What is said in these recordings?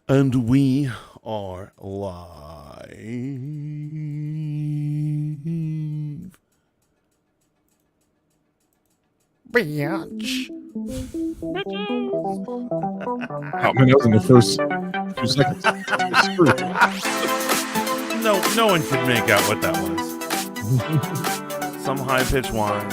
And we are live. Bitch. Oh man, that was in the first few seconds. No one could make out what that was. Some high-pitched whine.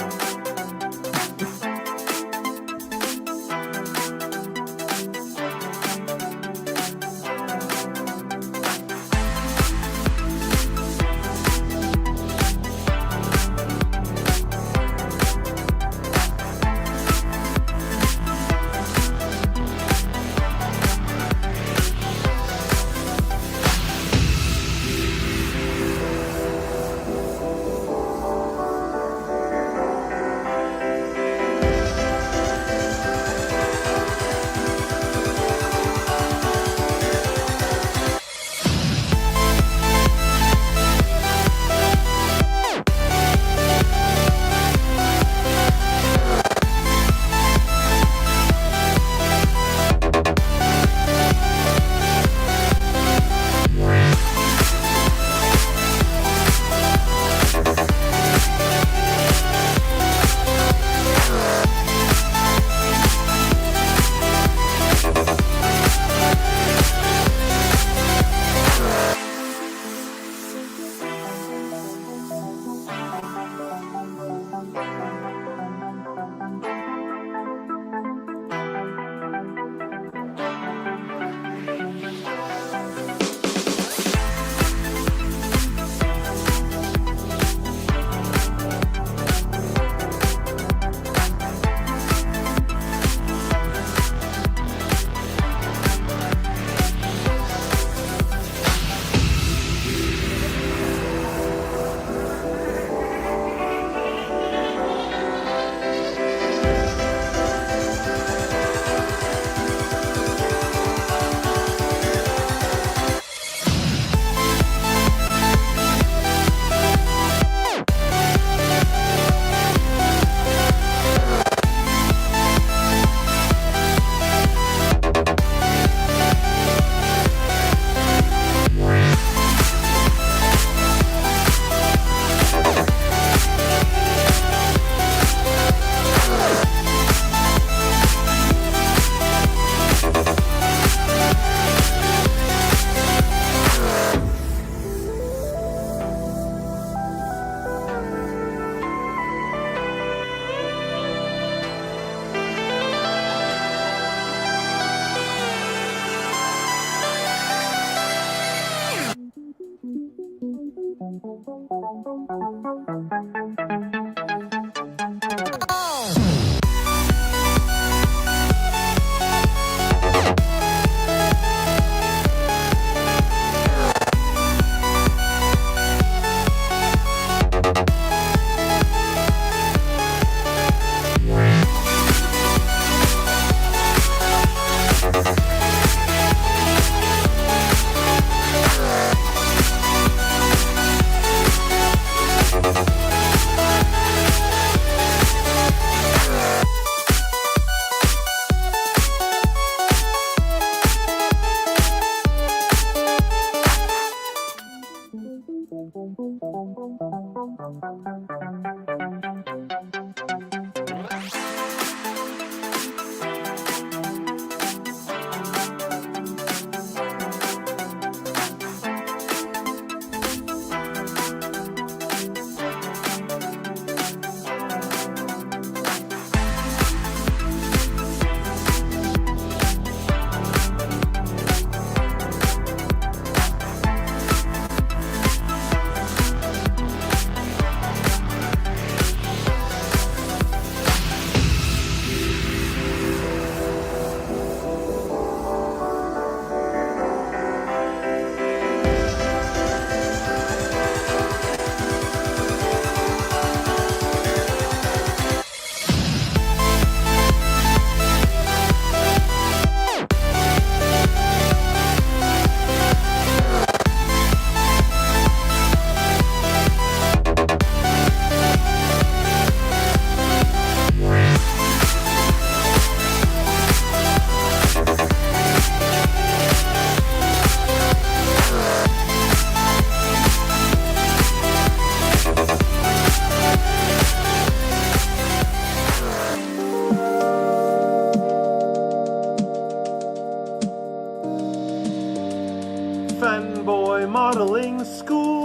Modeling School.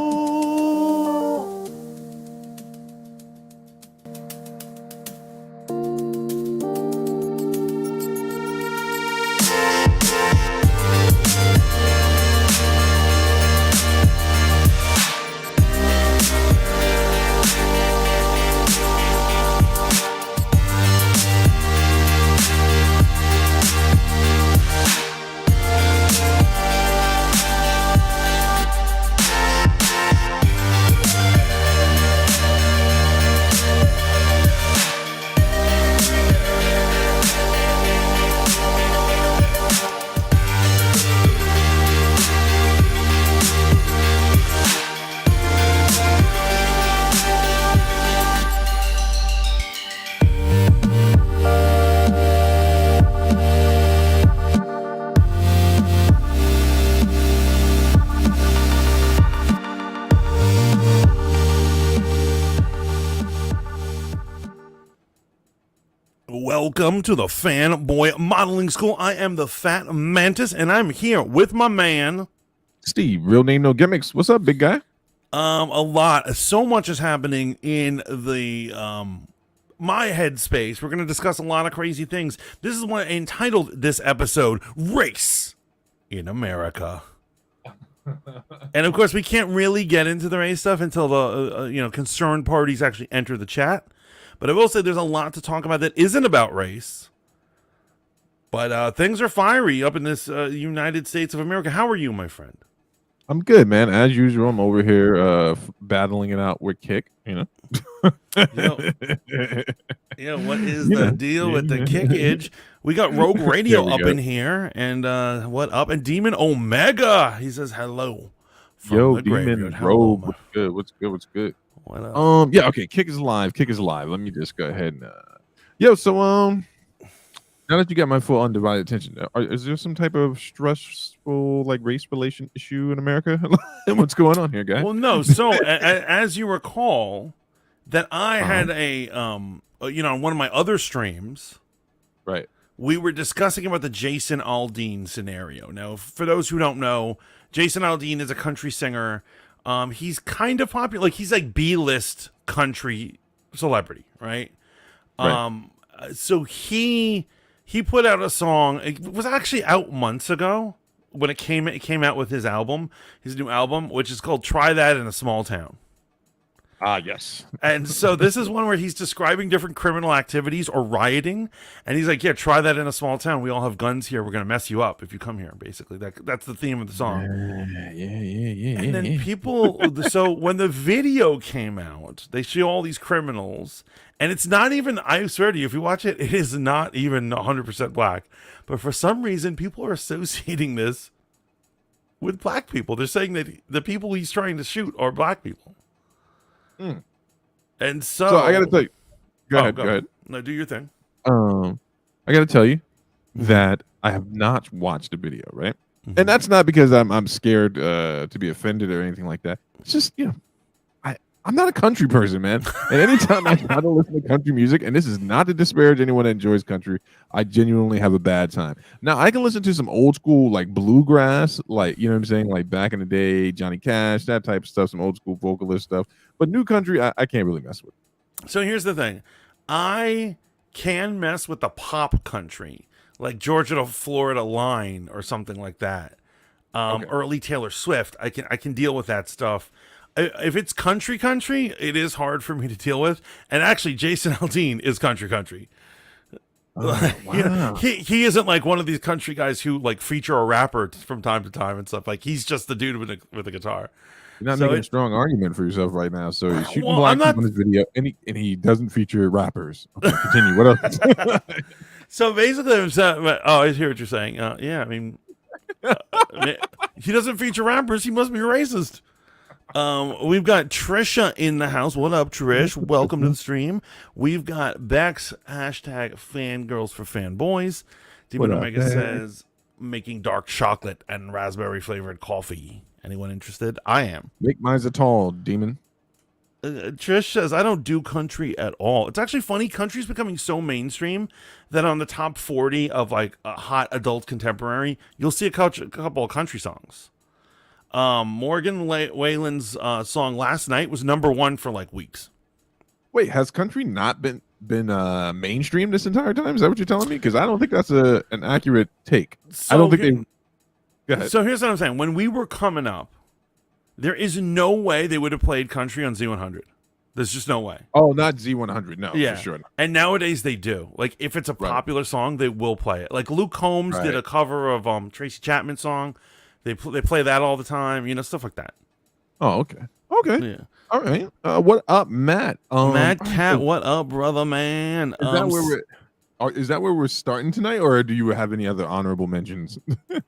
Welcome to the Fanboy Modeling School. I am the Fat Mantis, and I'm here with my man, Steve. Real name, no gimmicks. What's up, big guy? A lot. So much is happening in the my headspace. We're going to discuss a lot of crazy things. This is what I entitled this episode, Race in America. And of course, we can't really get into the race stuff until the concerned parties actually enter the chat. But I will say there's a lot to talk about that isn't about race. But things are fiery up in this United States of America. How are you, my friend? I'm good, man. As usual, I'm over here battling it out with Kick. What is the deal with the kickage? We got Rogue Radio up in here, and what up? And Demon Omega, he says hello. Yo, Demon Rogue, what's good? What's good? What's good? What up? Yeah, okay. Kick is live. Kick is live. Let me just go ahead and now that you got my full undivided attention, is there some type of stressful race relation issue in America? What's going on here, guy? Well, no. So as you recall, that I had on one of my other streams, right? We were discussing about the Jason Aldean scenario. Now, for those who don't know, Jason Aldean is a country singer. He's kind of popular. Like, he's like B-list country celebrity, right? So he put out a song. It was actually out months ago when it came out with his new album, which is called Try That in a Small Town. Yes. And so this is one where he's describing different criminal activities or rioting, and he's like, "Yeah, try that in a small town. We all have guns here. We're gonna mess you up if you come here." Basically, that's the theme of the song. Yeah. And then people, so when the video came out, they show all these criminals, and it's not even. I swear to you, if you watch it, it is not even 100% black. But for some reason, people are associating this with black people. They're saying that the people he's trying to shoot are black people. And so I gotta tell you, go ahead. No, do your thing. I gotta tell you that I have not watched the video, right? And that's not because I'm scared to be offended or anything like that. It's just, I'm not a country person, man. And anytime I try to listen to country music, and this is not to disparage anyone that enjoys country, I genuinely have a bad time. Now, I can listen to some old school, bluegrass, you know what I'm saying? Like back in the day, Johnny Cash, that type of stuff, some old school vocalist stuff. But new country, I can't really mess with. So here's the thing. I can mess with the pop country, like Georgia to Florida line or something like that. Early Taylor Swift. I can deal with that stuff. If it's country, it is hard for me to deal with. And actually, Jason Aldean is country. Oh, wow. He isn't like one of these country guys who feature a rapper from time to time and stuff. Like, he's just the dude with a guitar. You're not making a strong argument for yourself right now. So he's shooting black people in this video, and he doesn't feature rappers. Okay, continue. What else? So basically, I hear what you're saying. Yeah, I mean, he doesn't feature rappers. He must be racist. We've got Trisha in the house. What up, Trish? Welcome to the stream. We've got Bex, hashtag fangirls for fanboys. Demon Omega says, making dark chocolate and raspberry flavored coffee. Anyone interested? I am. Make mine a tall, Demon. Trish says, I don't do country at all. It's actually funny. Country's becoming so mainstream that on the top 40 of a hot adult contemporary, you'll see a couple of country songs. Morgan Wallen's song "Last Night" was #1 for like weeks. Wait, has country not been mainstream this entire time? Is that what you're telling me? Because I don't think that's an accurate take. So I don't think they. Go ahead. So here's what I'm saying: when we were coming up, there is no way they would have played country on Z100. There's just no way. Oh, not Z100. No, Yeah, for sure. and nowadays they do. Like if it's a popular song, they will play it. Like Luke Combs did a cover of Tracy Chapman's song. They play that all the time. You know, stuff like that. Oh, okay. Okay. Yeah. All right. What up, Matt? Matt Cat, what up, brother, man? Is that where we're starting tonight, or do you have any other honorable mentions?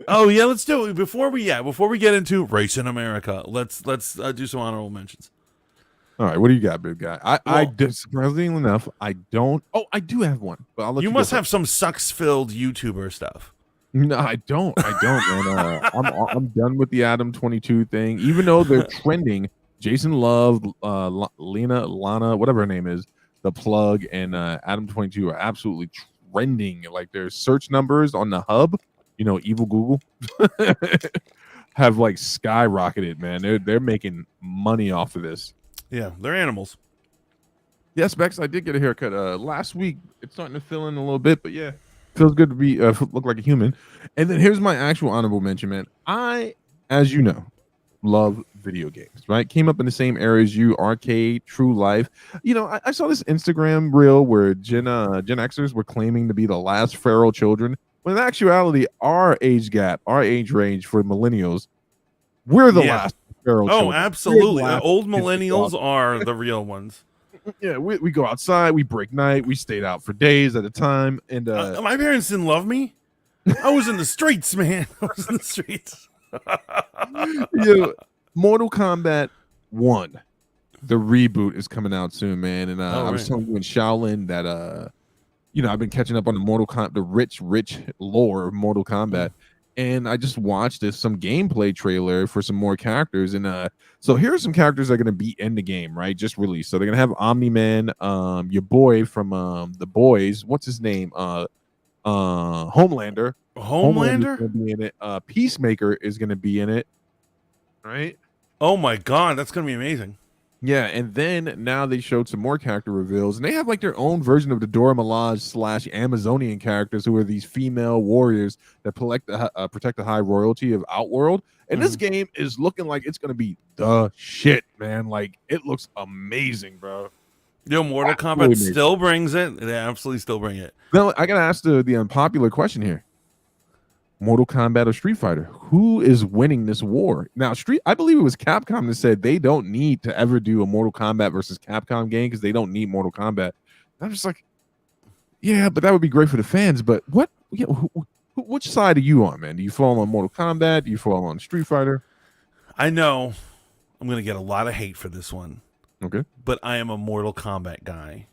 Oh yeah, let's do it before we get into race in America. Let's do some honorable mentions. All right, what do you got, big guy? Surprisingly enough, I don't. Oh, I do have one, but I'll let you. You must have some sucks-filled YouTuber stuff. No, I don't, man. I'm done with the Adam 22 thing. Even though they're trending, Jason Love, Lana, whatever her name is, The Plug, and Adam 22 are absolutely trending. Like their search numbers on the hub, evil Google, have like skyrocketed, man. They're making money off of this. Yeah, they're animals. Yes, Bex, I did get a haircut last week. It's starting to fill in a little bit, but yeah, feels good to be look like a human. And then here's my actual honorable mention, man. I, as you know, love video games, right? Came up in the same era as you, arcade, true life. I saw this Instagram reel where Gen Xers were claiming to be the last feral children, when in actuality, our age gap, our age range for millennials, we're the last feral children. Oh, absolutely. Old millennials are the real ones. Yeah, we go outside, we break night, we stayed out for days at a time, and my parents didn't love me. I was in the streets, man. I was in the streets. Mortal Kombat 1, the reboot is coming out soon, man. And I was telling you in Shaolin that I've been catching up on the rich lore of Mortal Kombat. And I just watched some gameplay trailer for some more characters. And so here are some characters that are going to be in the game, right? Just released. So they're going to have Omni-Man, your boy from The Boys. What's his name? Homelander. Homelander? Gonna be in it. Peacemaker is going to be in it. Right? Oh, my God. That's going to be amazing. Yeah, and then now they showed some more character reveals, and they have like their own version of the Dora Milaje / Amazonian characters, who are these female warriors that protect the high royalty of Outworld. And this game is looking like it's going to be the shit, man. Like, it looks amazing, bro. Mortal Kombat still brings it. They absolutely still bring it. Now, I got to ask the unpopular question here. Mortal Kombat or Street Fighter? Who is winning this war? Now, I believe it was Capcom that said they don't need to ever do a Mortal Kombat versus Capcom game because they don't need Mortal Kombat. I'm just like, yeah, but that would be great for the fans. But what? Yeah, which side are you on, man? Do you fall on Mortal Kombat? Do you fall on Street Fighter? I know I'm going to get a lot of hate for this one. Okay. But I am a Mortal Kombat guy.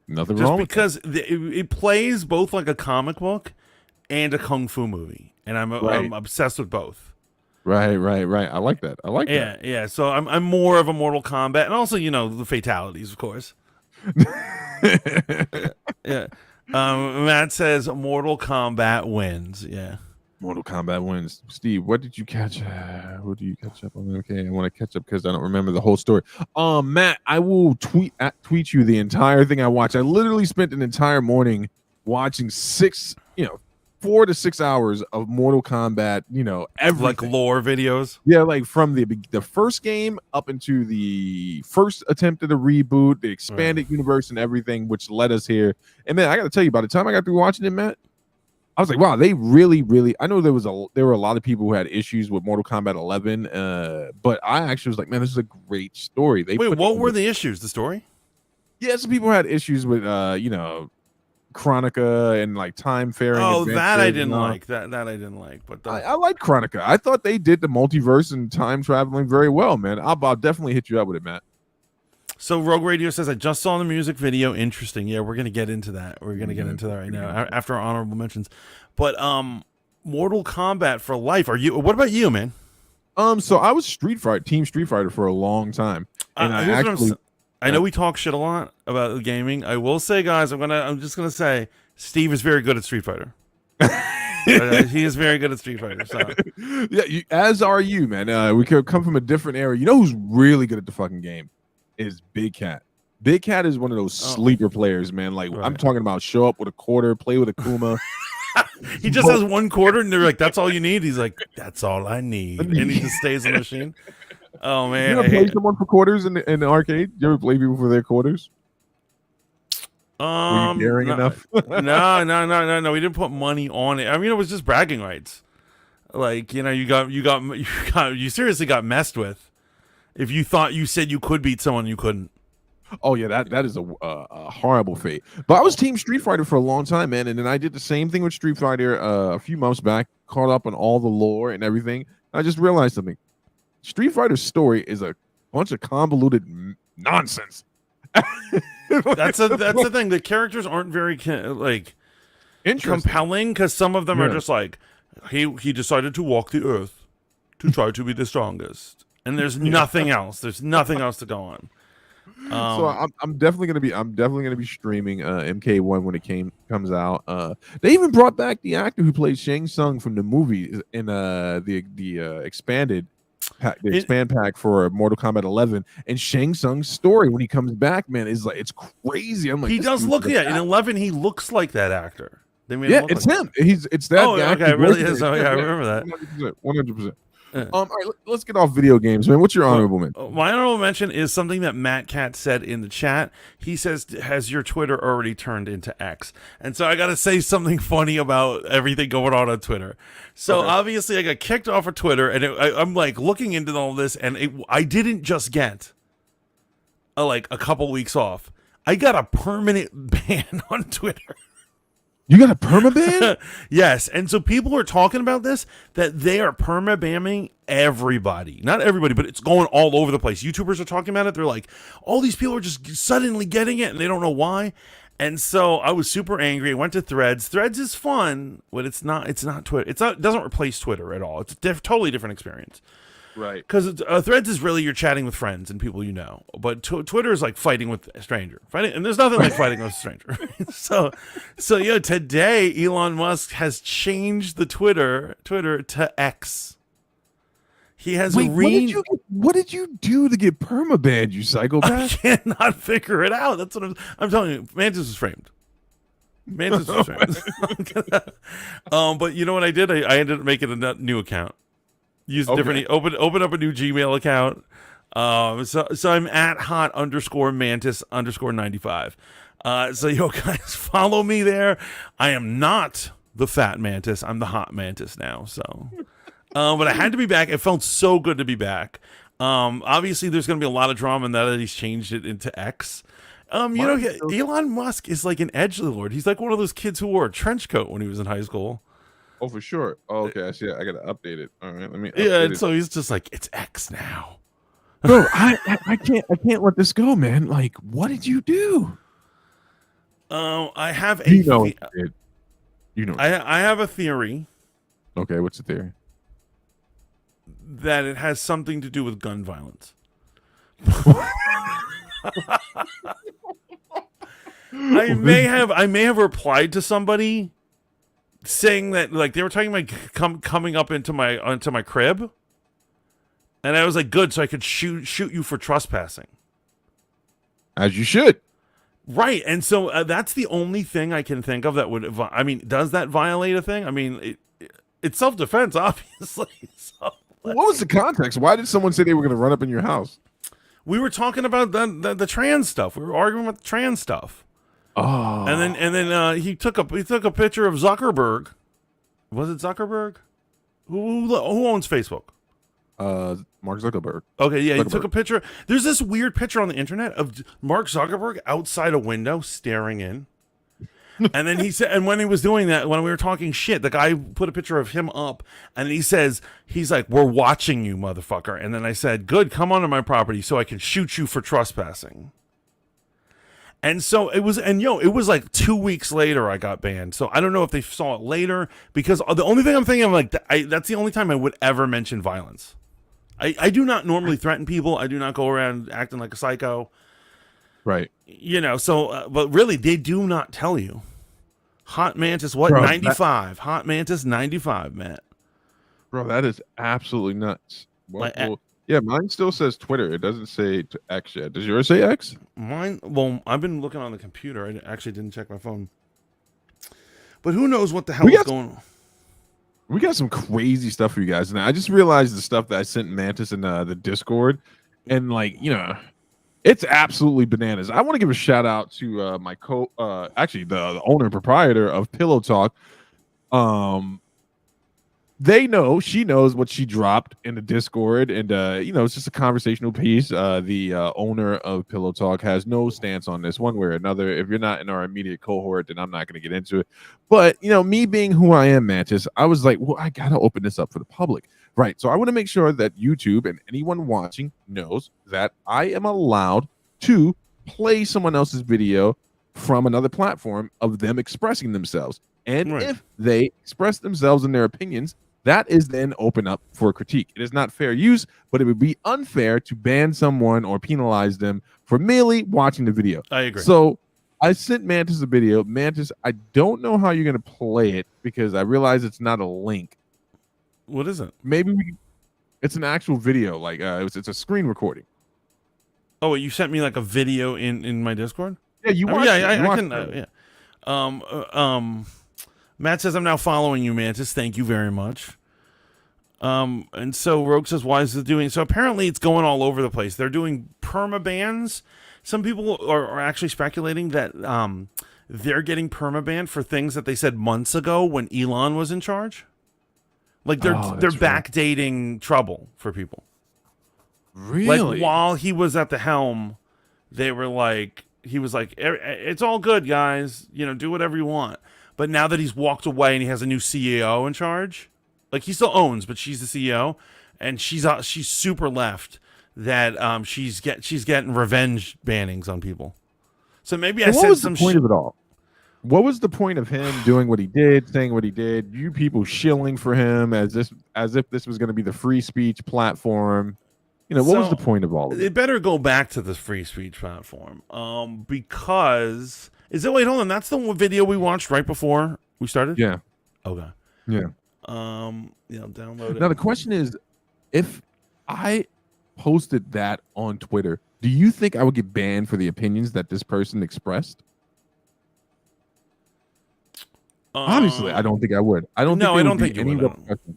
Nothing wrong with that. Just because it plays both like a comic book and a kung fu movie. And I'm obsessed with both. Right. I like that. That. Yeah. So I'm more of a Mortal Kombat, and also the fatalities, of course. Yeah. Matt says Mortal Kombat wins. Yeah. Mortal Kombat wins. Steve, what did you catch? What do you catch up on? Okay, I want to catch up because I don't remember the whole story. Matt, I will tweet you the entire thing I watched. I literally spent an entire morning watching 4 to 6 hours of Mortal Kombat, everything. Like lore videos. Yeah, like from the first game up into the first attempt at a reboot, the expanded universe and everything, which led us here. And man, I got to tell you, by the time I got through watching it, Matt, I was like, wow, they really, really. I know there were a lot of people who had issues with Mortal Kombat 11, but I actually was like, man, this is a great story. Wait, what were the issues? The story? Yeah, some people had issues with, Chronica and like time faring. Oh, that I didn't like. That I didn't like. But I like Chronica. I thought they did the multiverse and time traveling very well, man. I'll definitely hit you up with it, Matt. So Rogue Radio says, I just saw the music video. Interesting. Yeah, we're gonna get into that. We're gonna get into that right now after our honorable mentions. But Mortal Kombat for life. What about you, man? So I was Team Street Fighter for a long time, and I know we talk shit a lot about the gaming. I will say, guys, I'm just gonna say Steve is very good at Street Fighter. He is very good at Street Fighter. So Yeah, as are you, man. We could come from a different era. You know who's really good at the fucking game? Is Big Cat. Big Cat is one of those sleeper players, man. Like I'm talking about, show up with a quarter, play with a Kuma. He just has one quarter, and they're like, "That's all you need." He's like, "That's all I need," and he just stays in the machine. Oh man, you ever play someone for quarters in the arcade? You ever play people for their quarters? Were you daring enough? No. We didn't put money on it. I mean, it was just bragging rights. Like, you know, you seriously got messed with if you thought you said you could beat someone you couldn't. Oh yeah, that is a horrible fate. But I was Team Street Fighter for a long time, man, and then I did the same thing with Street Fighter a few months back. Caught up on all the lore and everything. I just realized something. Street Fighter's story is a bunch of convoluted nonsense. That's the thing. The characters aren't very compelling, because some of them are just like he decided to walk the earth to try to be the strongest, and there's nothing else. There's nothing else to go on. So I'm definitely gonna be streaming MK1 when it comes out. They even brought back the actor who played Shang Tsung from the movie in the expanded pack, expand pack for Mortal Kombat 11, and Shang Tsung's story when he comes back, man, is like, it's crazy. I'm like, he does look, in 11 he looks like that actor. They made it's him. It's that guy. Okay, it really is. Oh yeah, I remember that. 100%. All right, let's get off video games, man. What's your honorable mention? My honorable mention is something that Matt Cat said in the chat. He says, "Has your Twitter already turned into X?" And so I got to say something funny about everything going on Twitter. So obviously, I got kicked off of Twitter, and I'm like looking into all this, and I didn't just get like a couple weeks off. I got a permanent ban on Twitter. You got a permaban? Yes. And so people are talking about this, that they are perma-bamming everybody. Not everybody, but it's going all over the place. YouTubers are talking about it. They're like, all these people are just suddenly getting it, and they don't know why. And so I was super angry. I went to Threads. Threads is fun, but it's not Twitter. It doesn't replace Twitter at all. It's a totally different experience. Right. Because Threads is really you're chatting with friends and people you know, but Twitter is like fighting with a stranger. And there's nothing like fighting with a stranger. So yeah, today Elon Musk has changed the Twitter to X. He has what did you do to get permabanned, you psychopath? I cannot figure it out. That's what I'm telling you. Mantis was framed. Mantis was framed. But you know what I did? I ended up making a new account. Use different. Open up a new Gmail account. So I'm at hot_mantis_95. So yo guys, follow me there. I am not the fat mantis. I'm the hot mantis now. So, but I had to be back. It felt so good to be back. Obviously there's going to be a lot of drama now that he's changed it into X. Elon Musk is like an edgelord. He's like one of those kids who wore a trench coat when he was in high school. Oh, for sure. Oh, okay. I see. I gotta update it. All right, let me. And so he's just like, it's X now. Bro, I can't let this go, man. Like, what did you do? I have I have a theory. Okay, what's the theory? That it has something to do with gun violence. I may have replied to somebody saying that, like, they were talking about coming up into my crib, and I was like, good, so I could shoot you for trespassing. As you should. Right, and so that's the only thing I can think of that would. I mean, does that violate a thing? I mean, it's self-defense, obviously. So, what was the context? Why did someone say they were going to run up in your house? We were talking about the trans stuff. We were arguing about the trans stuff. Oh, and then he took a picture of Zuckerberg. Was it Zuckerberg? Who owns Facebook? Mark Zuckerberg. Okay, yeah, he took a picture. There's this weird picture on the internet of Mark Zuckerberg outside a window staring in. And then he said, and when he was doing that, when we were talking shit, the guy put a picture of him up, and he's like, "We're watching you, motherfucker." And then I said, "Good, come onto my property so I can shoot you for trespassing." And so it was, and it was like 2 weeks later I got banned. So I don't know if they saw it later, because the only thing I'm thinking of, like, that's the only time I would ever mention violence. I do not normally threaten people. I do not go around acting like a psycho. Right. So, but really, they do not tell you. Hot Mantis, what? Bro, 95. Hot Mantis 95, Matt. Bro, that is absolutely nuts. Like, Yeah, mine still says Twitter. It doesn't say to X yet. Does yours say X? Well, I've been looking on the computer. I actually didn't check my phone. But who knows what the hell is going on? We got some crazy stuff for you guys. And I just realized the stuff that I sent Mantis in the Discord. And, like, you know, it's absolutely bananas. I want to give a shout out to my actually the owner and proprietor of Pillow Talk. She knows what she dropped in the Discord, and you know, it's just a conversational piece. The owner of Pillow Talk has no stance on this one way or another. If you're not in our immediate cohort, then I'm not going to get into it. But you know, me being who I am, Mantis, I was like, well, I gotta open this up for the public, right? So I want to make sure that YouTube and anyone watching knows that I am allowed to play someone else's video from another platform of them expressing themselves, and if they express themselves in their opinions, that is then open up for critique. It is not fair use, but it would be unfair to ban someone or penalize them for merely watching the video. I agree. So I sent Mantis a video. Mantis, I don't know how you're going to play it because I realize it's not a link. What is it? Maybe it's an actual video. Like it's a screen recording. Oh, you sent me like a video in my Discord? Yeah, you watched it. I can. Yeah. Matt says, I'm now following you, Mantis. Thank you very much. And so Rogue says, why is it doing? So apparently it's going all over the place. They're doing permabans. Some people are actually speculating that they're getting permabanned for things that they said months ago when Elon was in charge. Like they're backdating trouble for people. Really? Like while he was at the helm, they were like, he was like, it's all good, guys. You know, do whatever you want. But now that he's walked away and he has a new CEO in charge, like he still owns, but she's the CEO, and she's super left. That she's getting revenge bannings on people. So maybe I said what was some the point of it all? What was the point of him doing what he did, saying what he did? You people shilling for him as if this was going to be the free speech platform. You know, what was the point of all of it? It better go back to the free speech platform. Because wait, hold on, that's the one video we watched right before we started? Yeah. Okay. Yeah. Download it. Now the question is, if I posted that on Twitter, do you think I would get banned for the opinions that this person expressed? Obviously, I don't think I would. I don't think any repercussions.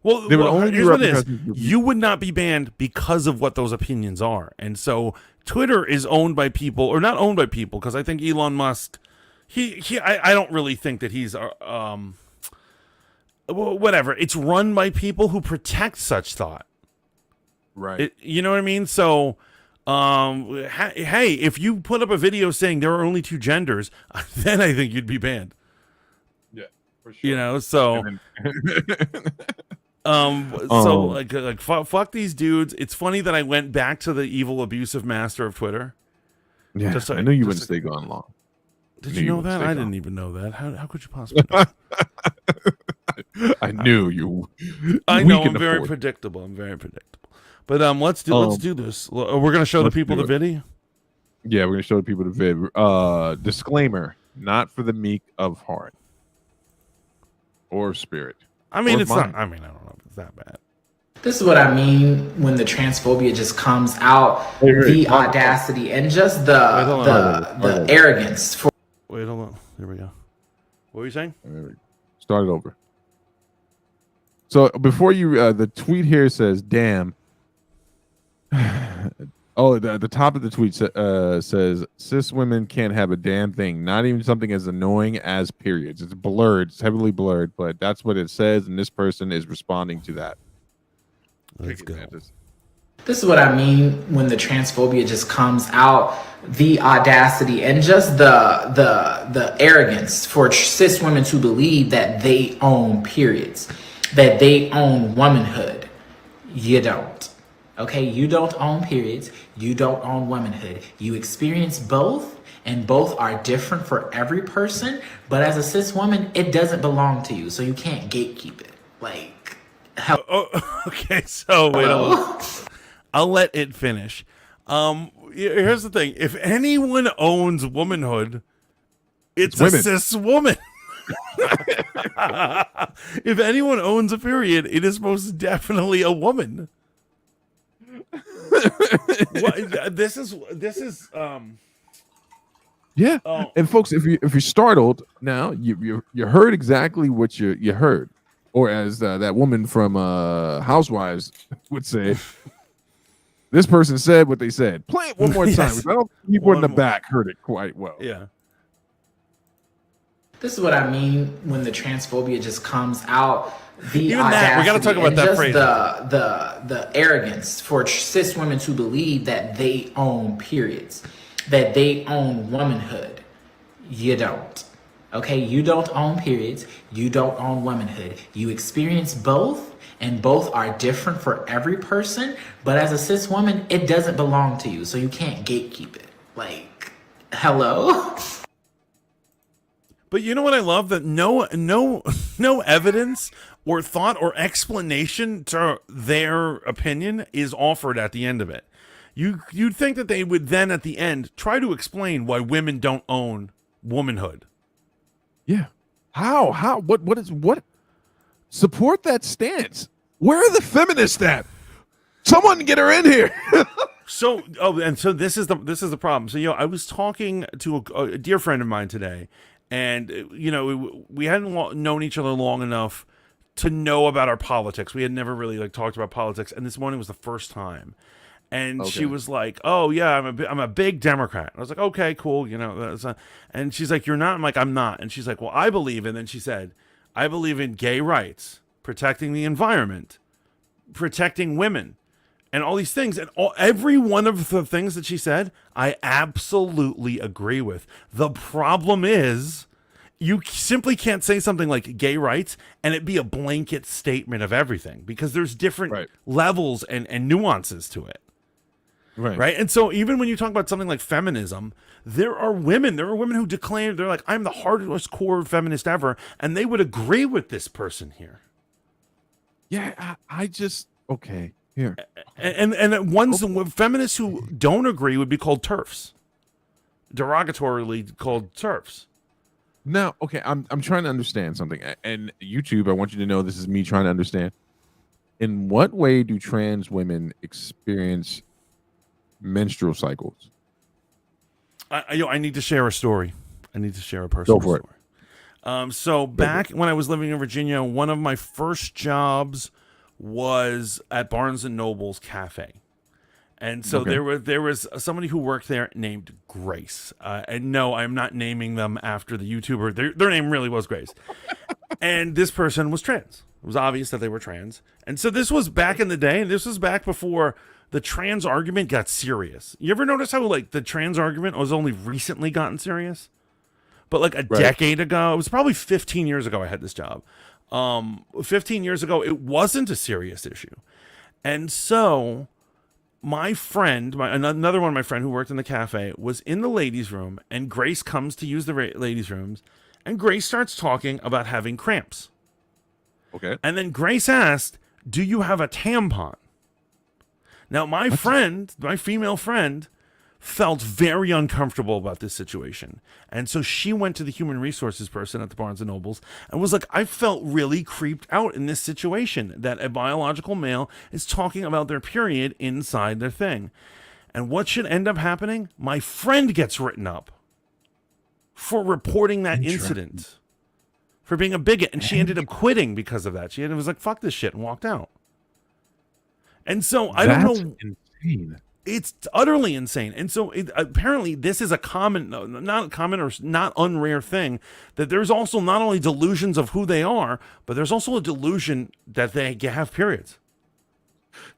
Well, here's what it is. You would not be banned because of what those opinions are. And so Twitter is owned by people, or not owned by people, because I think Elon Musk, I don't really think that he's, whatever. It's run by people who protect such thought. Right. You know what I mean? So, hey, if you put up a video saying there are only two genders, then I think you'd be banned. Yeah, for sure. You know, so... fuck these dudes. It's funny that I went back to the evil, abusive master of Twitter. Yeah, I knew you wouldn't stay gone long. Did you know that? I didn't even know that. How could you possibly know? I knew you. I know I'm very predictable. But let's do this. We're gonna show the people the video. Yeah, we're gonna show the people the vid. Disclaimer: not for the meek of heart or spirit. I mean, it's not. I mean, I don't know if it's that bad. This is what I mean when the transphobia just comes out, the audacity and just the arrogance. Wait, hold on. Here we go. What were you saying? Start it over. So before you, the tweet here says, "Damn." Oh, the top of the tweet says, "Cis women can't have a damn thing, not even something as annoying as periods." It's blurred, it's heavily blurred, but that's what it says, and this person is responding to that. Let's go. This is what I mean when the transphobia just comes out, the audacity and just the arrogance for cis women to believe that they own periods, that they own womanhood. You don't. Okay, you don't own periods. You don't own womanhood. You experience both, and both are different for every person. But as a cis woman, it doesn't belong to you, so you can't gatekeep it. Like, okay. So wait a minute. I'll let it finish. Here's the thing: if anyone owns womanhood, it's a cis woman. If anyone owns a period, it is most definitely a woman. This is Yeah. oh And folks, if you're startled now, you heard exactly what you heard, or as that woman from Housewives would say, this person said what they said. Play it one more time. Yes. I don't think people in the One more. back heard it quite well. yeah. This is what I mean when the transphobia just comes out. The Even that, we gotta talk about and that just phrase. The arrogance for cis women to believe that they own periods, that they own womanhood. You don't. Okay, you don't own periods. You don't own womanhood. You experience both, and both are different for every person. But as a cis woman, it doesn't belong to you, so you can't gatekeep it. Like, hello. But you know what I love? That no evidence or thought or explanation to their opinion is offered at the end of it. You'd think that they would then at the end try to explain why women don't own womanhood. Yeah. How? What? Support that stance. Where are the feminists at? Someone get her in here. So this is the problem. So I was talking to a dear friend of mine today, and we hadn't known each other long enough to know about our politics. We had never really talked about politics, and this morning was the first time. And she was like, "Oh yeah, I'm a big Democrat." I was like, "Okay, cool." And she's like, "You're not." I'm like, "I'm not." And she's like, "Well, I believe." And then she said, "I believe in gay rights, protecting the environment, protecting women, and all these things." And every one of the things that she said, I absolutely agree with. The problem is, you simply can't say something like gay rights and it be a blanket statement of everything, because there's different levels and nuances to it. Right. And so even when you talk about something like feminism, there are women who declare, they're like, "I'm the hardest core feminist ever," and they would agree with this person here. Yeah, I just okay. Here. And ones feminists who don't agree would be called TERFs. Derogatorily called TERFs. Now, okay, I'm trying to understand something. And YouTube, I want you to know this is me trying to understand. In what way do trans women experience menstrual cycles? I need to share a story. I need to share a personal Go for story. So back when I was living in Virginia, one of my first jobs was at Barnes and Noble's cafe. And so there was somebody who worked there named Grace. And no, I'm not naming them after the YouTuber. Their name really was Grace. And this person was trans. It was obvious that they were trans. And so this was back in the day. And this was back before the trans argument got serious. You ever notice how the trans argument was only recently gotten serious? But a decade ago, it was probably 15 years ago I had this job. 15 years ago, it wasn't a serious issue. And so my friend, another one of my friend who worked in the cafe, was in the ladies' room, and Grace comes to use the ladies' rooms, and Grace starts talking about having cramps. Okay. And then Grace asked, "Do you have a tampon?" Now, my female friend, felt very uncomfortable about this situation. And so she went to the human resources person at the Barnes and Nobles and was like, "I felt really creeped out in this situation that a biological male is talking about their period inside their thing." And what should end up happening? My friend gets written up for reporting that incident, for being a bigot. And she ended up quitting because of that. She was like, "Fuck this shit," and walked out. And so I don't know. Insane. It's utterly insane. And so apparently this is a not common or not unrare thing, that there's also not only delusions of who they are, but there's also a delusion that they have periods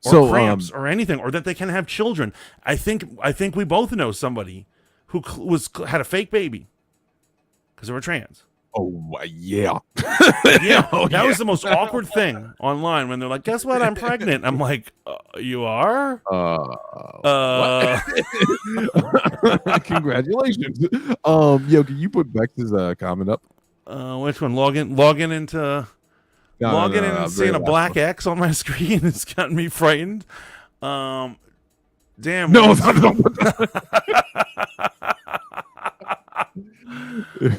or cramps or anything, or that they can have children. I think we both know somebody who had a fake baby because they were trans. Oh, yeah. That was the most awkward thing online when they're like, "Guess what? I'm pregnant." I'm like, "You are?" Congratulations. Yo, can you put Bex's comment up? Which one? Log in into logging in and seeing a black X on my screen has gotten me frightened. Damn. No.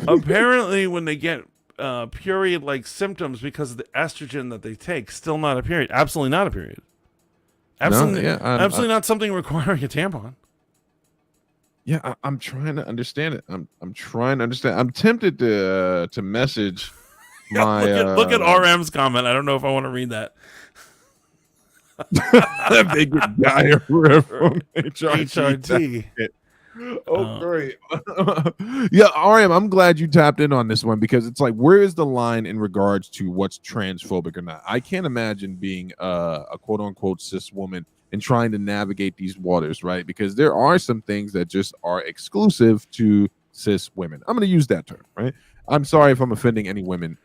Apparently, when they get period like symptoms because of the estrogen that they take. Still not a period. Absolutely not a period. Absolutely, absolutely not something requiring a tampon. Yeah, I'm trying to understand it. I'm trying to understand. I'm tempted to message my look at RM's comment. I don't know if I want to read that. They get diarrhea from HRT. Oh, great. Yeah, RM, I'm glad you tapped in on this one because it's like, where is the line in regards to what's transphobic or not? I can't imagine being a quote unquote cis woman and trying to navigate these waters, right? Because there are some things that just are exclusive to cis women. I'm going to use that term, right? I'm sorry if I'm offending any women,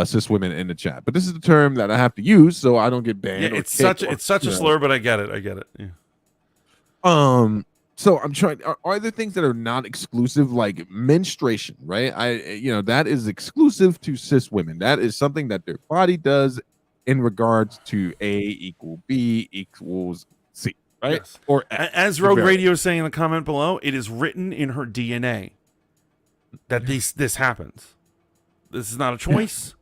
cis women in the chat, but this is the term that I have to use so I don't get banned. Yeah, it's such a slur, but I get it. I get it. Yeah. So I'm trying. Are there things that are not exclusive, like menstruation? Right. That is exclusive to cis women. That is something that their body does in regards to A equal B equals C. Right. Yes. Or as Rogue Radio is saying in the comment below, it is written in her DNA that this happens. This is not a choice.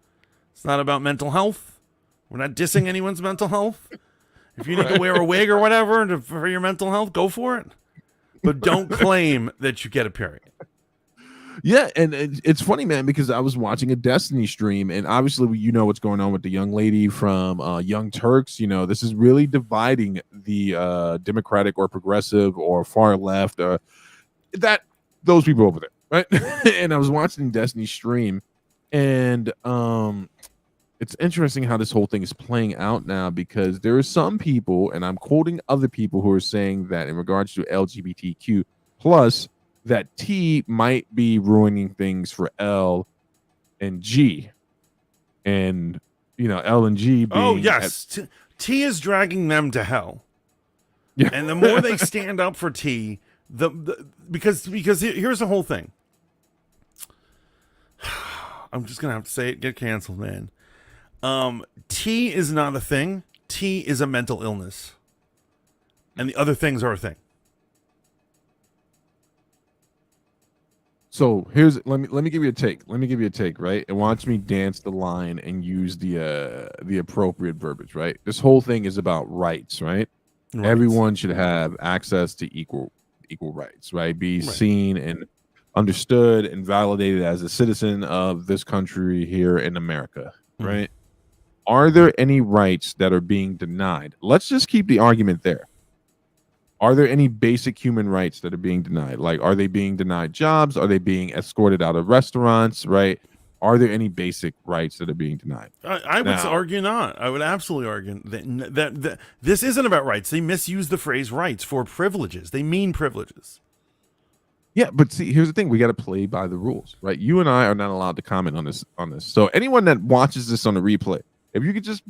It's not about mental health. We're not dissing anyone's mental health. If you need to wear a wig or whatever for your mental health, go for it. But don't claim that you get a period. Yeah, and it's funny, man, because I was watching a Destiny stream, and obviously you know what's going on with the young lady from Young Turks. You know, this is really dividing the Democratic or progressive or far left, those people over there, right? And I was watching Destiny stream, and it's interesting how this whole thing is playing out now because there are some people, and I'm quoting other people who are saying that in regards to LGBTQ plus, that T might be ruining things for L and G, and L and G being T is dragging them to hell. Yeah. And the more they stand up for T, because here's the whole thing. I'm just gonna have to say it, get canceled, man. T is not a thing. T is a mental illness. And the other things are a thing. So let me give you a take. Let me give you a take, right? And watch me dance the line and use the appropriate verbiage, right? This whole thing is about rights, right? Everyone should have access to equal rights, right? Be seen and understood and validated as a citizen of this country here in America, right? Are there any rights that are being denied? Let's just keep the argument there. Are there any basic human rights that are being denied? Like, are they being denied jobs? Are they being escorted out of restaurants, right? Are there any basic rights that are being denied? I would argue not. I would absolutely argue that this isn't about rights. They misuse the phrase rights for privileges. They mean privileges. Yeah, but see, here's the thing. We got to play by the rules, right? You and I are not allowed to comment on this. So anyone that watches this on the replay, if you could just,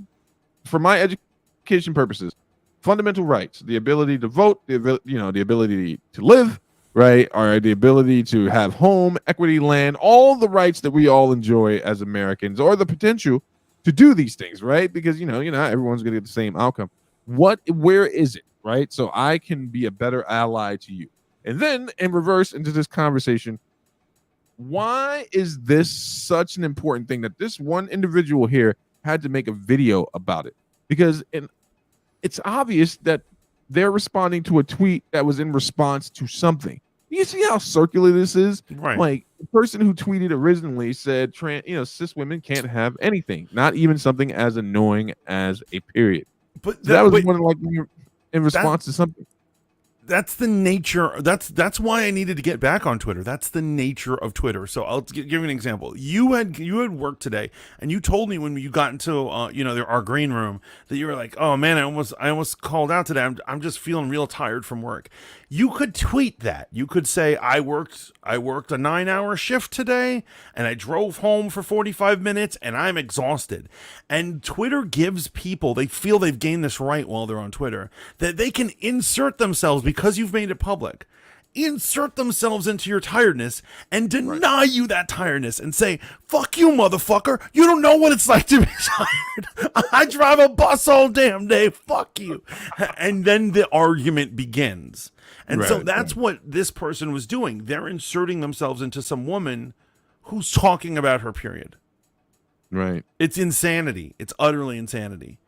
for my education purposes, fundamental rights, the ability to vote, the ability to live, right? Or the ability to have home, equity, land, all the rights that we all enjoy as Americans, or the potential to do these things, right? Because, everyone's going to get the same outcome. Where is it, right? So I can be a better ally to you. And then in reverse into this conversation, why is this such an important thing that this one individual here had to make a video about it? Because it's obvious that they're responding to a tweet that was in response to something. You see how circular this is? Right. Like, the person who tweeted originally said, cis women can't have anything, not even something as annoying as a period. But that was in response to something. That's the nature. That's why I needed to get back on Twitter. That's the nature of Twitter. So I'll give you an example. You had work today, and you told me when you got into our green room that you were like, "Oh man, I almost called out today. I'm just feeling real tired from work." You could tweet that. You could say, "I worked a 9-hour shift today, and I drove home for 45 minutes, and I'm exhausted." And Twitter gives people, they feel they've gained this right while they're on Twitter, that they can insert themselves because you've made it public. Insert themselves into your tiredness and deny you that tiredness and say, "Fuck you, motherfucker. You don't know what it's like to be tired. I drive a bus all damn day. Fuck you." And then the argument begins. And so that's what this person was doing. They're inserting themselves into some woman who's talking about her period. Right. It's insanity. It's utterly insanity.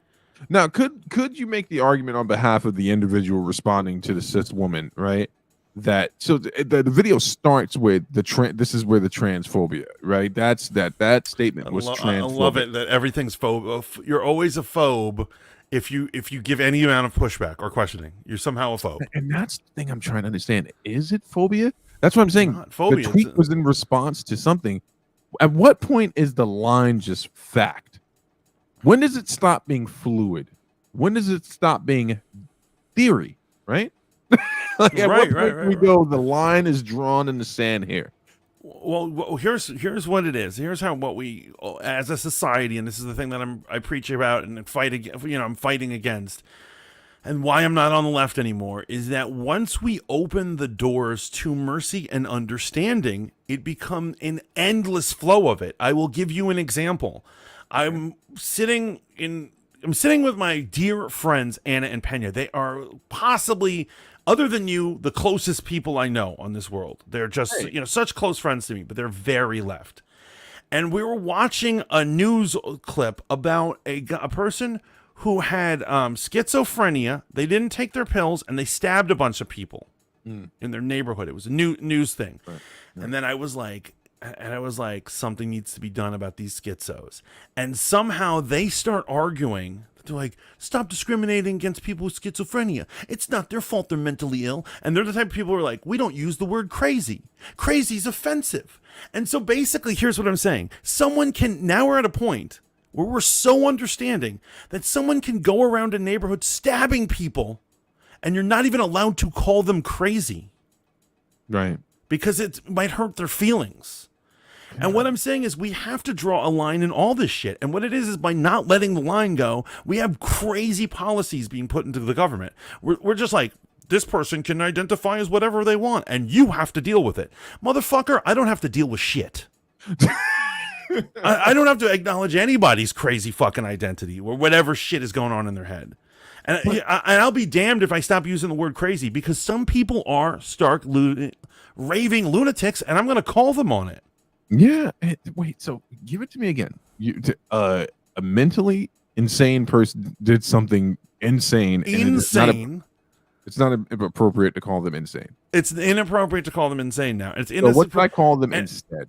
Now, could you make the argument on behalf of the individual responding to the cis woman, right? That so the video starts with this is where the transphobia, right? That's that statement was I transphobic. love it that everything's phobe. You're always a phobe if you give any amount of pushback or questioning. You're somehow a phobe. And that's the thing I'm trying to understand. Is it phobia? That's what I'm saying. Not phobia. The tweet was in response to something. At what point is the line just fact? When does it stop being fluid? When does it stop being theory? Right? Like at what point do we go, the line is drawn in the sand here? Well, here's what it is. Here's how what we as a society, and this is the thing that I preach about and I'm fighting against, and why I'm not on the left anymore, is that once we open the doors to mercy and understanding, it becomes an endless flow of it. I will give you an example. I'm sitting with my dear friends Anna and Pena. They are possibly, other than you, the closest people I know on this world. They're just such close friends to me, but they're very left. And we were watching a news clip about a person who had schizophrenia. They didn't take their pills, and they stabbed a bunch of people in their neighborhood. It was a news thing. Right. And then I was like, something needs to be done about these schizos. And somehow they start arguing. They're like, stop discriminating against people with schizophrenia. It's not their fault they're mentally ill. And they're the type of people who are like, we don't use the word crazy. Crazy's offensive. And so basically, here's what I'm saying. Now we're at a point where we're so understanding that someone can go around a neighborhood stabbing people, and you're not even allowed to call them crazy. Right. Because it might hurt their feelings. And what I'm saying is we have to draw a line in all this shit. And what it is by not letting the line go, we have crazy policies being put into the government. We're just like, this person can identify as whatever they want, and you have to deal with it. Motherfucker, I don't have to deal with shit. I don't have to acknowledge anybody's crazy fucking identity or whatever shit is going on in their head. And I'll be damned if I stop using the word crazy, because some people are stark raving lunatics, and I'm going to call them on it. Yeah. Wait, so give it to me again. A mentally insane person did something insane. Insane. It's not appropriate to call them insane. It's inappropriate to call them insane now. So what do I call them instead?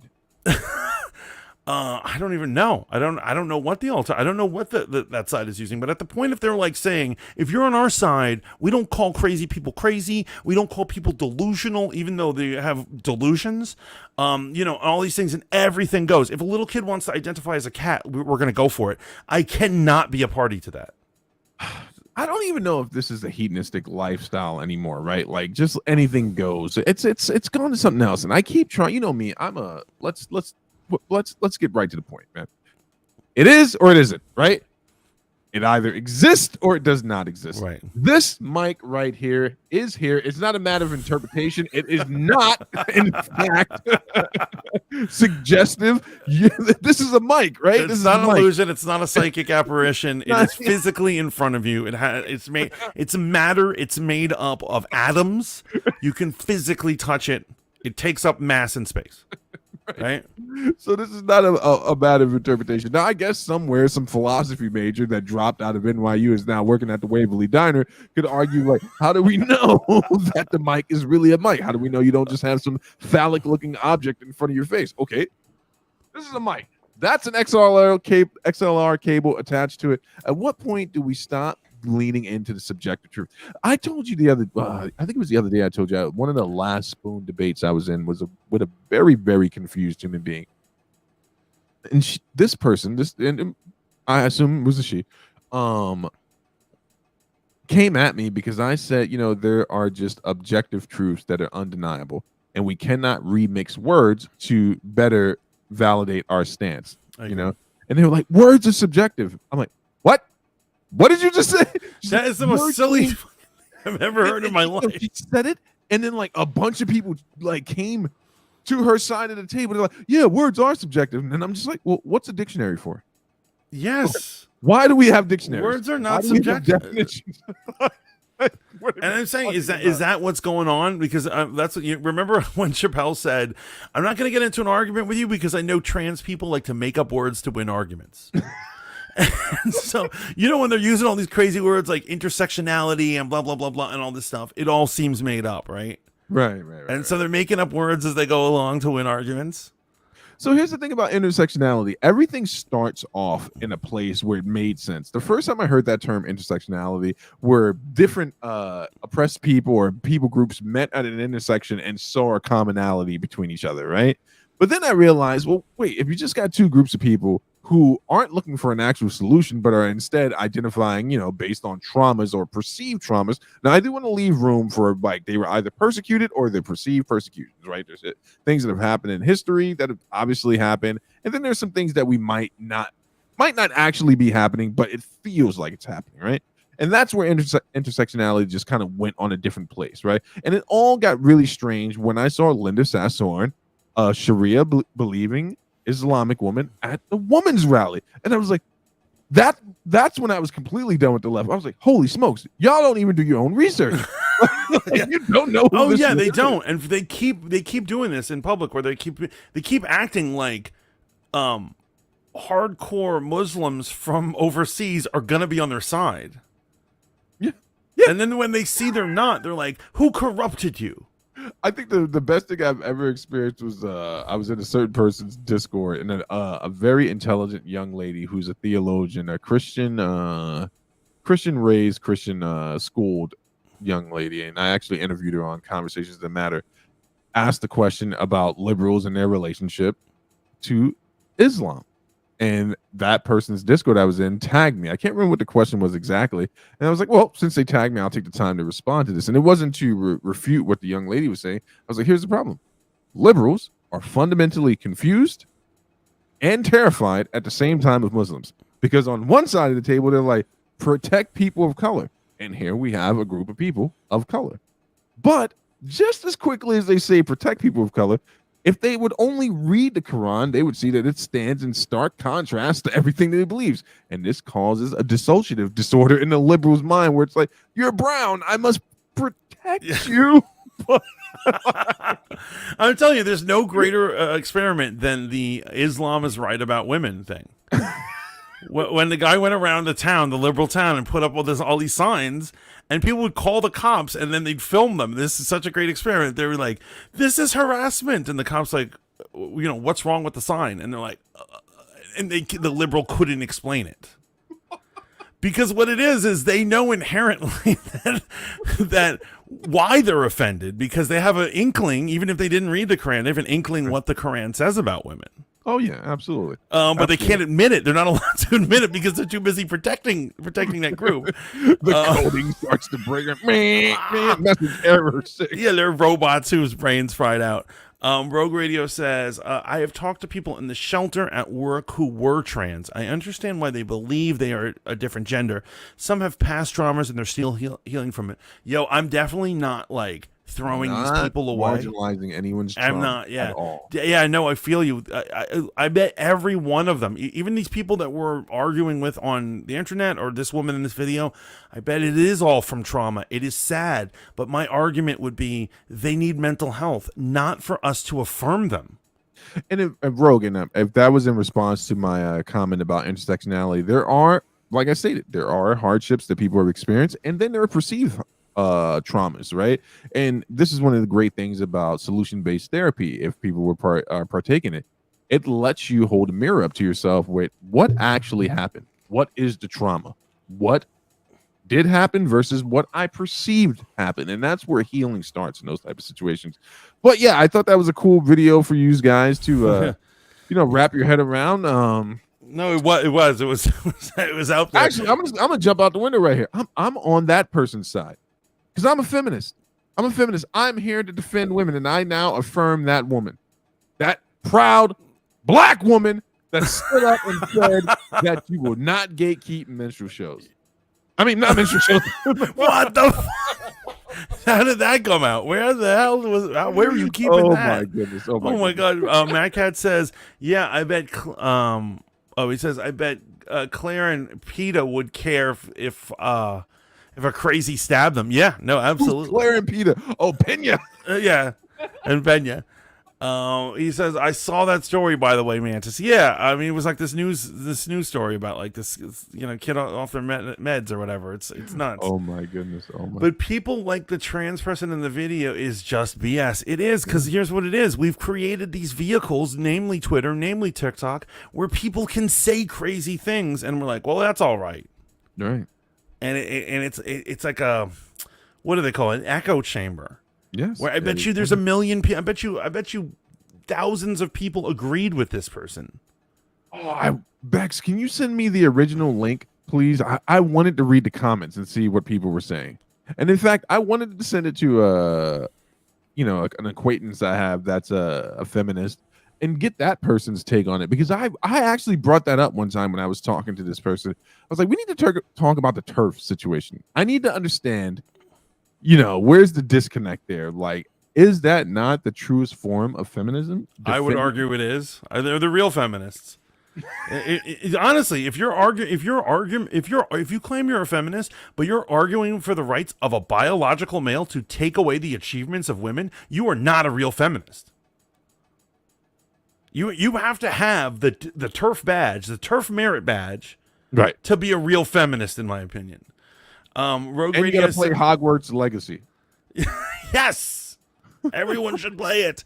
I don't even know. I don't know what I don't know what that side is using. But at the point, if they're like saying, if you're on our side, we don't call crazy people crazy. We don't call people delusional, even though they have delusions. All these things, and everything goes. If a little kid wants to identify as a cat, we're going to go for it. I cannot be a party to that. I don't even know if this is a hedonistic lifestyle anymore, right? Like just anything goes. It's gone to something else. And I keep trying. You know me. Let's get right to the point, man. It is or it isn't, right? It either exists or it does not exist. Right. This mic right here is here. It's not a matter of interpretation. It is not, in fact, suggestive. This is a mic, right? It's this not is an illusion. It's not a psychic apparition. It is physically in front of you. It's matter. It's made up of atoms. You can physically touch it. It takes up mass and space. Right. So this is not a matter of interpretation. Now, I guess somewhere some philosophy major that dropped out of NYU is now working at the Waverly Diner could argue, like, how do we know that the mic is really a mic? How do we know you don't just have some phallic-looking object in front of your face? Okay, this is a mic. That's an XLR cable attached to it. At what point do we stop leaning into the subjective truth? I told you I think it was the other day I told you one of the last Spoon debates I was in was with a very, very confused human being. And this person, and I assume it was a she, came at me because I said, there are just objective truths that are undeniable, and we cannot remix words to better validate our stance, And they were like, words are subjective. I'm like, what? What did you just say? That is the most silly I've ever heard in my life. She said it, and then like a bunch of people like came to her side of the table. They're like, "Yeah, words are subjective," and I'm just like, "Well, what's a dictionary for?" Yes. Why do we have dictionaries? Words are not subjective. And I'm saying, is that what's going on? Because that's what you remember when Chappelle said, "I'm not going to get into an argument with you because I know trans people like to make up words to win arguments." And so, when they're using all these crazy words like intersectionality and blah blah blah blah and all this stuff, it all seems made up, right? Right. And so they're making up words as they go along to win arguments. So here's the thing about intersectionality. Everything starts off in a place where it made sense. The first time I heard that term intersectionality, where different oppressed people or people groups met at an intersection and saw a commonality between each other, right? But then I realized, well, wait, if you just got two groups of people who aren't looking for an actual solution, but are instead identifying, based on traumas or perceived traumas. Now, I do want to leave room for, like, they were either persecuted or they perceived persecutions, right? There's things that have happened in history that have obviously happened. And then there's some things that we might not actually be happening, but it feels like it's happening, right? And that's where intersectionality just kind of went on a different place, right? And it all got really strange when I saw Linda Sassoon, a Sharia-believing Islamic woman at the woman's rally. And I was like, that's when I was completely done with the left. I was like, holy smokes, y'all don't even do your own research. You don't know who this they is. don't. And they keep doing this in public where they keep acting like hardcore Muslims from overseas are gonna be on their side. Yeah. And then when they see they're not, they're like, who corrupted you? I think the best thing I've ever experienced was I was in a certain person's Discord, and a very intelligent young lady who's a theologian, a Christian raised, Christian schooled young lady, and I actually interviewed her on Conversations That Matter, asked the question about liberals and their relationship to Islam. And that person's Discord I was in tagged me. I can't remember what the question was exactly. And I was like, well, since they tagged me, I'll take the time to respond to this. And it wasn't to refute what the young lady was saying. I was like, here's the problem. Liberals are fundamentally confused and terrified at the same time of Muslims. Because on one side of the table, they're like, protect people of color. And here we have a group of people of color. But just as quickly as they say protect people of color, if they would only read the Quran, they would see that it stands in stark contrast to everything that he believes. And this causes a dissociative disorder in the liberal's mind where it's like, you're brown, I must protect you. I'm telling you, there's no greater experiment than the Islam is right about women thing. When the guy went around the town, the liberal town, and put up all these signs, and people would call the cops, and then they'd film them. This is such a great experiment. They were like, "This is harassment," and the cops like, "What's wrong with the sign?" And they're like, and the liberal couldn't explain it. Because what it is they know inherently that why they're offended, because they have an inkling, even if they didn't read the Quran, they have an inkling what the Quran says about women. Oh yeah, absolutely. But they can't admit it. They're not allowed to admit it because they're too busy protecting that group. The coding starts to break. Message error 6. Yeah, they're robots whose brains fried out. Rogue Radio says, I have talked to people in the shelter at work who were trans. I understand why they believe they are a different gender. Some have past traumas and they're still healing from it. Yo, I'm definitely not like throwing these people away, marginalizing anyone's trauma. I'm not. Yeah, at all. Yeah. I know. I feel you. I bet every one of them, even these people that we're arguing with on the internet or this woman in this video, I bet it is all from trauma. It is sad, but my argument would be they need mental health, not for us to affirm them. And if Rogan, if that was in response to my comment about intersectionality, there are, like I stated, there are hardships that people have experienced, and then there are perceived traumas, right? And this is one of the great things about solution-based therapy. If people were partaking it, it lets you hold a mirror up to yourself with what actually happened. What is the trauma? What did happen versus what I perceived happened, and that's where healing starts in those type of situations. But yeah, I thought that was a cool video for you guys to wrap your head around. No, it was out there. Actually, I'm gonna jump out the window right here. I'm on that person's side. Because I'm a feminist. I'm here to defend women, and I now affirm that woman. That proud black woman that stood up and said that you will not gatekeep menstrual shows. I mean, not menstrual shows. What the How did that come out? Where the hell where were you keeping that? Oh, my goodness. Oh, my God. Matt Cat says, yeah, I bet, he says, I bet Claire and PETA would care if If a crazy stabbed them, yeah, no, absolutely. Claire and Peter. Oh, Pena. Yeah, and Benya. He says, I saw that story, by the way, Mantis. Yeah, I mean, it was like this news story about like this, kid off their meds or whatever. It's nuts. Oh my goodness. Oh my. But people like the trans person in the video is just BS. It is, because here's what it is. We've created these vehicles, namely Twitter, namely TikTok, where people can say crazy things, and we're like, well, that's all right. Right. And it's like a, what do they call it? An echo chamber. Yes. Where I bet you there's a million people. I bet you thousands of people agreed with this person. Oh, Bex, can you send me the original link, please? I wanted to read the comments and see what people were saying. And in fact, I wanted to send it to an acquaintance I have that's a feminist and get that person's take on it, because I actually brought that up one time when I was talking to this person. I was like, we need to talk about the turf situation. I need to understand, where's the disconnect there? Like, is that not the truest form of feminism? I would argue it is. They're the real feminists. Honestly, if you claim you're a feminist, but you're arguing for the rights of a biological male to take away the achievements of women, you are not a real feminist. You have to have the turf badge, the turf merit badge, right, to be a real feminist, in my opinion. Rogue and Radio, you gotta play Hogwarts Legacy. Yes, everyone should play it.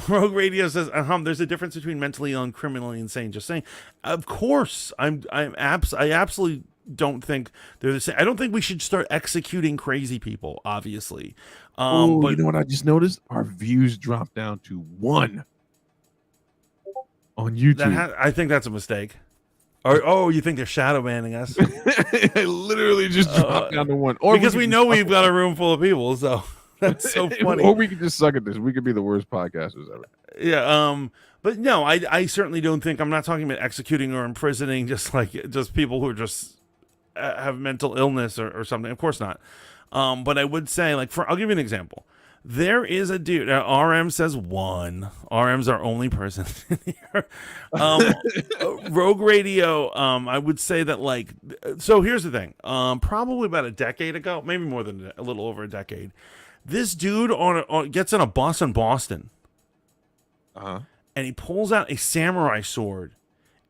Rogue Radio says, there's a difference between mentally ill and criminally insane. Just saying. Of course, I absolutely don't think they're the same. I don't think we should start executing crazy people. Obviously, but you know what I just noticed? Our views dropped down to 1 on YouTube. I think that's a mistake. Oh, you think they're shadow banning us? I literally just dropped down to 1. Or because we know we've got a room full of people, so that's so funny. Or we could just suck at this. We could be the worst podcasters ever. Yeah. But no, I certainly don't think, I'm not talking about executing or imprisoning just people who are just have mental illness or something. Of course not. But I would say, I'll give you an example. There is a dude. RM says 1. RM's our only person here. Rogue Radio. I would say that so here's the thing. Probably about a decade ago, maybe more than a little over a decade, this dude gets on a bus in Boston, and he pulls out a samurai sword,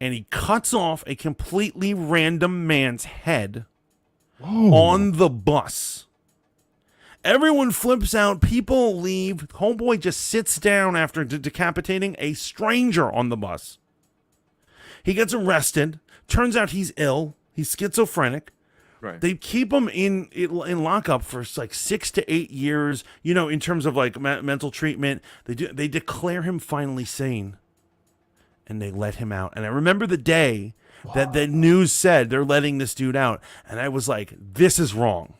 and he cuts off a completely random man's head on the bus. Everyone flips out. People leave. Homeboy just sits down after decapitating a stranger on the bus. He gets arrested. Turns out he's ill. He's schizophrenic. Right. They keep him in lockup for 6 to 8 years. In terms of mental treatment. They declare him finally sane, and they let him out. And I remember the day that the news said they're letting this dude out, and I was like, "This is wrong.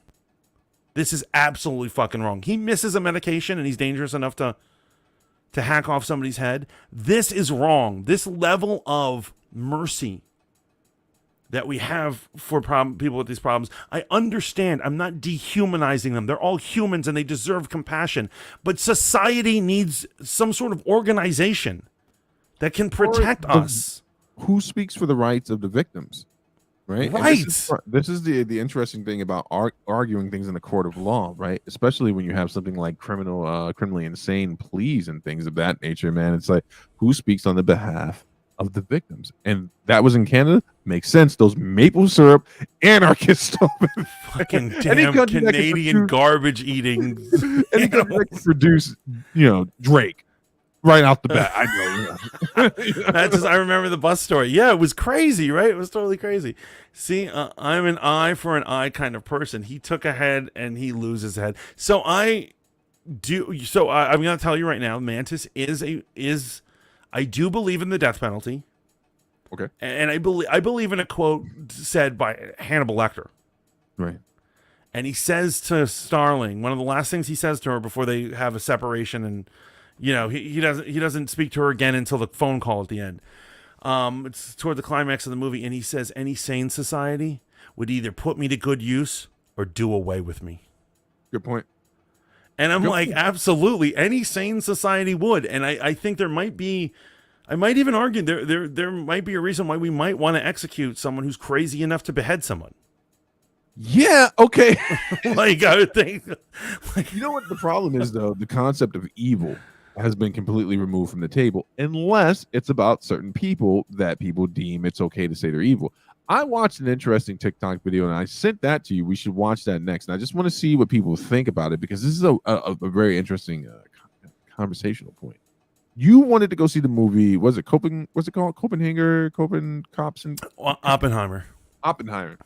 This is absolutely fucking wrong." He misses a medication and he's dangerous enough to hack off somebody's head. This is wrong. This level of mercy that we have for people with these problems. I understand. I'm not dehumanizing them. They're all humans and they deserve compassion. But society needs some sort of organization that can protect us. Who speaks for the rights of the victims? Right. Right. This is the interesting thing about arguing things in the court of law, right? Especially when you have something like criminally insane pleas and things of that nature, man. It's like, who speaks on the behalf of the victims? And that was in Canada. Makes sense. Those maple syrup anarchists. Fucking damn Canadian garbage eating. Any country that can produce, Drake. Right off the bat, I know. I remember the bus story. Yeah, it was crazy, right? It was totally crazy. See, I'm an eye for an eye kind of person. He took a head and he loses a head. So I'm going to tell you right now, Mantis is I do believe in the death penalty. Okay. And I believe in a quote said by Hannibal Lecter. Right. And he says to Starling, one of the last things he says to her before they have a separation, and he doesn't speak to her again until the phone call at the end. It's toward the climax of the movie, and he says, "Any sane society would either put me to good use or do away with me." Good point. And I'm absolutely, any sane society would. And I think I might even argue there might be a reason why we might want to execute someone who's crazy enough to behead someone. Yeah. Okay. Like I would think. You know what the problem is, though? The concept of evil has been completely removed from the table, unless it's about certain people that people deem it's okay to say they're evil. I watched an interesting TikTok video and I sent that to you. We should watch that next. And I just want to see what people think about it because this is a very interesting conversational point. You wanted to go see the movie. Was it what's it called? Cops and Oppenheimer. Oppenheimer,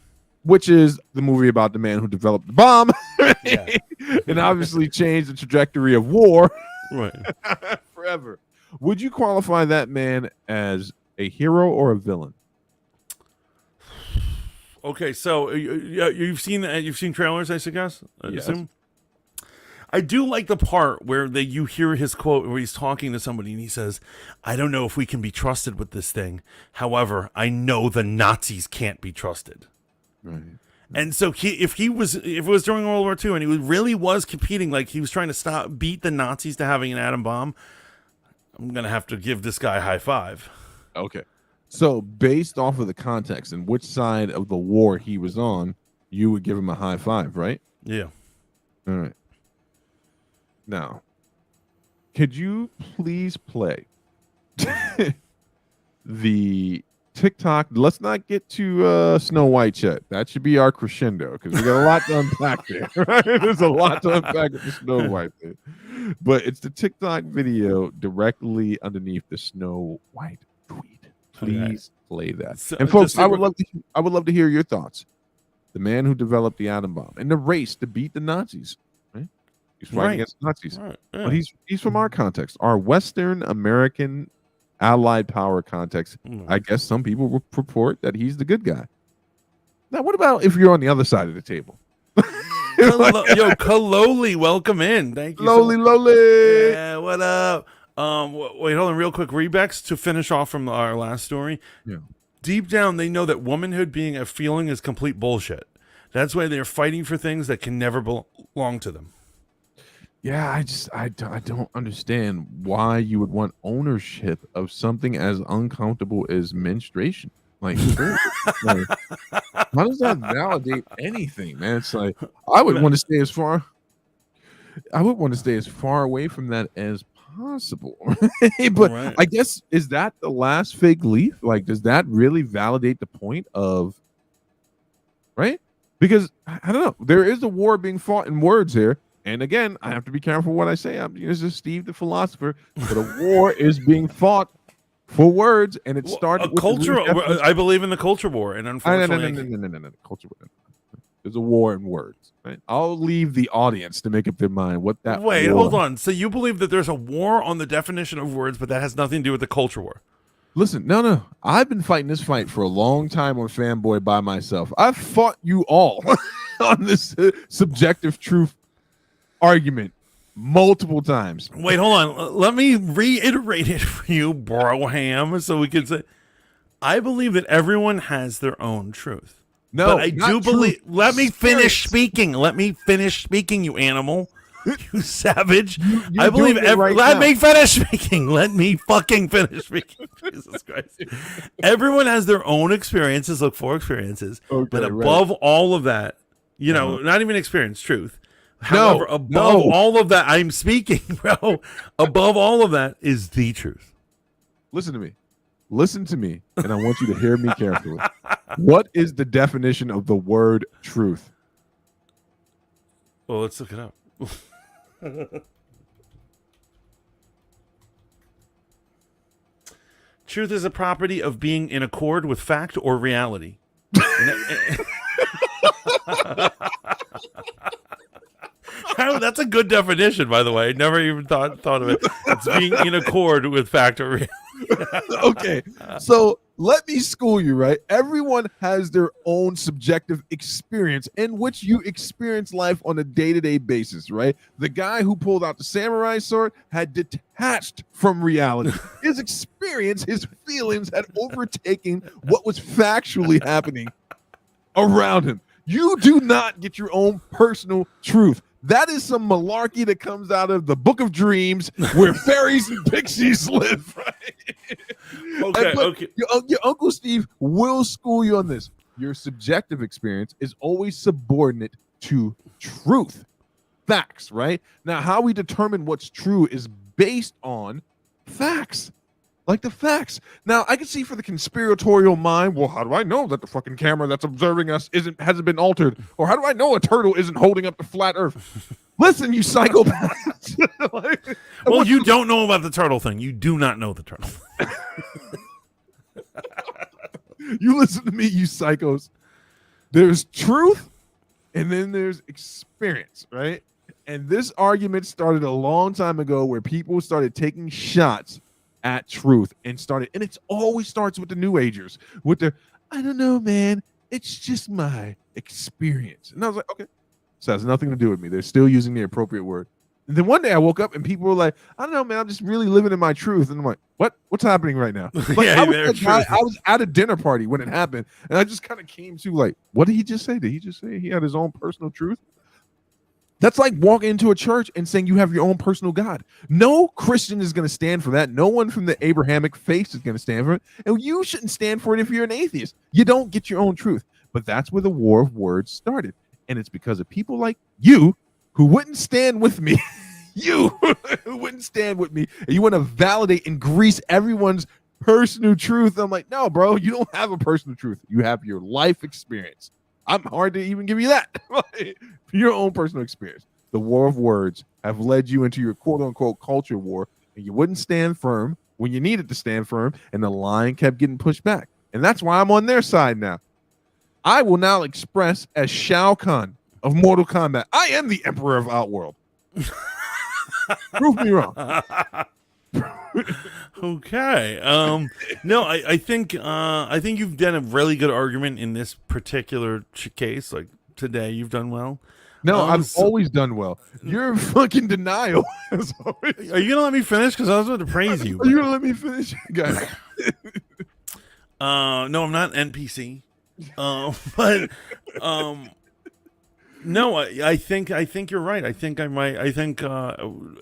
which is the movie about the man who developed the bomb, right? Yeah. And obviously changed the trajectory of war Right. forever. Would you qualify that man as a hero or a villain? Okay, so you've seen trailers, I guess. I Yes. assume. I do like the part where you hear his quote where he's talking to somebody and he says, "I don't know if we can be trusted with this thing. However, I know the Nazis can't be trusted." Right. And so if it was during World War II and he really was competing, like he was trying to beat the Nazis to having an atom bomb, I'm gonna have to give this guy a high five. Okay. So based off of the context and which side of the war he was on, you would give him a high five, right? Yeah. All right. Now, could you please play the TikTok? Let's not get to Snow White yet. That should be our crescendo because we got a lot to unpack there. Right? There's a lot to unpack with the Snow White thing. But it's the TikTok video directly underneath the Snow White tweet. Please play that. So, and folks, I would love to hear your thoughts. The man who developed the atom bomb in the race to beat the Nazis. Right? He's fighting against Nazis. Right. Yeah. But he's from our context, our Western American Allied power context. I guess some people will purport that he's the good guy. Now, what about if you're on the other side of the table? Yo, Kaloli, welcome in. Thank you. Lowly. Yeah, what up? Wait, hold on, real quick. Rebex to finish off from our last story. Yeah. Deep down, they know that womanhood being a feeling is complete bullshit. That's why they're fighting for things that can never belong to them. Yeah, I don't understand why you would want ownership of something as uncomfortable as menstruation. Like, how does that validate anything, man? It's like I would want to stay as far away from that as possible. But Right. I guess, is that the last fig leaf? Like, does that really validate the point of, right? Because I don't know, there is a war being fought in words here. And again, I have to be careful what I say. This is Steve the philosopher, but a war is being fought for words, and it started with culture. I believe in the culture war, and unfortunately, no. Culture war. There's a war in words. Right? I'll leave the audience to make up their mind what that. Wait, war. hold on. So you believe that there's a war on the definition of words, but that has nothing to do with the culture war? Listen, no. I've been fighting this fight for a long time on Fanboy by myself. I've fought you all on this subjective truth argument multiple times. Wait, hold on. Let me reiterate it for you, Broham, so we can say, I believe that everyone has their own truth. No, but I do believe. Let me finish speaking. Let me finish speaking, you animal. You savage. I believe let me finish speaking. Let me fucking finish speaking. Jesus Christ. Everyone has their own experiences, look for experiences. Okay, but above all of that, not even experience, truth. No, However, above all of that, I'm speaking, bro. Above all of that is the truth. Listen to me, and I want you to hear me carefully. What is the definition of the word truth? Well, let's look it up. Truth is a property of being in accord with fact or reality. That's a good definition, by the way. I never even thought of it. It's being in accord with fact or reality. Okay, so let me school you, right? Everyone has their own subjective experience in which you experience life on a day-to-day basis, right? The guy who pulled out the samurai sword had detached from reality. His experience, his feelings had overtaken what was factually happening around him. You do not get your own personal truth. That is some malarkey that comes out of the Book of Dreams where fairies and pixies live, right? Okay. Your Uncle Steve will school you on this. your subjective experience is always subordinate to truth, facts, right? Now, how we determine what's true is based on facts. Like the facts. Now, I can see for the conspiratorial mind, well, how do I know that the fucking camera that's observing us hasn't been altered? Or how do I know a turtle isn't holding up the flat earth? Listen, you psychopaths. Well, you don't know about the turtle thing. You do not know the turtle. You listen to me, you psychos. There's truth and then there's experience, right? And this argument started a long time ago where people started taking shots at truth and it always starts with the New Agers with their, I don't know, man, it's just my experience. And I was like, okay, so it has nothing to do with me. They're still using the appropriate word. And then one day I woke up and people were like, I don't know, man, I'm just really living in my truth. And I'm like, what's happening right now? Like, Yeah, I was at a dinner party when it happened, and I just kind of came to like, what did he just say? Did he just say he had his own personal truth? That's like walking into a church and saying you have your own personal God. No Christian is going to stand for that. No one from the Abrahamic faith is going to stand for it. And you shouldn't stand for it if you're an atheist. You don't get your own truth. But that's where the war of words started. And it's because of people like you who wouldn't stand with me. You who wouldn't stand with me. And you want to validate and grease everyone's personal truth. I'm like, no, bro, you don't have a personal truth. You have your life experience. I'm hard to even give you that. Your own personal experience. The war of words have led you into your quote unquote culture war, and you wouldn't stand firm when you needed to stand firm, and the line kept getting pushed back. And that's why I'm on their side now. I will now express as Shao Kahn of Mortal Kombat. I am the Emperor of Outworld. Prove me wrong. Okay. No, I think you've done a really good argument in this particular case. Like today, you've done well. No, I've always done well. You're fucking denial. Are you gonna let me finish? Because I was about to praise you. Are you gonna let me finish, guys? No, I'm not NPC. But no, I think you're right. I think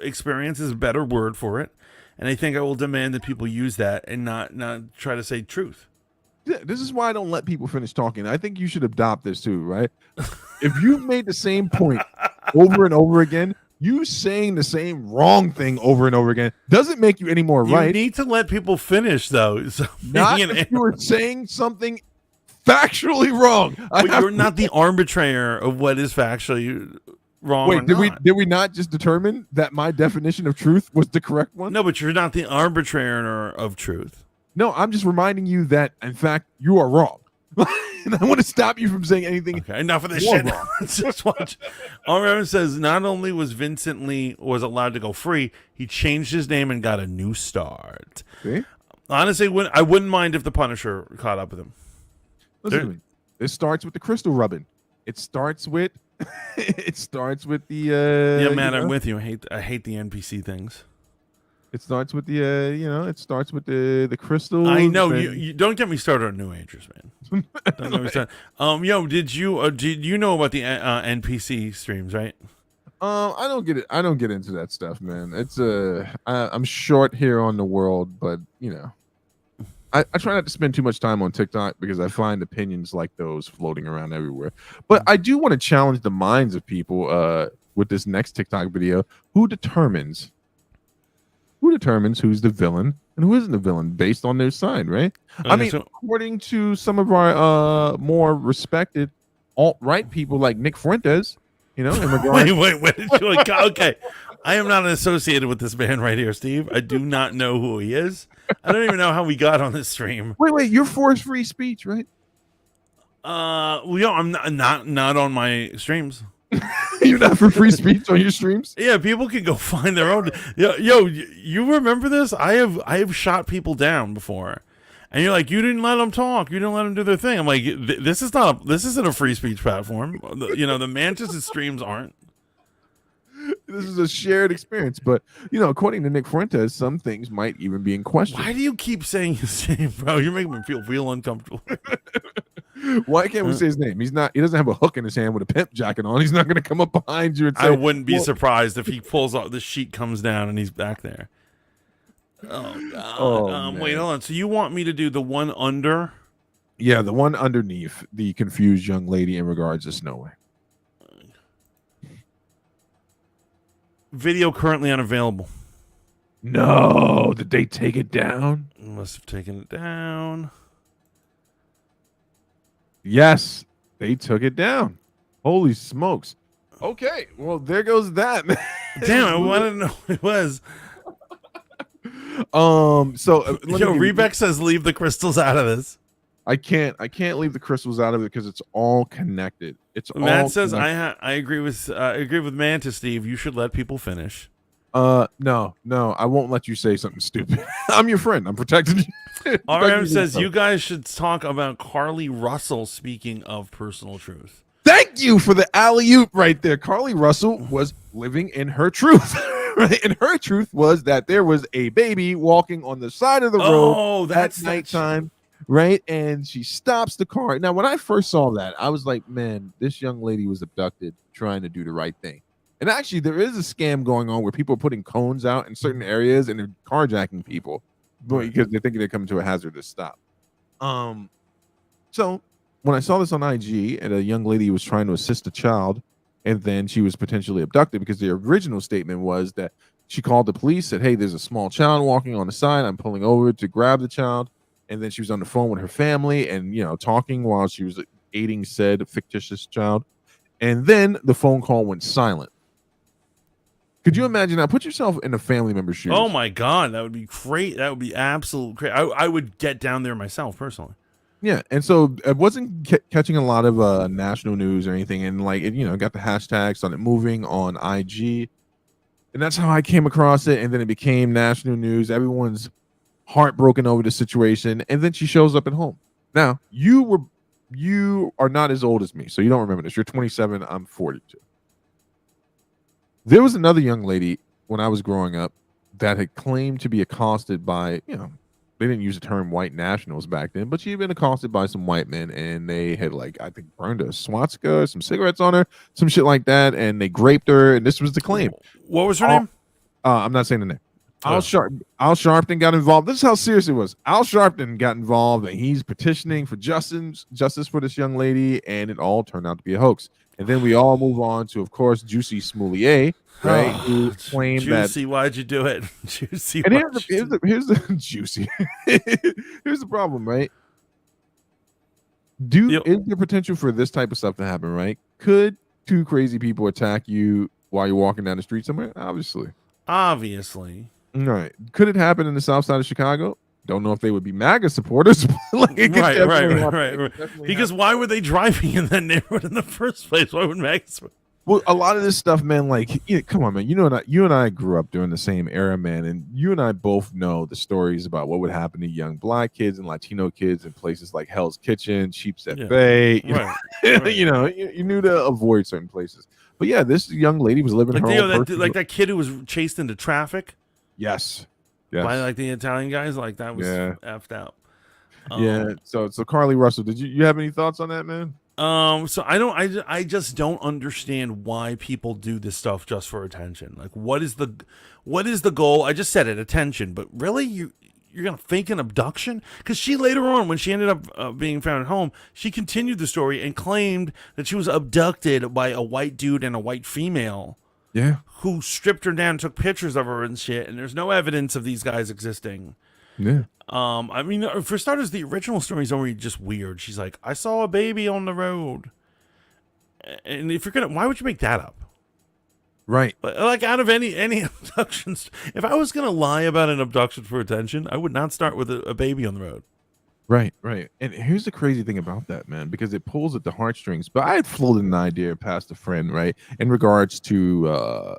experience is a better word for it. And I think I will demand that people use that and not try to say truth. Yeah, this is why I don't let people finish talking. I think you should adopt this too, right? If you've made the same point over and over again, you saying the same wrong thing over and over again doesn't make you any more right. You need to let people finish, though. So not if you were saying something factually wrong. But you're not the arbitrator of what is factually wrong. Wait, did we not just determine that my definition of truth was the correct one? No, but you're not the arbitrator of truth. No, I'm just reminding you that, in fact, you are wrong. And I want to stop you from saying anything. Okay, enough of this shit. Let's just watch. Reverend says not only was Vincent Lee was allowed to go free, he changed his name and got a new start. See? Honestly, I wouldn't mind if the Punisher caught up with him. Listen to me. It starts with the crystal rubbing. It starts with the yeah, man, I'm with you. I hate the NPC things. It starts with the it starts with the crystal. I know you don't get me started on New Agers, man. Don't get me started. Did you know about the NPC streams, right? I don't get it. I don't get into that stuff, man. It's I'm short here on the world, but I try not to spend too much time on TikTok because I find opinions like those floating around everywhere. But I do want to challenge the minds of people with this next TikTok video. Who determines who's the villain and who isn't the villain based on their side, right? I mean, according to some of our more respected alt-right people like Nick Fuentes, in regards wait. Okay. I am not associated with this man right here, Steve. I do not know who he is. I don't even know how we got on this stream. Wait, you're for free speech, right? I'm not on my streams. You're not for free speech on your streams? Yeah, people can go find their own. Yo, you remember this? I have shot people down before, and you're like, you didn't let them talk, you didn't let them do their thing. I'm like, this isn't a free speech platform. The Mantis' streams aren't. This is a shared experience, but according to Nick Fuentes, some things might even be in question. Why do you keep saying his name, bro? You're making me feel real uncomfortable. Why can't we say his name? He doesn't have a hook in his hand with a pimp jacket on. He's not going to come up behind you and say, I wouldn't be surprised if he pulls off the sheet, comes down, and he's back there. Oh God. Wait, hold on. So you want me to do the one under Yeah, the one underneath the confused young lady in regards to Snow. Video currently unavailable. No, did they take it down? Must have taken it down. Yes, they took it down. Holy smokes. Okay, well, there goes that. Damn, I wanted to know what it was. So Yo, Rebeck says leave the crystals out of this. I can't leave the crystals out of it because it's all connected. Matt says I agree with Mantis, Steve. You should let people finish. No, I won't let you say something stupid. I'm your friend. I'm protecting you. RM says you guys should talk about Carly Russell. Speaking of personal truth. Thank you for the alley-oop right there. Carly Russell was living in her truth. Right? And her truth was that there was a baby walking on the side of the road at nighttime, right? And she stops the car. Now, when I first saw that, I was like, man, this young lady was abducted trying to do the right thing. And actually, there is a scam going on where people are putting cones out in certain areas and they're carjacking people because they're thinking they're coming to a hazardous stop. So when I saw this on IG and a young lady was trying to assist a child, and then she was potentially abducted because the original statement was that she called the police, said, hey, there's a small child walking on the side. I'm pulling over to grab the child. And then she was on the phone with her family and, talking while she was aiding said fictitious child. And then the phone call went silent. Could you imagine that? Put yourself in a family member's shoes. Oh, my God. That would be great. That would be absolute great. I would get down there myself personally. Yeah, and so it wasn't catching a lot of national news or anything, and it got the hashtags on it moving on IG, and that's how I came across it. And then it became national news. Everyone's heartbroken over the situation, and then she shows up at home. Now you are not as old as me, so you don't remember this. You're 27. I'm 42. There was another young lady when I was growing up that had claimed to be accosted by they didn't use the term white nationals back then, but she had been accosted by some white men, and they had I think burned a swastika, some cigarettes on her, some shit like that, and they raped her. And this was the claim. What was her name? I'm not saying the name. Al Sharpton got involved. This is how serious it was. Al Sharpton got involved, and he's petitioning for justice for this young lady, and it all turned out to be a hoax. And then we all move on to, of course, Juicy Smoulier, right? Who claimed Juicy, why'd you do it? Juicy. And here's the Juicy. Here's the problem, right? Is there potential for this type of stuff to happen, right? Could two crazy people attack you while you're walking down the street somewhere? Obviously. All right. Could it happen in the south side of Chicago? Don't know if they would be MAGA supporters. Right. Because why were they driving in that neighborhood in the first place? Why would MAGA? Well, a lot of this stuff, man, come on, man. You and I grew up during the same era, man, and you and I both know the stories about what would happen to young Black kids and Latino kids in places like Hell's Kitchen, Sheepshead Bay. You knew to avoid certain places. But yeah, this young lady was living her own that kid who was chased into traffic. Yes. By the Italian guys, that was effed out. So Carly Russell, did you have any thoughts on that, man? So I just don't understand why people do this stuff just for attention. What is the goal? I just said it, attention, but really you're gonna fake an abduction? Because she later on, when she ended up being found at home, she continued the story and claimed that she was abducted by a white dude and a white female. Yeah. Who stripped her down and took pictures of her and shit, and there's no evidence of these guys existing. Yeah. I mean, for starters, the original story is already just weird. She's like, I saw a baby on the road. And if you're why would you make that up? Right. But out of any abductions, if I was gonna lie about an abduction for attention, I would not start with a baby on the road. Right. And here's the crazy thing about that, man, because it pulls at the heartstrings. But I had floated an idea past a friend, right, in regards to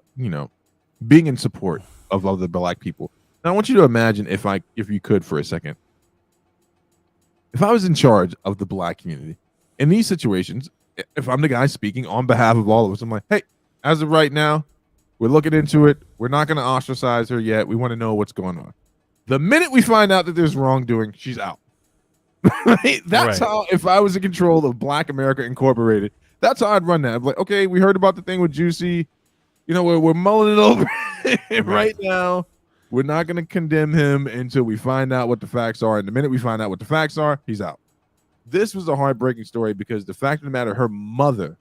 being in support of other Black people. Now I want you to imagine if you could for a second, if I was in charge of the Black community in these situations, if I'm the guy speaking on behalf of all of us, I'm like, hey, as of right now, we're looking into it. We're not going to ostracize her yet. We want to know what's going on. The minute we find out that there's wrongdoing, she's out. Right? That's how, if I was in control of Black America Incorporated, that's how I'd run that. I'm like, okay, we heard about the thing with Juicy. We're mulling it over right now. We're not going to condemn him until we find out what the facts are. And the minute we find out what the facts are, he's out. This was a heartbreaking story because the fact of the matter, her mother.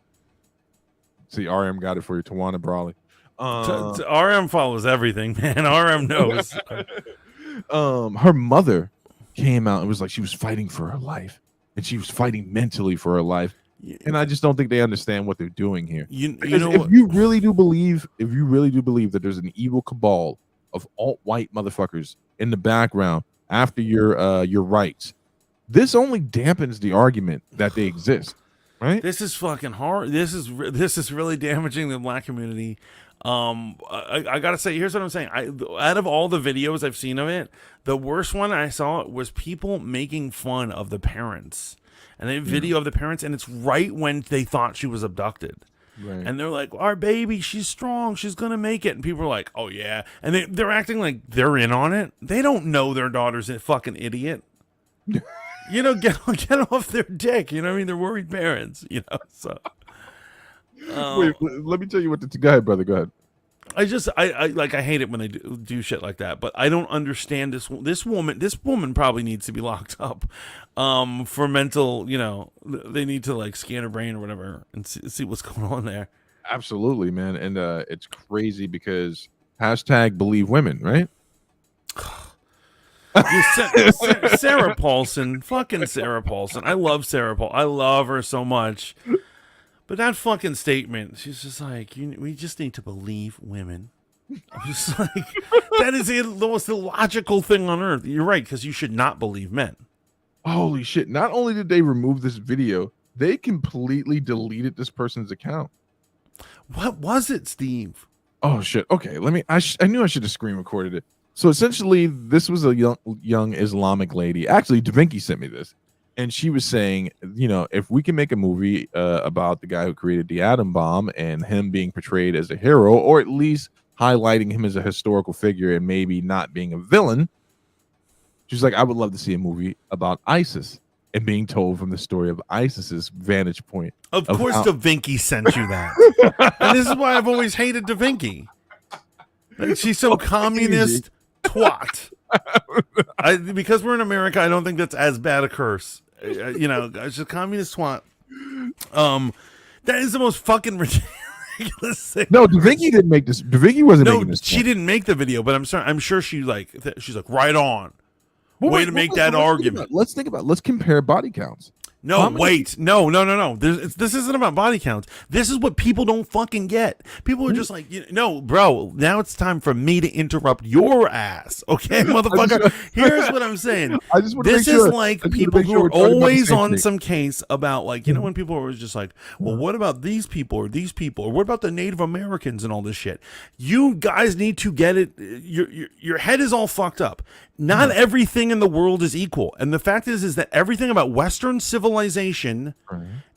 See, RM got it for you, Tawana Brawley. RM follows everything, man. RM knows. Her mother came out and was like, she was fighting for her life, and she was fighting mentally for her life. And I just don't think they understand what they're doing here. You know, if you really do believe that there's an evil cabal of alt-white motherfuckers in the background after your rights, this only dampens the argument that they exist. Right? This is fucking hard. This is really damaging the black community. I gotta say, here's what I'm saying. Out of all the videos I've seen of it, the worst one I saw was people making fun of the parents. And they have video of the parents, and it's right when they thought she was abducted. Right. And they're like, our baby, she's strong, she's gonna make it. And people are like, oh yeah. And they're acting like they're in on it. They don't know their daughter's a fucking idiot. You know, get off their dick. You know what I mean? They're worried parents, you know. So wait, let me tell you what go ahead, brother. Go ahead. I hate it when they do shit like that, but I don't understand this woman probably needs to be locked up for mental, you know, they need to like scan her brain or whatever and see what's going on there. Absolutely, man. And it's crazy because #believe women, right? Sarah Paulson, fucking Sarah Paulson. I love Sarah Paul. I love her so much. But that fucking statement, she's just like, we just need to believe women. I'm just like, that is the most illogical thing on earth. You're right, because you should not believe men. Holy shit. Not only did they remove this video, they completely deleted this person's account. What was it, Steve? Oh, shit. Okay, I knew I should have screen recorded it. So essentially, this was a young Islamic lady. Actually, Da Vinci sent me this. And she was saying, you know, if we can make a movie about the guy who created the atom bomb and him being portrayed as a hero, or at least highlighting him as a historical figure and maybe not being a villain, she's like, I would love to see a movie about ISIS and being told from the story of ISIS's vantage point. Of course, Da Vinci sent you that. And this is why I've always hated Da Vinci. Like, she's some communist twat. Because we're in America, I don't think that's as bad a curse. You know, it's just communist twat. That is the most fucking ridiculous thing. No, Da Vinci didn't make this. Da Vinci wasn't making this. She didn't make the video, but I'm sure she's like right on. Way to make that argument. Let's compare body counts. No, wait. No. This isn't about body counts. This is what people don't fucking get. People are just like, no, bro, now it's time for me to interrupt your ass. Okay, motherfucker? Here's what I'm saying. This is like people who are always on some case about, like, you know, when people are just like, well, what about these people or these people? Or what about the Native Americans and all this shit? You guys need to get it. Your head is all fucked up. Not everything in the world is equal. And the fact is that everything about Western civilization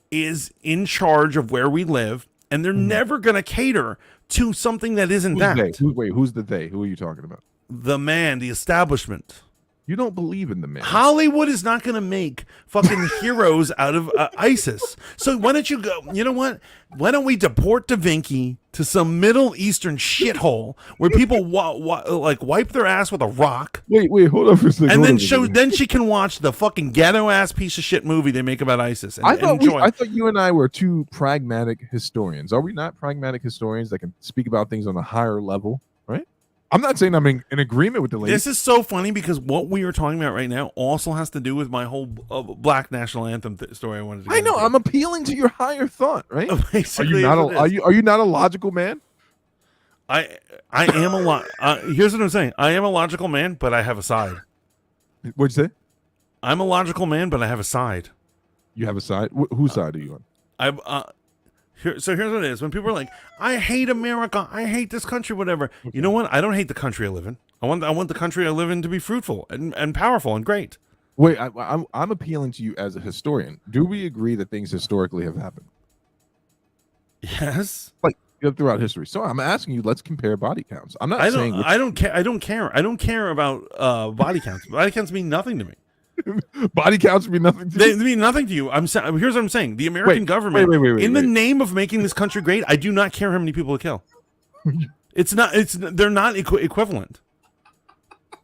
is in charge of where we live, and they're never going to cater to something that isn't that. Who's the they? Who are you talking about? The man, the establishment. You don't believe in the man. Hollywood is not going to make fucking heroes out of ISIS. So why don't you go, you know what? Why don't we deport Da Vinci to some Middle Eastern shithole where people like wipe their ass with a rock? Wait, hold on for a second. And then she can watch the fucking ghetto ass piece of shit movie they make about ISIS. I thought you and I were two pragmatic historians. Are we not pragmatic historians that can speak about things on a higher level? Right? I'm not saying I'm in agreement with the lady. This is so funny because what we are talking about right now also has to do with my whole Black National Anthem story I wanted to get into. I'm appealing to your higher thought, right? Basically, are you not a logical man? I am a lot. Here's what I'm saying. I am a logical man, but I have a side. What'd you say? I'm a logical man, but I have a side. You have a side? Whose side are you on? So here's what it is. When people are like, I hate America, I hate this country, whatever. You know what? I don't hate the country I live in. I want the country I live in to be fruitful and powerful and great. Wait, I'm appealing to you as a historian. Do we agree that things historically have happened? Yes. Like throughout history. So I'm asking you, let's compare body counts. I'm not saying I don't care. I don't care about body counts. Body counts mean nothing to me. Body counts mean nothing to you? They mean nothing to you. Here's what I'm saying. The American government, in the name of making this country great, I do not care how many people it kill. They're not equivalent.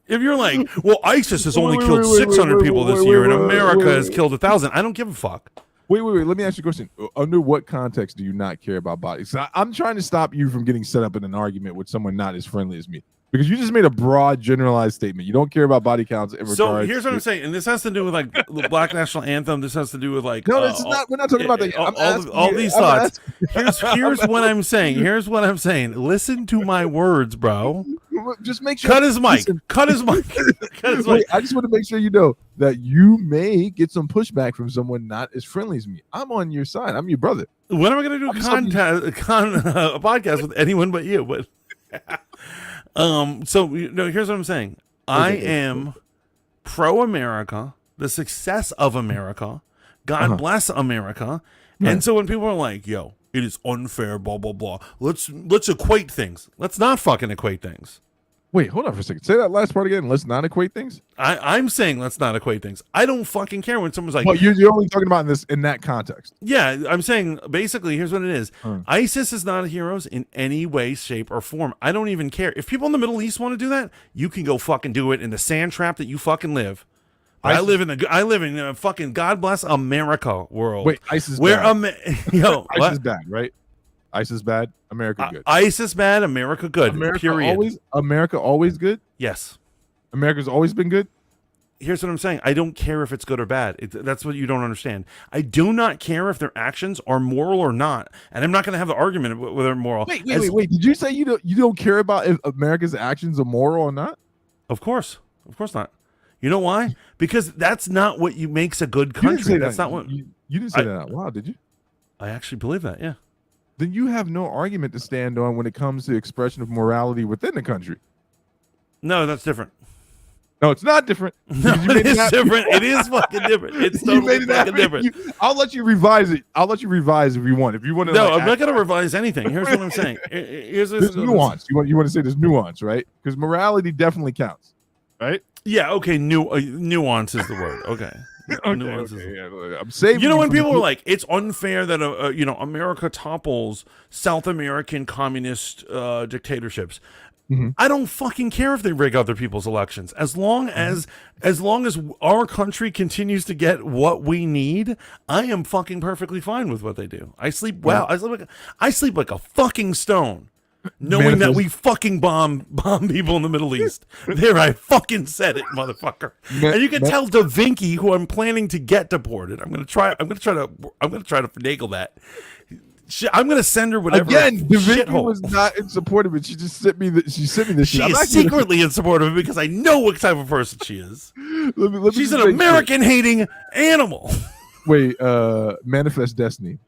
If you're like, well, ISIS has only Wait, killed wait, 600 wait, people wait, this wait, year, and wait, wait, America wait, has wait. killed 1,000, I don't give a fuck. Wait. Let me ask you a question. Under what context do you not care about bodies? So I'm trying to stop you from getting set up in an argument with someone not as friendly as me. Because you just made a broad, generalized statement. You don't care about body counts in regards. So here's what I'm saying, and this has to do with like the Black National Anthem. This has to do with like No, this is not. We're not talking about that. all these thoughts. Here's what I'm saying. Here's what I'm saying. Listen to my words, bro. Just make sure. Cut his mic. Listen. Cut his mic. Cut his mic. Wait, I just want to make sure you know that you may get some pushback from someone not as friendly as me. I'm on your side. I'm your brother. When am I going to do a podcast with anyone but you? But so here's what I'm saying. I am pro-America, the success of America. God bless America. And so when people are like, "Yo, it is unfair," blah blah blah. Let's equate things. Let's not fucking equate things. Wait, hold on for a second. Say that last part again. Let's not equate things. I'm saying let's not equate things. I don't fucking care when someone's like, well, you're only talking about this in that context. Yeah, I'm saying basically here's what it is. ISIS is not heroes in any way, shape, or form. I don't even care. If people in the Middle East want to do that, you can go fucking do it in the sand trap that you fucking live. I live in a fucking God bless America world. Wait, ISIS where bad. ISIS bad, right? ISIS bad, America good. ISIS bad, America good. America always good? Yes. America's always been good? Here's what I'm saying. I don't care if it's good or bad. That's what you don't understand. I do not care if their actions are moral or not. And I'm not going to have the argument whether they're moral. Wait. Did you say you don't care about if America's actions are moral or not? Of course not. You know why? Because that's not what makes a good country. That's not what you didn't say that out loud, did you? I actually believe that. Yeah. Then you have no argument to stand on when it comes to expression of morality within the country. No, that's different. No, it's not different. No, it is different. It is fucking different. It's totally fucking different. I'll let you revise it. I'll let you revise if you want. If you want to. No, I'm not going to revise anything. Here's what I'm saying. Here's nuance. You want to say there's nuance, right? Because morality definitely counts, right? Yeah. Okay. Nuance is the word. Okay. Okay. I'm saving. You know when people are like, it's unfair that America topples South American communist dictatorships. Mm-hmm. I don't fucking care if they rig other people's elections. As long as our country continues to get what we need, I am fucking perfectly fine with what they do. I sleep well. I sleep like a fucking stone. Knowing that we fucking bomb people in the Middle East. There, I fucking said it, motherfucker. And you can tell Da Vinci, who I'm planning to get deported. I'm gonna try to finagle that. I'm gonna send her whatever. Again, Da Vinci was not in support of it. She just sent me this. She is secretly in support of it because I know what type of person she is. She's an American-hating animal. Wait, Manifest Destiny.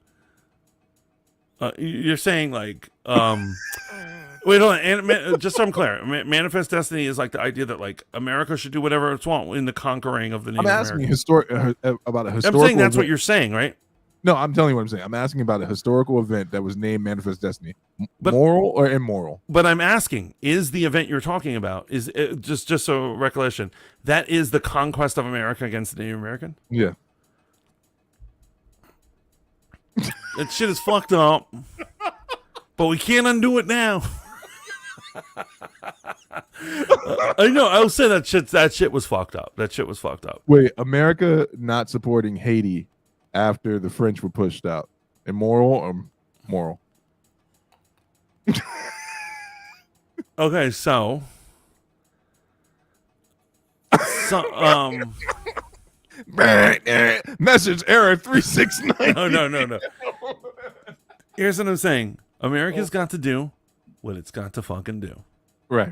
You're saying like wait, hold on. Just so I'm clear, Manifest Destiny is like the idea that like America should do whatever it's want in the conquering of the Native Americans. I'm asking about a historical. I'm saying that's what you're saying, right? No, I'm telling you what I'm saying. I'm asking about a historical event that was named Manifest Destiny. Moral or immoral? But I'm asking, is the event you're talking about, is it, just so recollection, that is the conquest of America against the Native American? Yeah. That shit is fucked up, but we can't undo it now. I know. I'll say that shit was fucked up. That shit was fucked up. Wait, America not supporting Haiti after the French were pushed out, immoral or moral? Okay, so message error 369. No. Here's what I'm saying. America's got to do what it's got to fucking do. Right.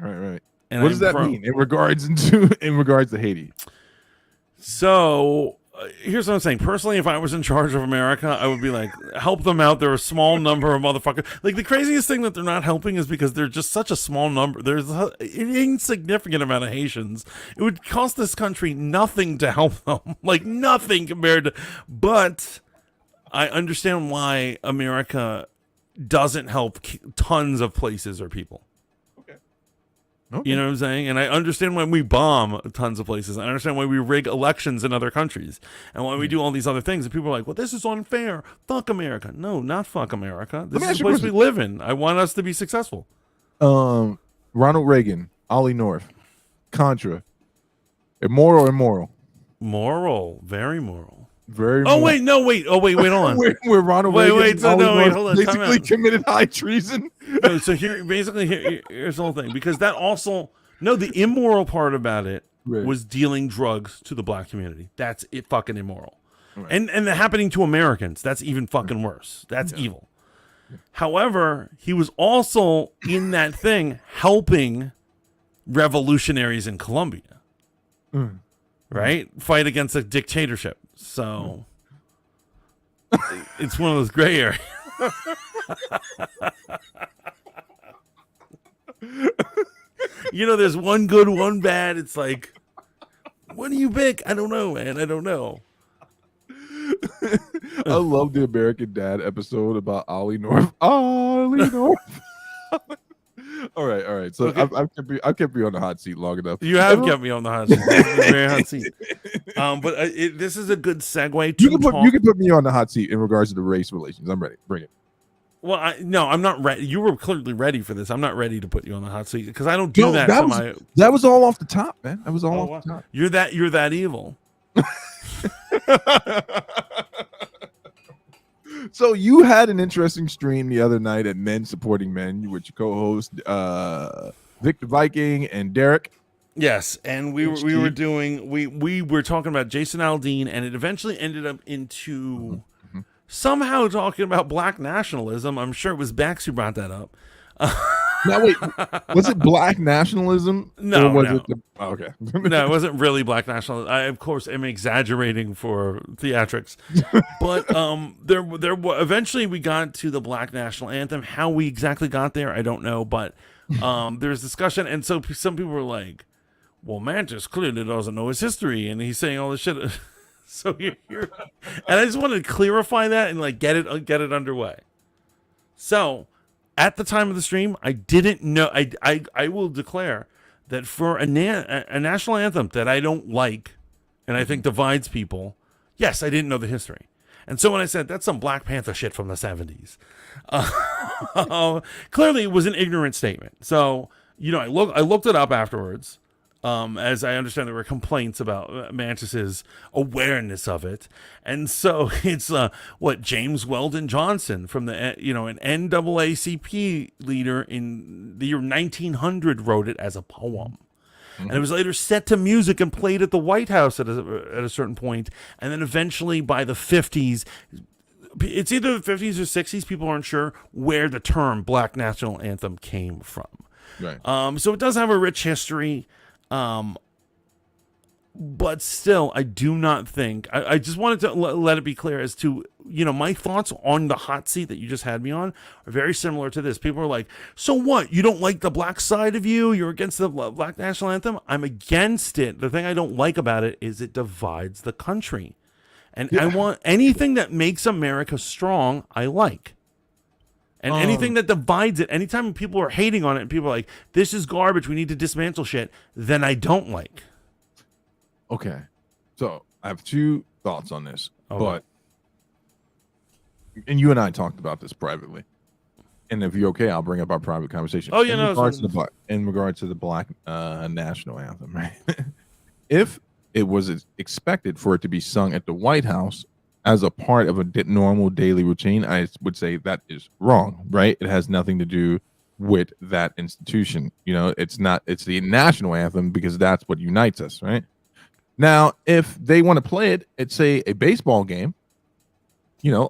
And what does that mean in regards to Haiti? So here's what I'm saying. Personally, if I was in charge of America, I would be like, help them out. They're a small number of motherfuckers. Like the craziest thing that they're not helping is because they're just such a small number. There's an insignificant amount of Haitians. It would cost this country nothing to help them. Like nothing compared to, but I understand why America doesn't help tons of places or people. Okay. You know what I'm saying? And I understand why we bomb tons of places. I understand why we rig elections in other countries and why we do all these other things. And people are like, well, this is unfair. Fuck America. No, not fuck America. This is the place we live in. I want us to be successful. Ronald Reagan, Ollie North. contra. Immoral. Moral, very moral. Very. Oh moral. wait, no, wait. Oh wait, hold on. Where Ronald Reagan Wait. So no, wait, hold on. Time basically out. committed high treason. No, so here's the whole thing, because that also the immoral part about it Right. was dealing drugs to the black community. That's it, fucking immoral, Right. and happening to Americans. That's even fucking worse. That's evil. However, he was also in that thing helping revolutionaries in Colombia, right? Fight against a dictatorship. So it's one of those gray areas. There's one good, one bad. It's like, what do you pick? I don't know, man. I don't know. I love the American Dad episode about Ollie North. Ollie North. All right. So Okay. I've kept you on the hot seat long enough. You have kept me on the hot seat. Very hot seat. But this is a good segue to You can put me on the hot seat in regards to the race relations. I'm ready. Bring it. Well, I'm not ready. You were clearly ready for this. I'm not ready to put you on the hot seat because I don't do that. That was all off the top, man. That was all off the top. You're that evil. So you had an interesting stream the other night at Men Supporting Men with your co-host Victor Viking and Derek. Yes, and we were talking about Jason Aldean, and it eventually ended up into somehow talking about black nationalism. I'm sure it was Bax who brought that up. Now wait, was it black nationalism? No, or was no. it okay. No, it wasn't really black nationalism. I, of course, am exaggerating for theatrics, but eventually we got to the Black National Anthem. How we exactly got there, I don't know, but there's discussion, and so some people were like, "Well, Mantis clearly doesn't know his history, and he's saying all this shit." So you're and I just wanted to clarify that and like get it underway. So, at the time of the stream, I didn't know. I will declare that for a national anthem that I don't like, and I think divides people. Yes, I didn't know the history, and so when I said that's some Black Panther shit from the 70s, clearly it was an ignorant statement. So I looked it up afterwards. As I understand, there were complaints about Mantis's awareness of it, and so it's James Weldon Johnson from the an NAACP leader in the year 1900 wrote it as a poem, and it was later set to music and played at the White House at a certain point, and then eventually by the 50s. It's either the 50s or 60s. People aren't sure where the term Black National Anthem came from. Right. So it does have a rich history. But still, I do not think. I just wanted to let it be clear as to my thoughts on the hot seat that you just had me on are very similar to this. People are like, "So what? You don't like the black side of you? You're against the Black National Anthem?" I'm against it. The thing I don't like about it is it divides the country, and I want anything that makes America strong. I like. And anything that divides it, anytime people are hating on it and people are like, this is garbage, we need to dismantle shit, then I don't like. Okay. So I have two thoughts on this. Okay. And you and I talked about this privately. And if you're okay, I'll bring up our private conversation. Oh, yeah, In regards to the Black National Anthem, right? If it was expected for it to be sung at the White House as a part of a normal daily routine, I would say that is wrong, right? It has nothing to do with that institution. It's the national anthem because that's what unites us, right? Now, if they want to play it at, say, a baseball game,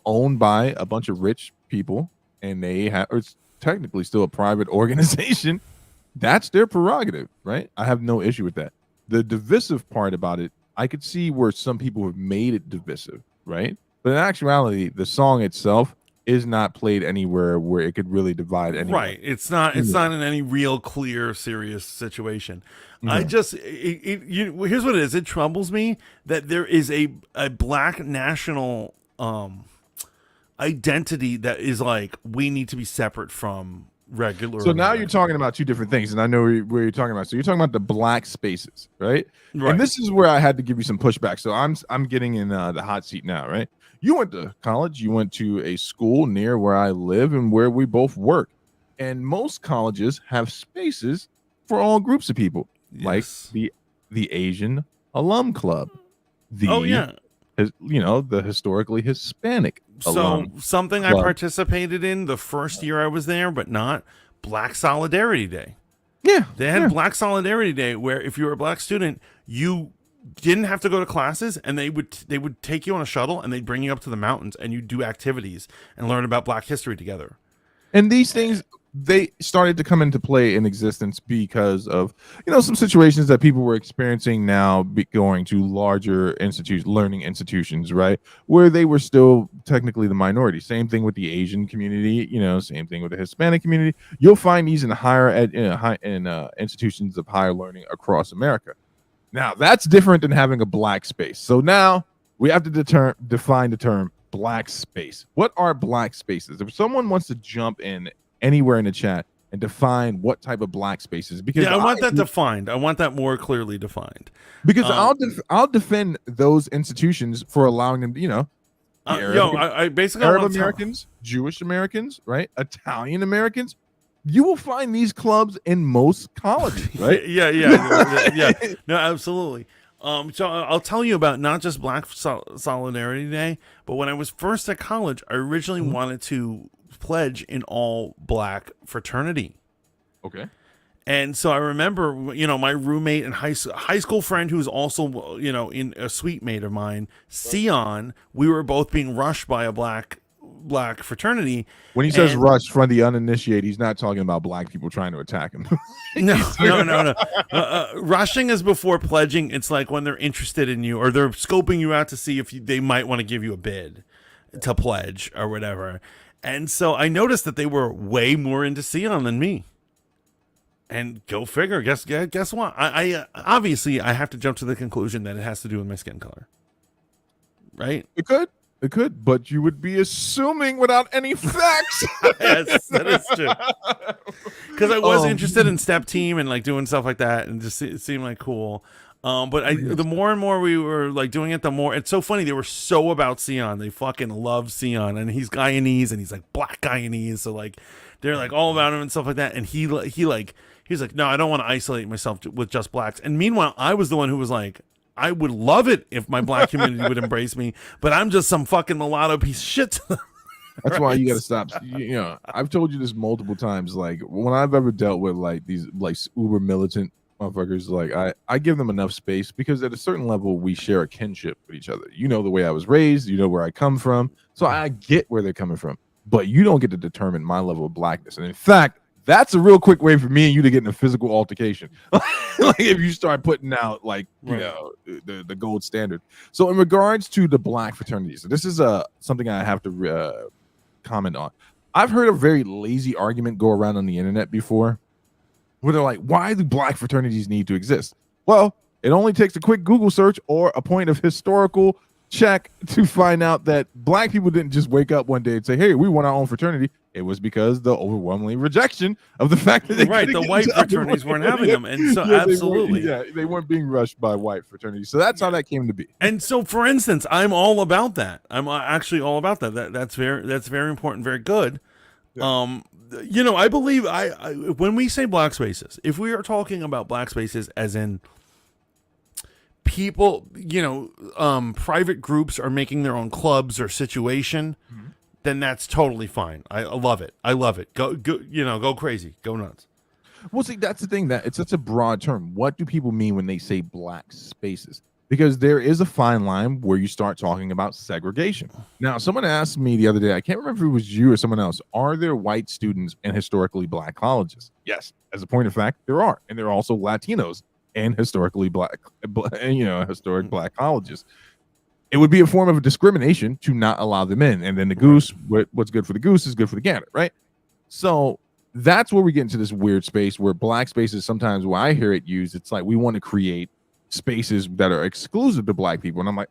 owned by a bunch of rich people, and it's technically still a private organization, that's their prerogative, right? I have no issue with that. The divisive part about it, I could see where some people have made it divisive, right? But in actuality, the song itself is not played anywhere where it could really divide anyone. Right. It's not in any real, clear, serious situation. I just here's what it is. It troubles me that there is a black national identity that is like we need to be separate from regular. So now you're talking about two different things, and I know where you're talking about. So you're talking about the black spaces, right? Right. And this is where I had to give you some pushback. So I'm getting in the hot seat now, right? You went to college. You went to a school near where I live and where we both work. And most colleges have spaces for all groups of people. like Yes. the Asian Alum Club, the Oh yeah. the historically Hispanic So Alum something I Club. participated in the first year I was there, but not Black Solidarity Day. Yeah, They had yeah. Black Solidarity Day where if you were a black student, you didn't have to go to classes, and they would take you on a shuttle and they'd bring you up to the mountains and you'd do activities and learn about Black history together. And these things, they started to come into play in existence because of some situations that people were experiencing now, going to larger learning institutions, right, where they were still technically the minority. Same thing with the Asian community, same thing with the Hispanic community. You'll find these in institutions of higher learning across America. Now that's different than having a black space. So now we have to define the term black space. What are black spaces? If someone wants to jump in anywhere in the chat and define what type of black spaces, because I want that defined. I want that more clearly defined. Because I'll defend those institutions for allowing them, I basically Arab Americans, Jewish Americans, right? Italian Americans. You will find these clubs in most colleges, right? yeah. No, absolutely. So I'll tell you about not just Black Solidarity Day, but when I was first at college, I originally wanted to pledge in all black fraternity. Okay. And so I remember, my roommate and high school friend, who's also, in a suite mate of mine, Sion, we were both being rushed by a black fraternity. When he says rush from the uninitiated, he's not talking about black people trying to attack him. No. Rushing is before pledging. It's like when they're interested in you or they're scoping you out to see if they might want to give you a bid to pledge or whatever. And so I noticed that they were way more into Sion than me. And go figure. Guess what? I obviously I have to jump to the conclusion that it has to do with my skin color. Right? It could, but you would be assuming without any facts. Yes, that is true. Because I was interested in step team and like doing stuff like that, and just it seemed like cool. But the more and more we were like doing it, the more it's so funny. They were so about Sion. They fucking love Sion, and he's Guyanese, and he's like black Guyanese. So like they're like all about him and stuff like that. And he's like, no, I don't want to isolate myself with just blacks. And meanwhile, I was the one who was like, I would love it if my black community would embrace me, but I'm just some fucking mulatto piece of shit to them. That's why you got to stop. I've told you this multiple times. Like when I've ever dealt with like these like uber militant motherfuckers, like I give them enough space because at a certain level we share a kinship with each other. You know the way I was raised. You know where I come from. So I get where they're coming from. But you don't get to determine my level of blackness. And in fact, that's a real quick way for me and you to get in a physical altercation. Like if you start putting out like the gold standard. So in regards to the black fraternities, this is something I have to comment on. I've heard a very lazy argument go around on the internet before, where they're like, "Why do black fraternities need to exist?" Well, it only takes a quick Google search or a point of historical check to find out that black people didn't just wake up one day and say, "Hey, we want our own fraternity." It was because the overwhelming rejection of the fact that the white fraternities weren't having them, and so absolutely, they weren't being rushed by white fraternities. So that's how that came to be. And so, for instance, I'm all about that. I'm actually all about that. That's very important, very good. Yeah. I believe I when we say black spaces, if we are talking about black spaces as in people, private groups are making their own clubs or situation, then that's totally fine. I love it. Go crazy, go nuts. Well, see, that's the thing, that it's such a broad term. What do people mean when they say black spaces? Because there is a fine line where you start talking about segregation. Now, someone asked me the other day, I can't remember if it was you or someone else, are there white students in historically black colleges? Yes. As a point of fact, there are. And there are also Latinos in historically historic black colleges. It would be a form of discrimination to not allow them in. And then the goose, what's good for the goose is good for the gander, right? So that's where we get into this weird space where black spaces, sometimes when I hear it used, it's like we want to create spaces that are exclusive to black people. And I'm like,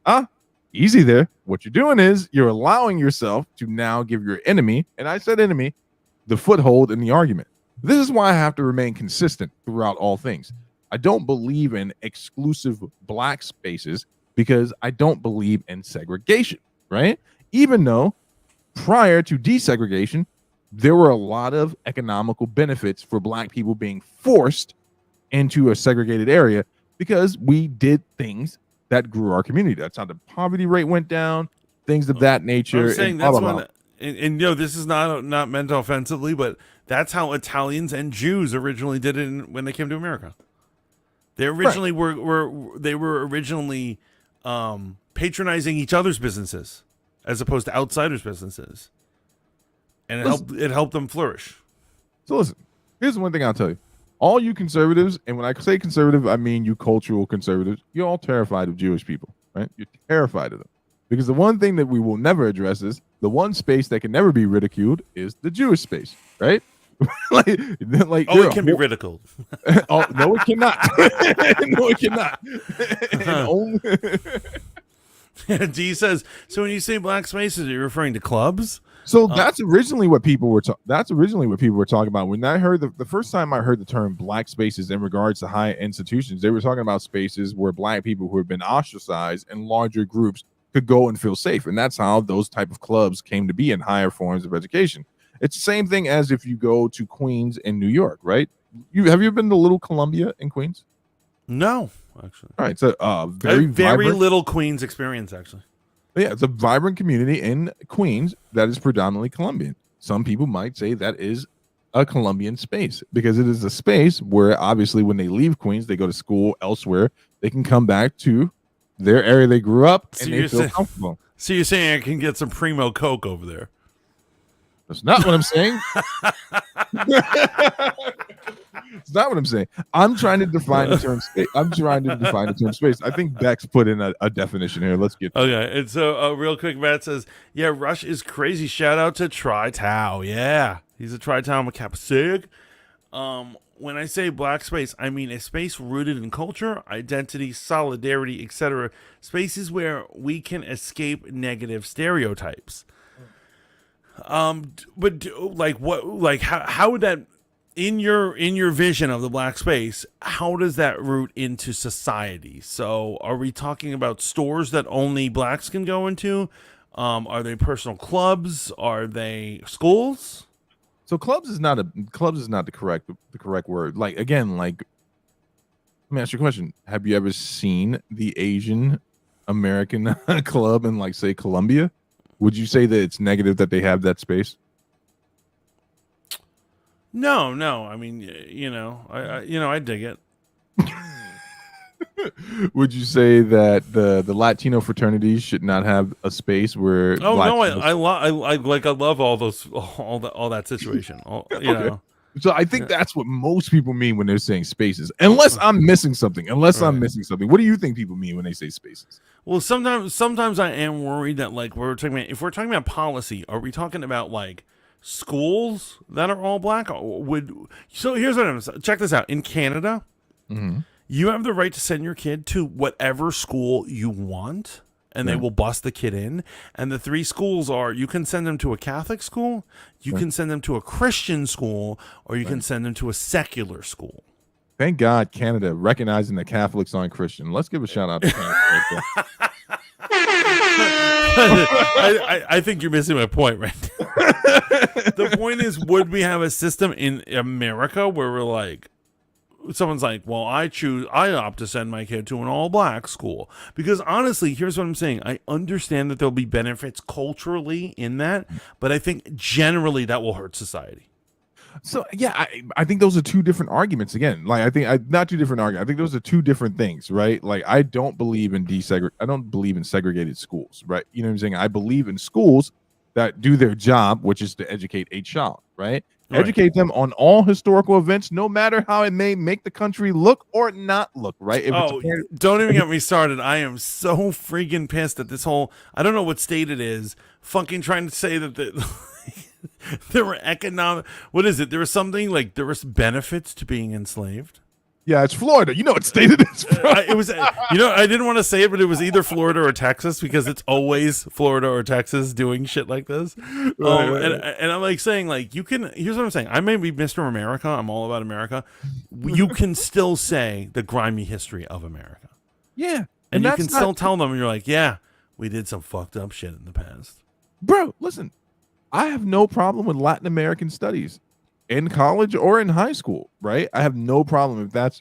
easy there. What you're doing is you're allowing yourself to now give your enemy, and I said enemy, the foothold in the argument. This is why I have to remain consistent throughout all things. I don't believe in exclusive black spaces because I don't believe in segregation, right? Even though prior to desegregation, there were a lot of economical benefits for black people being forced into a segregated area because we did things that grew our community. That's how the poverty rate went down, things of that nature. I'm saying and blah, that's blah, when, blah. and this is not meant offensively, but that's how Italians and Jews originally did it when they came to America. They originally were originally patronizing each other's businesses as opposed to outsiders' businesses, and it helped them flourish. So listen, here's one thing I'll tell you. All you conservatives, and when I say conservative, I mean you cultural conservatives, you're all terrified of Jewish people, right? You're terrified of them. Because the one thing that we will never address is the one space that can never be ridiculed is the Jewish space, right? like, it can be ridiculed. Oh, no, it cannot. No, it cannot. D says, so when you say black spaces, are you referring to clubs? So that's originally what people were. That's originally what people were talking about. When I heard the first time I heard the term black spaces in regards to high institutions, they were talking about spaces where black people who have been ostracized in larger groups could go and feel safe, and that's how those type of clubs came to be in higher forms of education. It's the same thing as if you go to Queens in New York, right? Have you been to Little Columbia in Queens? No, actually. All right, so very little Queens experience, actually. Yeah, it's a vibrant community in Queens that is predominantly Colombian. Some people might say that is a Colombian space because it is a space where obviously when they leave Queens, they go to school elsewhere. They can come back to their area they grew up and they feel comfortable. So you're saying I can get some Primo Coke over there? That's not what I'm saying. It's not what I'm saying. I'm trying to define the term space. I think Bex put in a definition here. Let's get okay. And so real quick, Matt says, yeah, Rush is crazy. Shout out to Tri-Tau. Yeah, he's a Tri-Tau Kappa Sig. When I say black space, I mean a space rooted in culture, identity, solidarity, etc. Spaces where we can escape negative stereotypes. But like what, like how would that, in your vision of the black space, how does that root into society? So are we talking about stores that only blacks can go into? Are they personal clubs? Are they schools? So clubs is not the correct word. Like again, like let me ask you a question. Have you ever seen the Asian American club in like say Colombia? Would you say that it's negative that they have that space? No. I mean, I dig it. Would you say that the Latino fraternities should not have a space where? Oh Latinos... no, I love all that situation. You know. So I think that's what most people mean when they're saying spaces. Unless I'm missing something. What do you think people mean when they say spaces? Well, sometimes I am worried that like if we're talking about policy, are we talking about like schools that are all black? So here's what I'm saying. Check this out. In Canada, you have the right to send your kid to whatever school you want, and they will bus the kid in. And the three schools are: you can send them to a Catholic school, you can send them to a Christian school, or you can send them to a secular school. Thank God Canada recognizing that Catholics aren't Christian. Let's give a shout out to Canada. I think you're missing my point right now. The point is, would we have a system in America where we're like, someone's like, well, I opt to send my kid to an all-black school? Because honestly, here's what I'm saying. I understand that there'll be benefits culturally in that, but I think generally that will hurt society. So yeah, I think those are two different arguments again. Like I think not two different arguments. I think those are two different things, right? Like I don't believe in segregated schools, right? You know what I'm saying? I believe in schools that do their job, which is to educate a child, right? Educate them on all historical events, no matter how it may make the country look or not look, right? Don't even get me started. I am so freaking pissed at this whole, I don't know what state it is, fucking trying to say that there were what is it? There was something like there was benefits to being enslaved. Yeah, it's Florida. You know what state it is. It was, I didn't want to say it, but it was either Florida or Texas because it's always Florida or Texas doing shit like this. And I'm like saying like, here's what I'm saying. I may be Mr. America. I'm all about America. You can still say the grimy history of America. Yeah. And you can still tell them, and you're like, yeah, we did some fucked up shit in the past. Bro, listen, I have no problem with Latin American studies in college or in high school, right? I have no problem if that's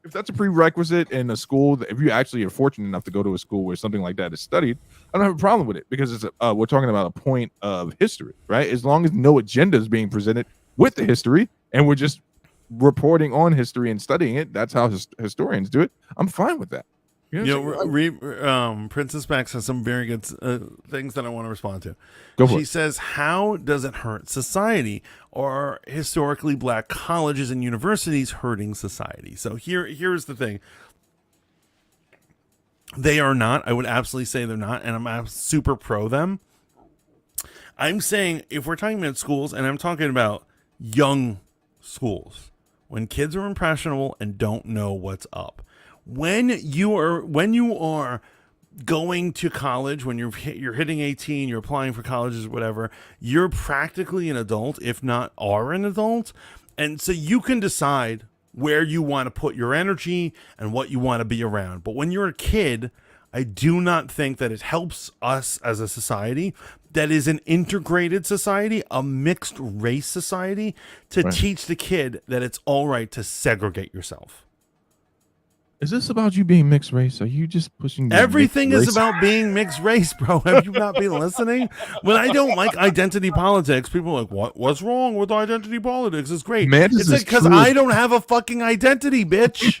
if that's a prerequisite in a school, if you actually are fortunate enough to go to a school where something like that is studied, I don't have a problem with it because it's we're talking about a point of history, right? As long as no agenda is being presented with the history and we're just reporting on history and studying it, that's how historians do it. I'm fine with that. Princess Max has some very good things that I want to respond to. Go for She it. says, how does it hurt society? Or historically black colleges and universities hurting society? So here's the thing. They are not. I would absolutely say they're not, and I'm super pro them. I'm saying if we're talking about schools, and I'm talking about young schools, when kids are impressionable and don't know what's up. When you are going to college, when you're hitting 18, you're applying for colleges or whatever, you're practically an adult, if not are an adult. And so you can decide where you want to put your energy and what you want to be around. But when you're a kid, I do not think that it helps us as a society that is an integrated society, a mixed race society, to teach the kid that it's all right to segregate yourself. Is this about you being mixed race? Are you just pushing? Everything is about being mixed race, bro. Have you not been listening? When I don't like identity politics, people are like, What's wrong with identity politics? It's great. Mantis it's like because I don't have a fucking identity, bitch.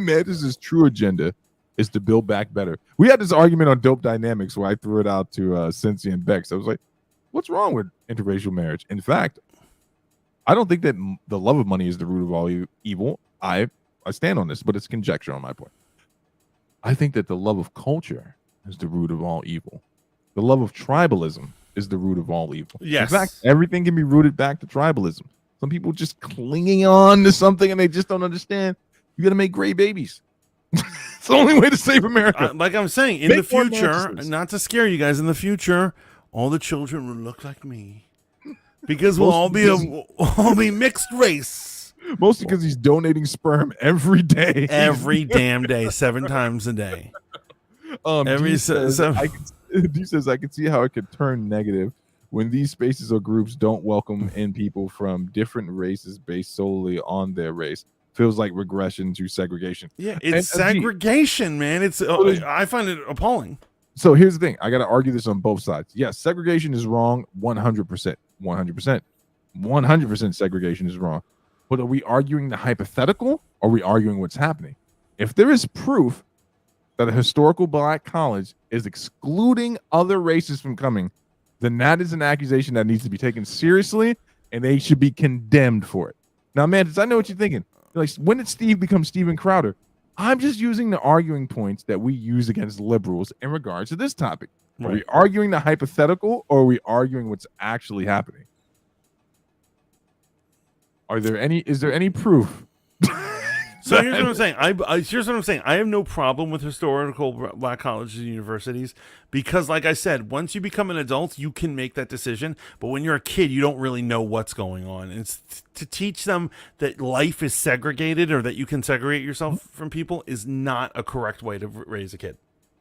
Mantis's true agenda is to build back better. We had this argument on Dope Dynamics where I threw it out to Cincy and Bex. I was like, "What's wrong with interracial marriage?" In fact, I don't think that the love of money is the root of all evil. I stand on this, but it's conjecture on my point. I think that the love of culture is the root of all evil. The love of tribalism is the root of all evil. Yes. In fact, everything can be rooted back to tribalism. Some people just clinging on to something and they just don't understand. You got to make great babies. It's the only way to save America. Like I'm saying, in the future, not to scare you guys, in the future, all the children will look like me because we'll all be mixed race. Mostly because he's donating sperm every day. Every damn day, 7 times a day. D says, I can see how it could turn negative when these spaces or groups don't welcome in people from different races based solely on their race. Feels like regression to segregation. Yeah, it's segregation, man. I find it appalling. So here's the thing. I got to argue this on both sides. Yes, segregation is wrong 100%. 100%. 100% segregation is wrong. But are we arguing the hypothetical or are we arguing what's happening? If there is proof that a historical black college is excluding other races from coming, then that is an accusation that needs to be taken seriously and they should be condemned for it. Now, Mantis, I know what you're thinking. Like, when did Steve become Steven Crowder? I'm just using the arguing points that we use against liberals in regards to this topic. Are we arguing the hypothetical or are we arguing what's actually happening? Is there any proof? So here's what I'm saying. Here's what I'm saying. I have no problem with historical black colleges and universities because, like I said, once you become an adult, you can make that decision. But when you're a kid, you don't really know what's going on. And it's to teach them that life is segregated or that you can segregate yourself from people is not a correct way to raise a kid.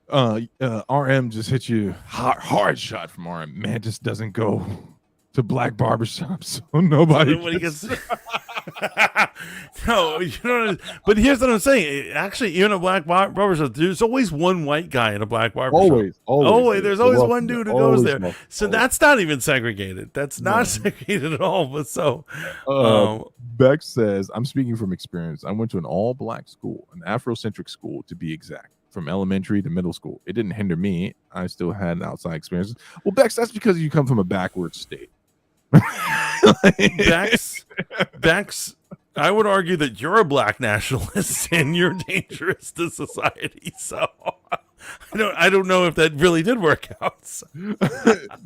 RM just hit you hard shot from RM. Man, just doesn't go to black barbershops, so nobody gets. No, you know. But here's what I'm saying. Actually, even a black barbershop, there's always one white guy in a black barbershop. Always. There's always one dude who goes there. So that's not even segregated. That's not segregated at all. But so, Beck says, "I'm speaking from experience. I went to an all-black school, an Afrocentric school to be exact. From elementary to middle school. It didn't hinder me. I still had outside experiences." Well, Bex, that's because you come from a backward state. Bex, I would argue that you're a black nationalist and you're dangerous to society. So I don't know if that really did work out. So.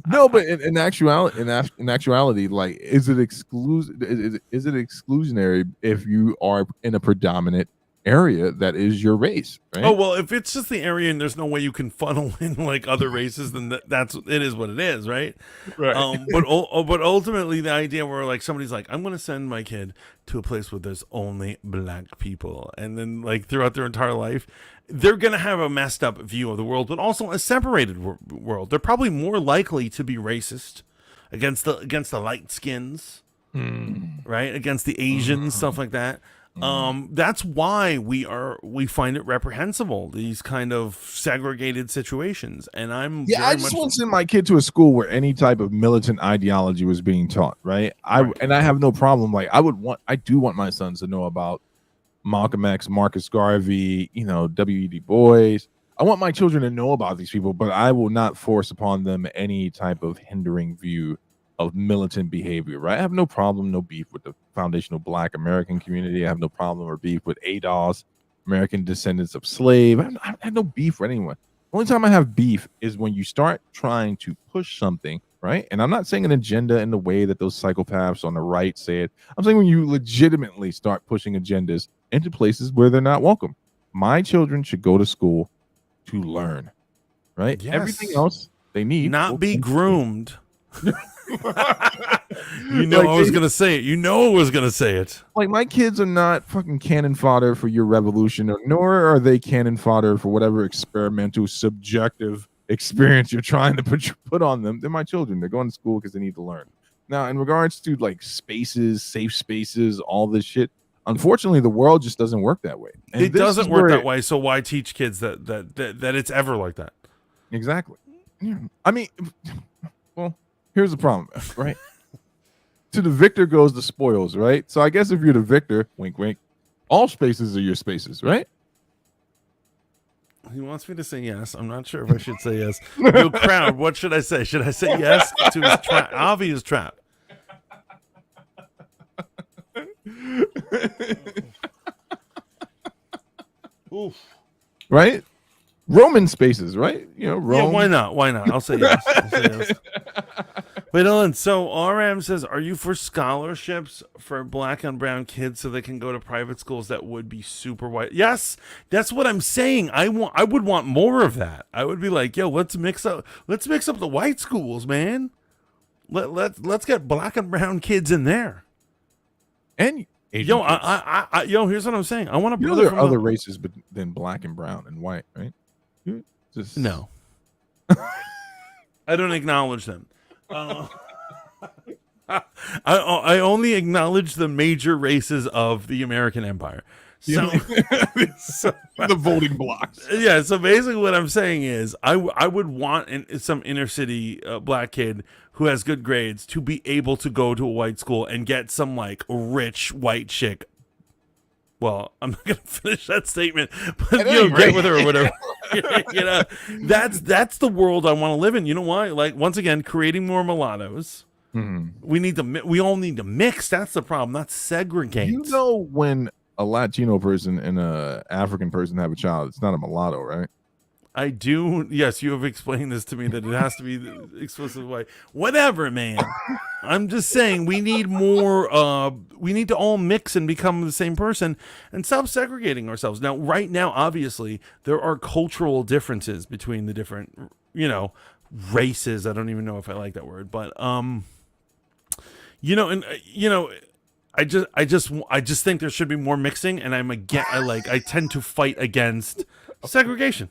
No, but in actuality, like, is it exclusionary if you are in a predominant area that is your race, right? Oh, well, if it's just the area and there's no way you can funnel in like other races, then it is what it is, right? Right. But ultimately the idea where like somebody's like, I'm going to send my kid to a place where there's only black people, and then like throughout their entire life they're going to have a messed up view of the world, but also a separated world. They're probably more likely to be racist against the light skins, right? Against the Asians, stuff like that. That's why we find it reprehensible, these kind of segregated situations. And I just wouldn't send my kid to a school where any type of militant ideology was being taught, right? I have no problem. Like I do want my sons to know about Malcolm X, Marcus Garvey, W.E.B. Du Bois. I want my children to know about these people, but I will not force upon them any type of hindering view of militant behavior, right? I have no problem, no beef with the foundational Black American community. I have no problem or beef with ADOS, American descendants of slave. I have no beef with anyone. The only time I have beef is when you start trying to push something, right? And I'm not saying an agenda in the way that those psychopaths on the right say it. I'm saying when you legitimately start pushing agendas into places where they're not welcome. My children should go to school to learn, right? Yes. Everything else they need. Not be groomed. I was gonna say it. I was gonna say it. Like, my kids are not fucking cannon fodder for your revolution, nor are they cannon fodder for whatever experimental, subjective experience you're trying to put on them. They're my children. They're going to school because they need to learn. Now, in regards to like spaces, safe spaces, all this shit, unfortunately, the world just doesn't work that way. And it doesn't work that way. So why teach kids that it's ever like that? Exactly. Yeah. I mean, well, here's the problem, right? To the victor goes the spoils, right? So I guess if you're the victor, wink, wink, all spaces are your spaces, right? He wants me to say yes. I'm not sure if I should say yes. Yo, crowd, what should I say? Should I say yes to his obvious trap? Oof. Right? Roman spaces, right? Rome. Yeah, why not? Why not? I'll say yes. Wait, Ellen. So RM says, are you for scholarships for Black and brown kids so they can go to private schools that would be super white? Yes, that's what I'm saying. I would want more of that. I would be like, yo, let's mix up the white schools, man. Let's get Black and brown kids in there. And Asian kids. Here's what I'm saying. I want to. There are other races than Black and brown and white, right? No. I don't acknowledge them. I only acknowledge the major races of the American Empire. So, the voting blocks. Yeah. So basically, what I'm saying is, I would want some inner city Black kid who has good grades to be able to go to a white school and get some like rich white chick. Well, I'm not gonna finish that statement, but get with her or whatever. That's the world I want to live in. You know why? Like, once again, creating more mulattoes. Mm-hmm. We all need to mix. That's the problem, not segregate. When a Latino person and a African person have a child, it's not a mulatto, right? I do. Yes, you have explained this to me that it has to be the explicit way. Whatever, man. I'm just saying we need more. We need to all mix and become the same person and stop segregating ourselves. Now, right now, obviously, there are cultural differences between the different, races. I don't even know if I like that word, but I just think there should be more mixing, and I tend to fight against segregation.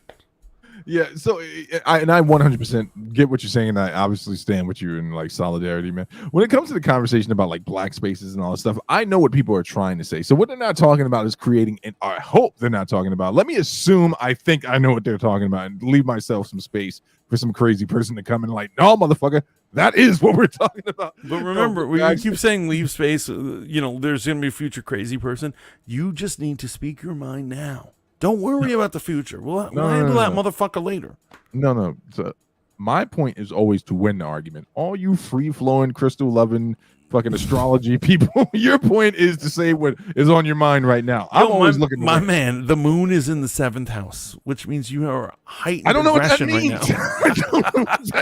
Yeah, so I 100% get what you're saying, and I obviously stand with you in like solidarity, man. When it comes to the conversation about like Black spaces and all that stuff, I know what people are trying to say. So what they're not talking about is creating, and I hope they're not talking about. Let me assume I think I know what they're talking about and leave myself some space for some crazy person to come and like, no, motherfucker, that is what we're talking about. But remember, we keep saying leave space. There's going to be a future crazy person. You just need to speak your mind now. Don't worry about the future. We'll handle that motherfucker later. No. So my point is always to win the argument. All you free-flowing, crystal-loving, fucking astrology people, your point is to say what is on your mind right now. I'm always looking. My man, the moon is in the 7th house, which means you are heightened. I don't know what that means. Right now. I don't know what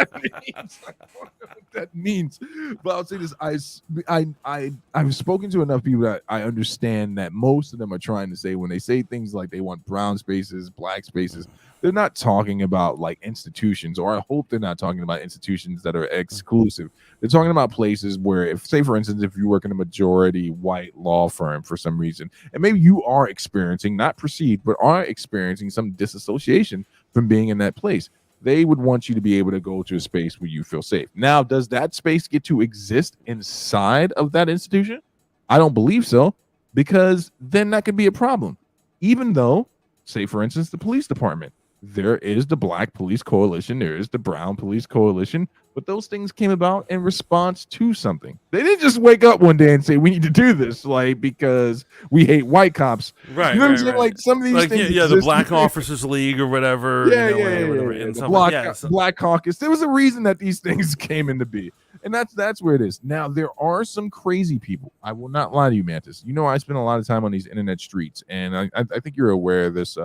that means. But I'll say this: I've spoken to enough people that I understand that most of them are trying to say when they say things like they want brown spaces, Black spaces, they're not talking about like institutions, or I hope they're not talking about institutions that are exclusive. They're talking about places where, if, say, for instance, if you work in a majority white law firm for some reason, and maybe you are experiencing, not perceived, but are experiencing some disassociation from being in that place, they would want you to be able to go to a space where you feel safe. Now, does that space get to exist inside of that institution? I don't believe so. because then that could be a problem. Even though, say for instance, the police department, there is the Black Police Coalition, there is the Brown Police Coalition, but those things came about in response to something. They didn't just wake up one day and say we need to do this, like because we hate white cops. Right. You know what I'm saying? Like some of these things. Yeah, the Black Officers League or whatever. Whatever. And the Black Caucus. There was a reason that these things came into being. And that's where it is. Now, there are some crazy people. I will not lie to you, Mantis. You know, I spend a lot of time on these internet streets, and I think you're aware of this.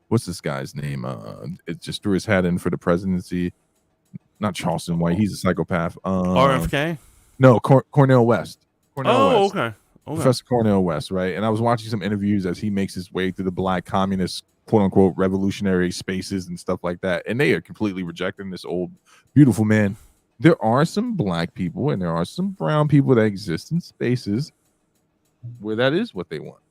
What's this guy's name? It just threw his hat in for the presidency. Not Charleston White. He's a psychopath. RFK? No, Cornel West. Cornel West. Okay. Professor Cornel West, right? And I was watching some interviews as he makes his way through the Black communist, quote unquote, revolutionary spaces and stuff like that. And they are completely rejecting this old, beautiful man. There are some Black people and there are some brown people that exist in spaces where that is what they want.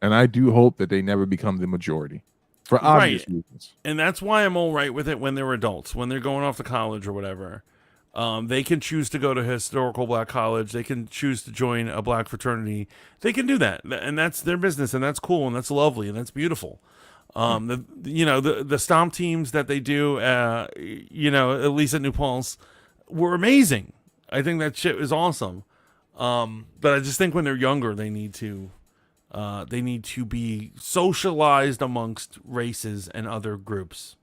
And I do hope that they never become the majority. For obvious reasons. And that's why I'm all right with it when they're adults, when they're going off to college or whatever. They can choose to go to historical Black college. They can choose to join a Black fraternity. They can do that. And that's their business. And that's cool. And that's lovely. And that's beautiful. The stomp teams that they do, at least at New Paltz, were amazing. I think that shit is awesome. But I just think when they're younger, they need to be socialized amongst races and other groups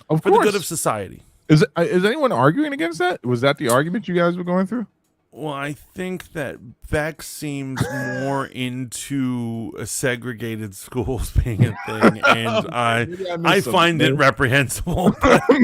for the good of society. Is anyone arguing against that? Was that the argument you guys were going through? Well, I think that Beck seems more into segregated schools being a thing, and I find it reprehensible.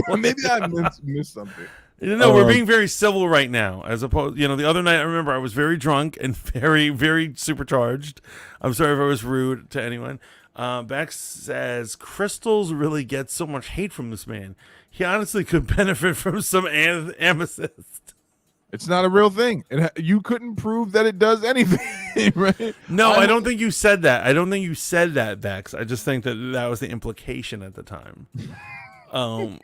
Maybe I missed something. We're being very civil right now, as opposed, the other night I remember I was very drunk and very, very supercharged. I'm sorry if I was rude to anyone. Bex says, Crystals really gets so much hate from this man. He honestly could benefit from some amethyst. It's not a real thing. You couldn't prove that it does anything, right? No, I don't think you said that. I don't think you said that, Bex. I just think that was the implication at the time. And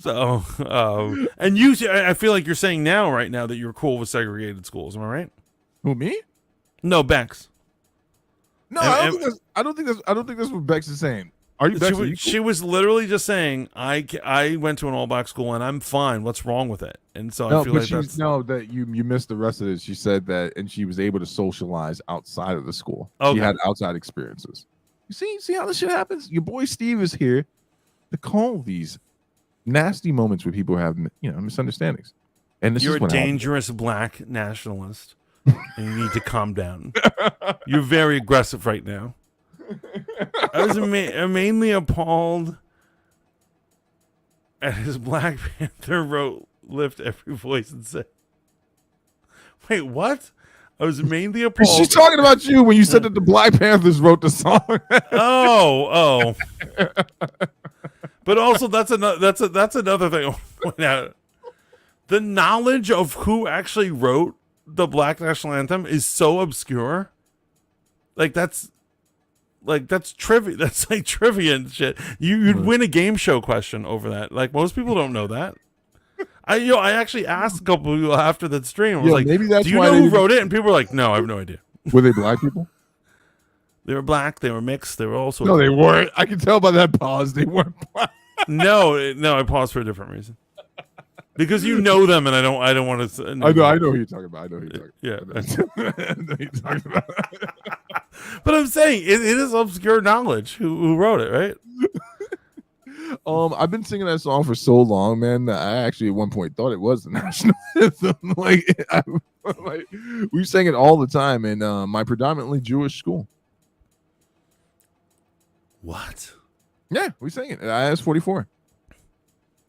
I feel like you're saying right now that you're cool with segregated schools. Am I right? Who, me? No, Bex. No, I don't think that's what Bex is saying. Are you? Bex, she was literally just saying, I went to an all-Black school and I'm fine. What's wrong with it? And so I feel like that you missed the rest of it. She said that, and she was able to socialize outside of the school. Okay. She had outside experiences. You see how this shit happens? Your boy Steve is here to call these nasty moments where people have misunderstandings. And you're a dangerous Black nationalist, and you need to calm down. You're very aggressive right now. I was mainly appalled at his Black Panther wrote "Lift Every Voice" and said, "Wait, what?" I was mainly appalled. She's talking about you when you said that the Black Panthers wrote the song. oh. But also, that's another thing I want to point out. The knowledge of who actually wrote the Black National Anthem is so obscure. That's trivia. That's like trivia and shit. You'd win a game show question over that. Like, most people don't know that. I actually asked a couple of people after that stream. I was like, maybe that's do you know who wrote it? And people were like, no, I have no idea. Were they Black people? They were Black. They were mixed. They were also no, they weren't. I can tell by that pause they weren't Black. No, I paused for a different reason. Because you know them, and I don't want to. I know who you're talking about. I know who you're talking about. I know who you're talking about. But I'm saying it is obscure knowledge who wrote it, right? I've been singing that song for so long, man. I actually at one point thought it was the national anthem. We sang it all the time in my predominantly Jewish school. What? Yeah, we sang it at IS 44.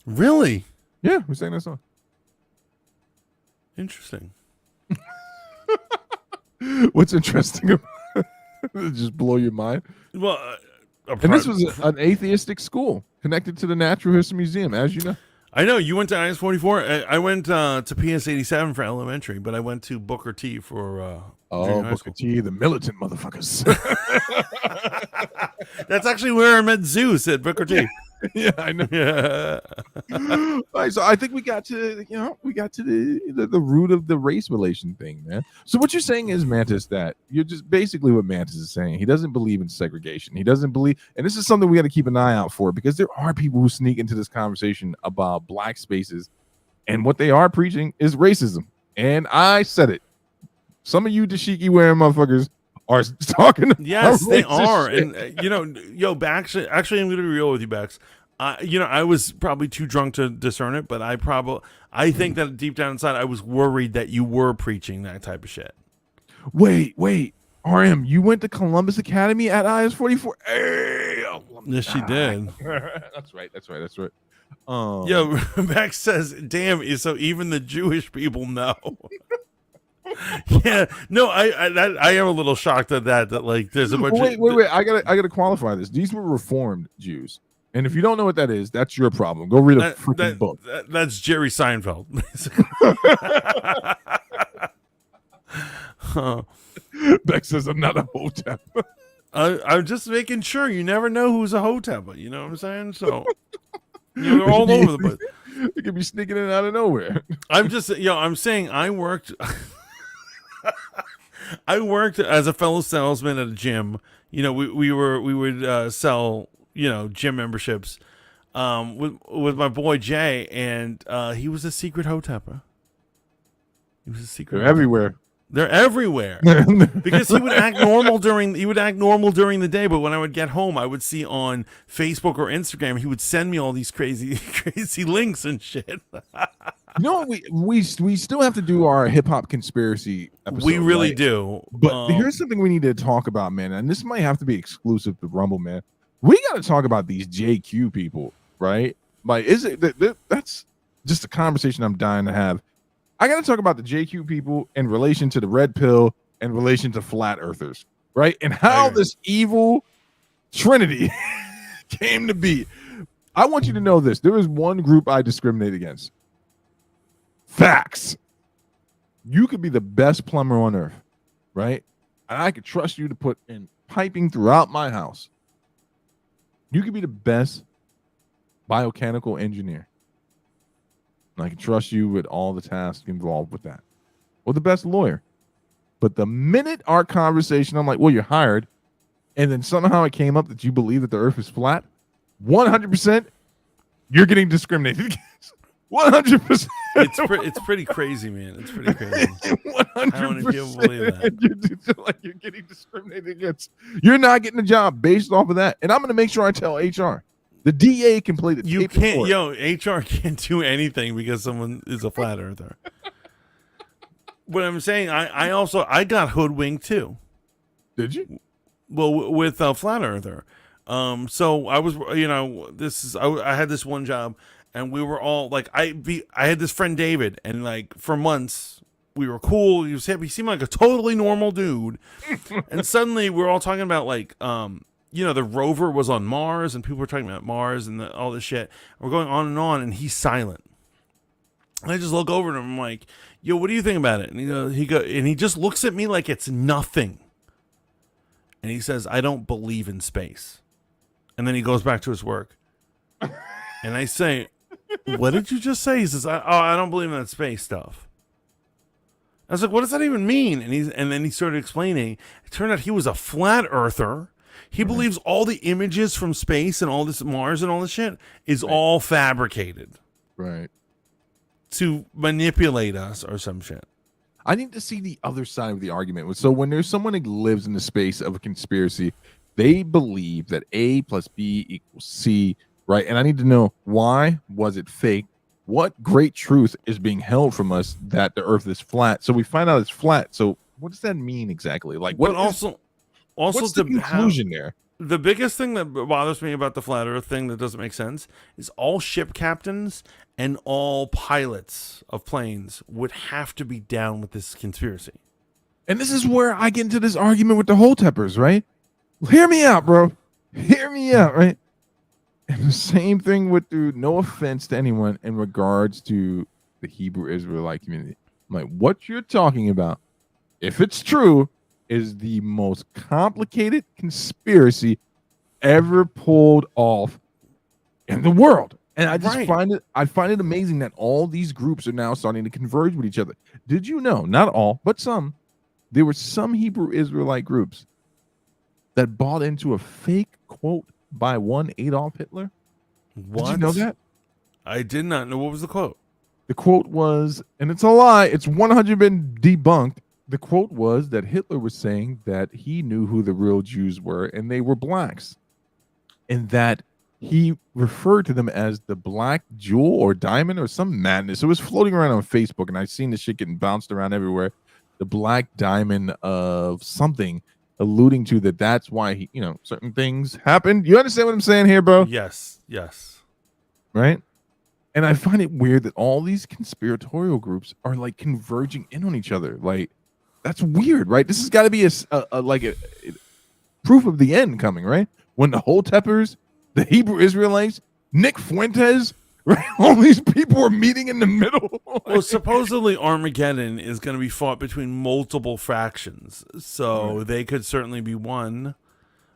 Really? Yeah, we sang that song. Interesting. What's interesting about it? Just blow your mind? Well, and this was an atheistic school connected to the Natural History Museum, as you know. I know. You went to IS 44. I went to PS 87 for elementary, but I went to Booker T for Booker T, the militant motherfuckers. That's actually where I met Zeus, at Booker T. Yeah, I know. Yeah. All right, so I think we got to the root of the race relation thing, man. So what you're saying is, Mantis, that you're just basically what Mantis is saying. He doesn't believe in segregation. He doesn't believe, and this is something we got to keep an eye out for, because there are people who sneak into this conversation about black spaces, and what they are preaching is racism. And I said it. Some of you dashiki wearing motherfuckers are talking. Yes, they racist are. shit. And actually, I'm going to be real with you, Bex. I was probably too drunk to discern it, but I think that deep down inside, I was worried that you were preaching that type of shit. Wait, RM, you went to Columbus Academy at IS-44? Hey, Yes, she did. That's right. Yo, Bex says, "Damn, so even the Jewish people know." Yeah, no, I am a little shocked at that. That like, there's a bunch. Wait. I gotta qualify this. These were Reformed Jews, and if you don't know what that is, that's your problem. Go read a freaking book. That's Jerry Seinfeld, basically. Beck says, "I'm not a hotep." I'm just making sure. You never know who's a hotep. You know what I'm saying? So they're all over the place. They could be sneaking in out of nowhere. I'm saying I worked. I worked as a fellow salesman at a gym. We would sell gym memberships with my boy Jay, and he was a secret hotepper. He was a secret. They're everywhere. They're everywhere because he would act normal during the day, but when I would get home, I would see on Facebook or Instagram he would send me all these crazy links and shit. We still have to do our hip hop conspiracy episode. We really do. But here's something we need to talk about, man, and this might have to be exclusive to Rumble, man. We got to talk about these JQ people, right? Like, is it that's just a conversation I'm dying to have. I got to talk about the JQ people in relation to the red pill, in relation to flat earthers, right? And how this evil trinity came to be. I want you to know this. There is one group I discriminate against. Facts. You could be the best plumber on earth, right? And I could trust you to put in piping throughout my house. You could be the best biochemical engineer. And I can trust you with all the tasks involved with that. Or the best lawyer. But the minute our conversation, I'm like, well, you're hired. And then somehow it came up that you believe that the earth is flat. 100%, you're getting discriminated against. 100%. It's pretty crazy, man. It's pretty crazy. 100%. I don't even believe that. You're getting discriminated against. You're not getting a job based off of that. And I'm going to make sure I tell HR. The DA can play the You tape can't, report. HR can't do anything because someone is a flat earther. But I'm saying, I got hoodwinked too. Did you? Well, with a flat earther. So I was, I had this one job, and we were all like, I had this friend David, and like for months we were cool. He seemed like a totally normal dude, and suddenly we're all talking about like, the rover was on Mars, and people were talking about Mars and all this shit. We're going on, and he's silent. And I just look over at him. I'm like, "Yo, what do you think about it?" And he just looks at me like it's nothing. And he says, "I don't believe in space." And then he goes back to his work. And I say, "What did you just say?" He says, I don't believe in that space stuff." I was like, "What does that even mean?" And then he started explaining. It turned out he was a flat earther. He believes all the images from space and all this Mars and all this shit is all fabricated. Right. To manipulate us or some shit. I need to see the other side of the argument. So when there's someone that lives in the space of a conspiracy, they believe that A plus B equals C, right? And I need to know, why was it fake? What great truth is being held from us that the earth is flat? So we find out it's flat. So what does that mean exactly? Like, what's the conclusion there? The biggest thing that bothers me about the flat earth thing that doesn't make sense is all ship captains and all pilots of planes would have to be down with this conspiracy. And this is where I get into this argument with the Hoteppers, right? Hear me out, bro. Hear me out, right? And the same thing with, dude, no offense to anyone in regards to the Hebrew Israelite community. I'm like, what you're talking about, if it's true, is the most complicated conspiracy ever pulled off in the world. And I just Right. find it amazing that all these groups are now starting to converge with each other. Did you know, not all, but some, there were some Hebrew Israelite groups that bought into a fake quote by one Adolf Hitler? What? Did you know that? I did not know. What was the quote? The quote was, and it's a lie, it's 100 been debunked. The quote was that Hitler was saying that he knew who the real Jews were and they were blacks. And that he referred to them as the black jewel or diamond or some madness. It was floating around on Facebook and I've seen this shit getting bounced around everywhere. The black diamond of something, alluding to that's why he, certain things happened. You understand what I'm saying here, bro? Yes. Right? And I find it weird that all these conspiratorial groups are like converging in on each other. Like, that's weird, right? This has got to be a proof of the end coming, right? When the Hoteppers, the Hebrew Israelites, Nick Fuentes, right? All these people are meeting in the middle. Well, supposedly Armageddon is going to be fought between multiple factions, so they could certainly be one.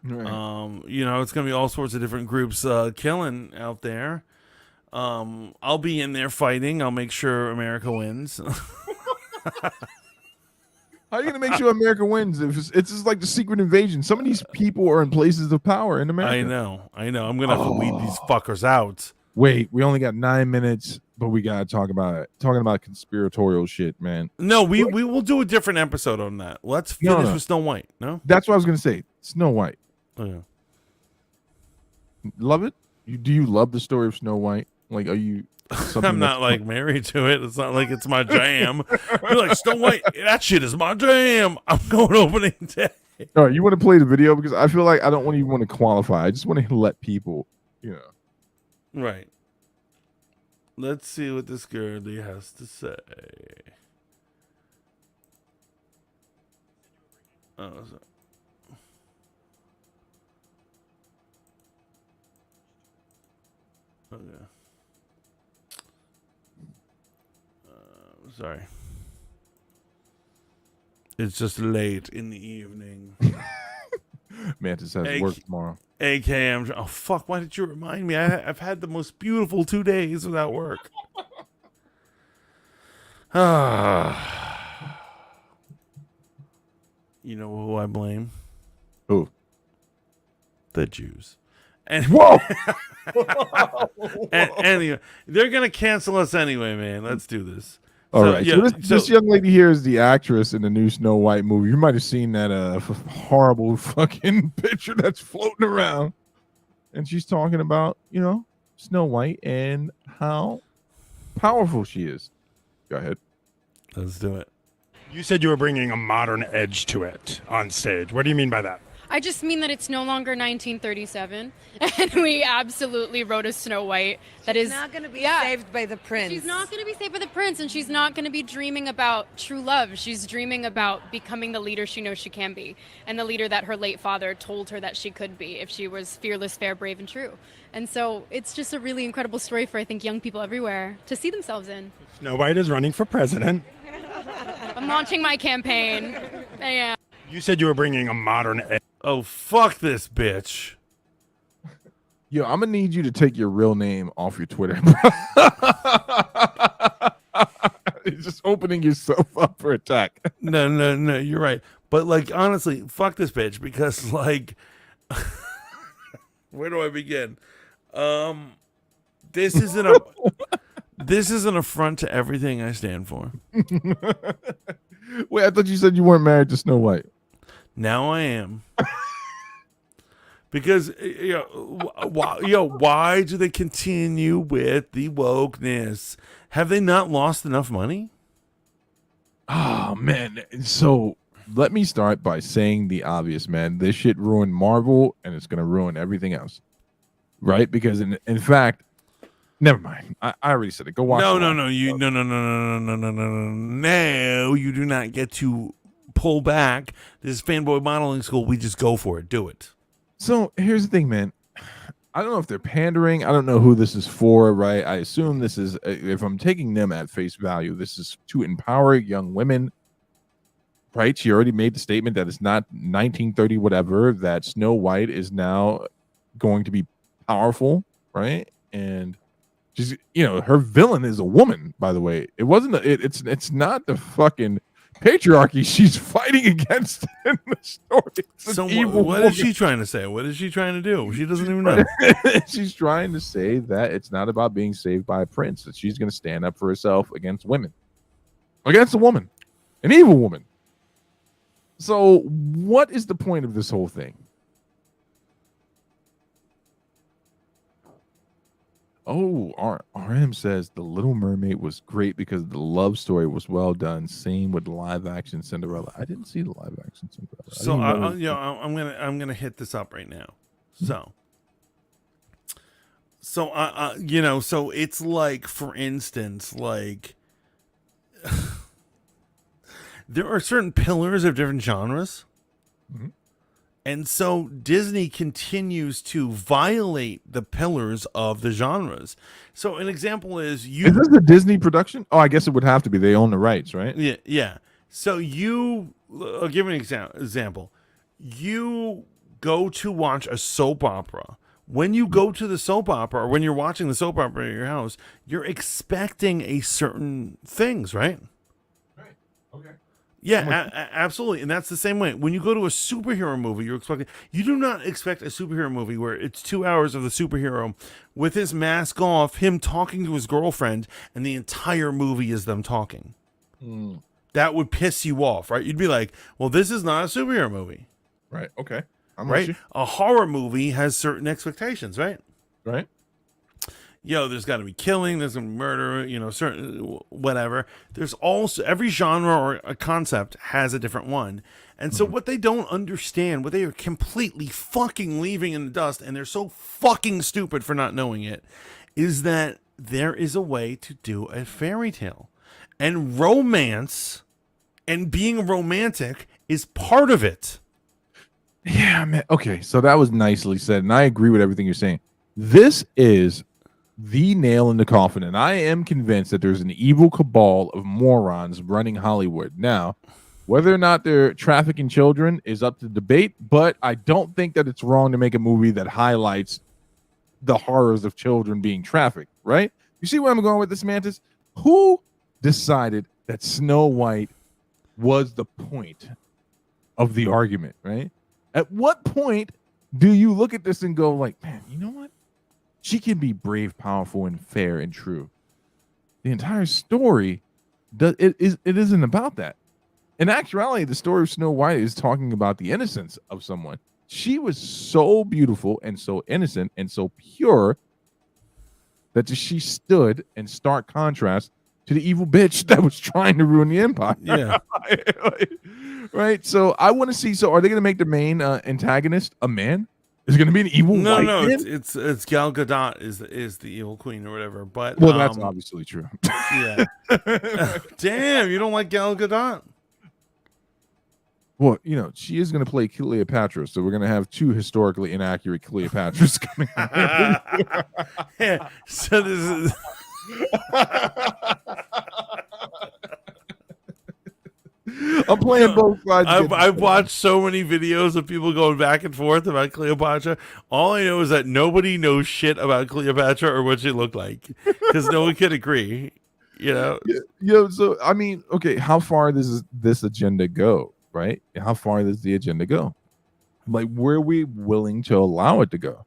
Right. It's going to be all sorts of different groups killing out there. I'll be in there fighting. I'll make sure America wins. How are you going to make sure America wins if it's just like the secret invasion? Some of these people are in places of power in America. I know. I'm going to have to weed these fuckers out. Wait, we only got 9 minutes, but we got to talk about conspiratorial shit, man. No, we will do a different episode on that. Let's finish with Snow White. No? That's what I was going to say. Snow White. Oh, yeah. Love it? Do you love the story of Snow White? Like, are you... I'm not like married to it. It's not like it's my jam. You're like, Snow White, that shit is my jam. I'm going opening day. All right, you want to play the video? Because I feel like I don't even want to qualify. I just want to let people, Right. Let's see what this girlie has to say. Oh, sorry. Okay. Sorry. It's just late in the evening. Mantis has work tomorrow. AKM. Oh, fuck. Why did you remind me? I've had the most beautiful 2 days without work. You know who I blame? Who? The Jews. And whoa! Anyway, they're going to cancel us anyway, man. Let's do this. All right. So this young lady here is the actress in the new Snow White movie. You might have seen that horrible fucking picture that's floating around. And she's talking about, Snow White and how powerful she is. Go ahead. Let's do it. You said you were bringing a modern edge to it on stage. What do you mean by that? I just mean that it's no longer 1937, and we absolutely wrote a Snow White that is not going to be saved by the prince. She's not going to be saved by the prince, and she's not going to be dreaming about true love. She's dreaming about becoming the leader she knows she can be, and the leader that her late father told her that she could be if she was fearless, fair, brave, and true. And so it's just a really incredible story for, I think, young people everywhere to see themselves in. Snow White is running for president. I'm launching my campaign. Yeah. You said you were bringing a modern edge. Oh, fuck this bitch. Yo, I'm going to need you to take your real name off your Twitter. You're just opening yourself up for attack. No, you're right. But, like, honestly, fuck this bitch because, like, where do I begin? This is an affront to everything I stand for. Wait, I thought you said you weren't married to Snow White. Now I am. Because, why do they continue with the wokeness? Have they not lost enough money? Oh, man. So let me start by saying the obvious, man. This shit ruined Marvel, and it's going to ruin everything else. Right? Because, in fact, never mind. I already said it. Go watch No. No, you do not get to pull back. This is fanboy modeling school. We just go for it. Do it. So here's the thing, man. I don't know if they're pandering. I don't know who this is for, right? I assume this is, if I'm taking them at face value, this is to empower young women, right? She already made the statement that it's not 1930 whatever, that Snow White is now going to be powerful, right? and she's, her villain is a woman, by the way. It wasn't it's not the fucking patriarchy she's fighting against in the story. So what is she trying to say? What is she trying to do? She doesn't even know. She's trying to say that it's not about being saved by a prince, that she's going to stand up for herself against women, against a woman, an evil woman. So what is the point of this whole thing? Oh, RM says The Little Mermaid was great because the love story was well done. Same with live action Cinderella. I didn't see the live action Cinderella. So I'm gonna hit this up right now. So so it's like, for instance, like there are certain pillars of different genres. Mm-hmm. And so Disney continues to violate the pillars of the genres. So an example is Is this a Disney production? Oh, I guess it would have to be. They own the rights, right? Yeah. So I'll give an example. You go to watch a soap opera. When you go to the soap opera, or when you're watching the soap opera at your house, you're expecting a certain things, right? Right. Okay. Yeah, absolutely. And that's the same way. When you go to a superhero movie, you do not expect a superhero movie where it's 2 hours of the superhero with his mask off, him talking to his girlfriend, and the entire movie is them talking. Mm. That would piss you off, right? You'd be like, well, this is not a superhero movie. Right. Okay. I'm right. With you. A horror movie has certain expectations, right? Right. There's got to be killing, there's going to be murder, certain whatever. There's also every genre or a concept has a different one. And so what they don't understand, what they are completely fucking leaving in the dust, and they're so fucking stupid for not knowing it, is that there is a way to do a fairy tale. And romance and being romantic is part of it. Yeah, man. Okay, so that was nicely said, and I agree with everything you're saying. This is the nail in the coffin, and I am convinced that there's an evil cabal of morons running Hollywood. Now, whether or not they're trafficking children is up to debate, but I don't think that it's wrong to make a movie that highlights the horrors of children being trafficked, right? You see where I'm going with this, Mantis? Who decided that Snow White was the point of the argument, right? At what point do you look at this and go like, man, you know what? She can be brave, powerful, and fair and true. The entire story isn't about that. In actuality, the story of Snow White is talking about the innocence of someone. She was so beautiful and so innocent and so pure that she stood in stark contrast to the evil bitch that was trying to ruin the empire. Yeah. Right? So I want to see. So are they going to make the main antagonist a man? Is it going to be an evil white man? It's Gal Gadot is the evil queen or whatever. But that's obviously true. Yeah. Damn, you don't like Gal Gadot? Well, she is going to play Cleopatra, so we're going to have two historically inaccurate Cleopatras coming out. Yeah, so this is... I'm playing both sides. I've watched so many videos of people going back and forth about Cleopatra. All I know is that nobody knows shit about Cleopatra or what she looked like, because no one can agree. So I mean, okay, how far does this agenda go? Right? How far does the agenda go? Like, where are we willing to allow it to go?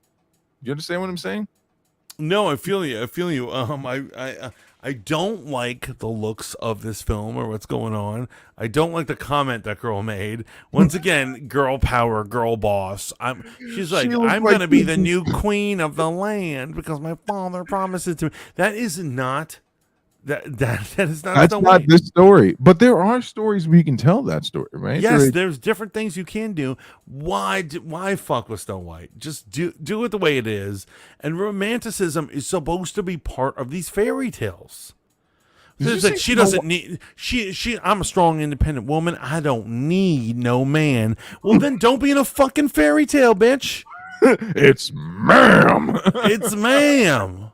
You understand what I'm saying? No, I feel you. I don't like the looks of this film or what's going on. I don't like the comment that girl made. Once again, girl power, girl boss. She's like, I'm going to be the new queen of the land because my father promised it to me. That is not... That is not. That's not this story, but there are stories where you can tell that story, right? Yes, there's different things you can do. Why fuck with Snow White? Just do it the way it is. And romanticism is supposed to be part of these fairy tales. It's like she doesn't need. I'm a strong, independent woman. I don't need no man. Well, then don't be in a fucking fairy tale, bitch. It's ma'am. It's ma'am.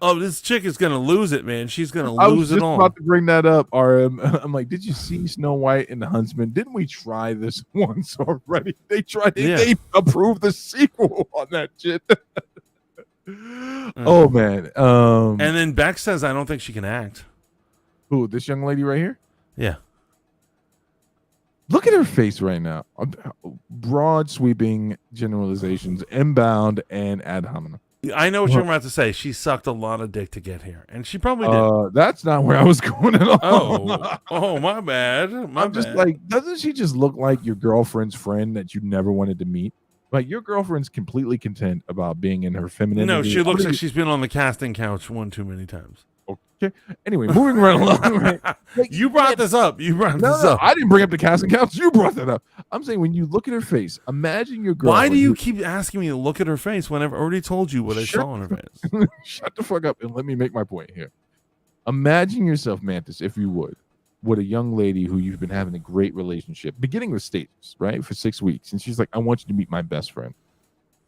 Oh, this chick is gonna lose it, man. She's gonna lose it all. I was just about to bring that up, RM. I'm like, did you see Snow White and the Huntsman? Didn't we try this once already? They tried. They approved the sequel on that shit. Oh man. And then Beck says, I don't think she can act. Who? This young lady right here? Yeah. Look at her face right now. Broad sweeping generalizations, inbound and ad hominem. I know what you're about to say. She sucked a lot of dick to get here, and she probably did. That's not where I was going at all. Oh, my bad. I'm just like, doesn't she just look like your girlfriend's friend that you never wanted to meet? Like your girlfriend's completely content about being in her femininity. No, she looks like she's been on the casting couch one too many times. Okay. Anyway, moving right along. Right? Like, you brought this up. No, I didn't bring up the casting couch. You brought that up. I'm saying when you look at her face, imagine your girl. Why do you keep asking me to look at her face when I've already told you what I saw on her face? Shut the fuck up and let me make my point here. Imagine yourself, Mantis, if you would, with a young lady who you've been having a great relationship, beginning with stages, right, for 6 weeks, and she's like, "I want you to meet my best friend."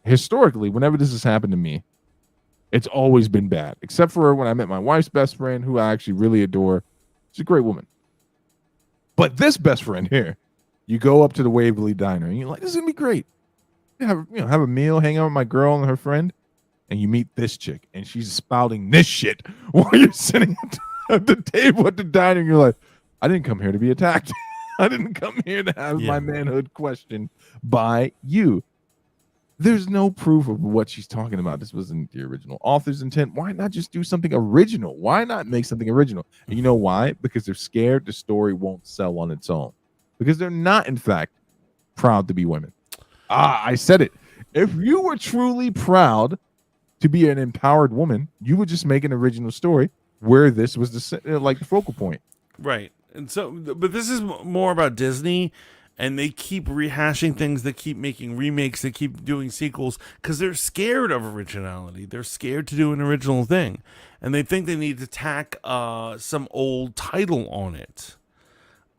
Historically, whenever this has happened to me, it's always been bad, except for when I met my wife's best friend, who I actually really adore. She's a great woman. But this best friend here, you go up to the Waverly Diner, and you're like, "This is gonna be great." Have a meal, hang out with my girl and her friend, and you meet this chick, and she's spouting this shit while you're sitting at the table at the diner. And you're like, "I didn't come here to be attacked. I didn't come here to have my manhood questioned by you." There's no proof of what she's talking about. This wasn't the original author's intent. Why not just do something original? Why not make something original? And you know why? Because they're scared the story won't sell on its own. Because they're not, in fact, proud to be women. I said it. If you were truly proud to be an empowered woman, you would just make an original story where this was the focal point. Right. And so, but this is more about Disney. And they keep rehashing things. They keep making remakes. They keep doing sequels because they're scared of originality. They're scared to do an original thing. And they think they need to tack some old title on it.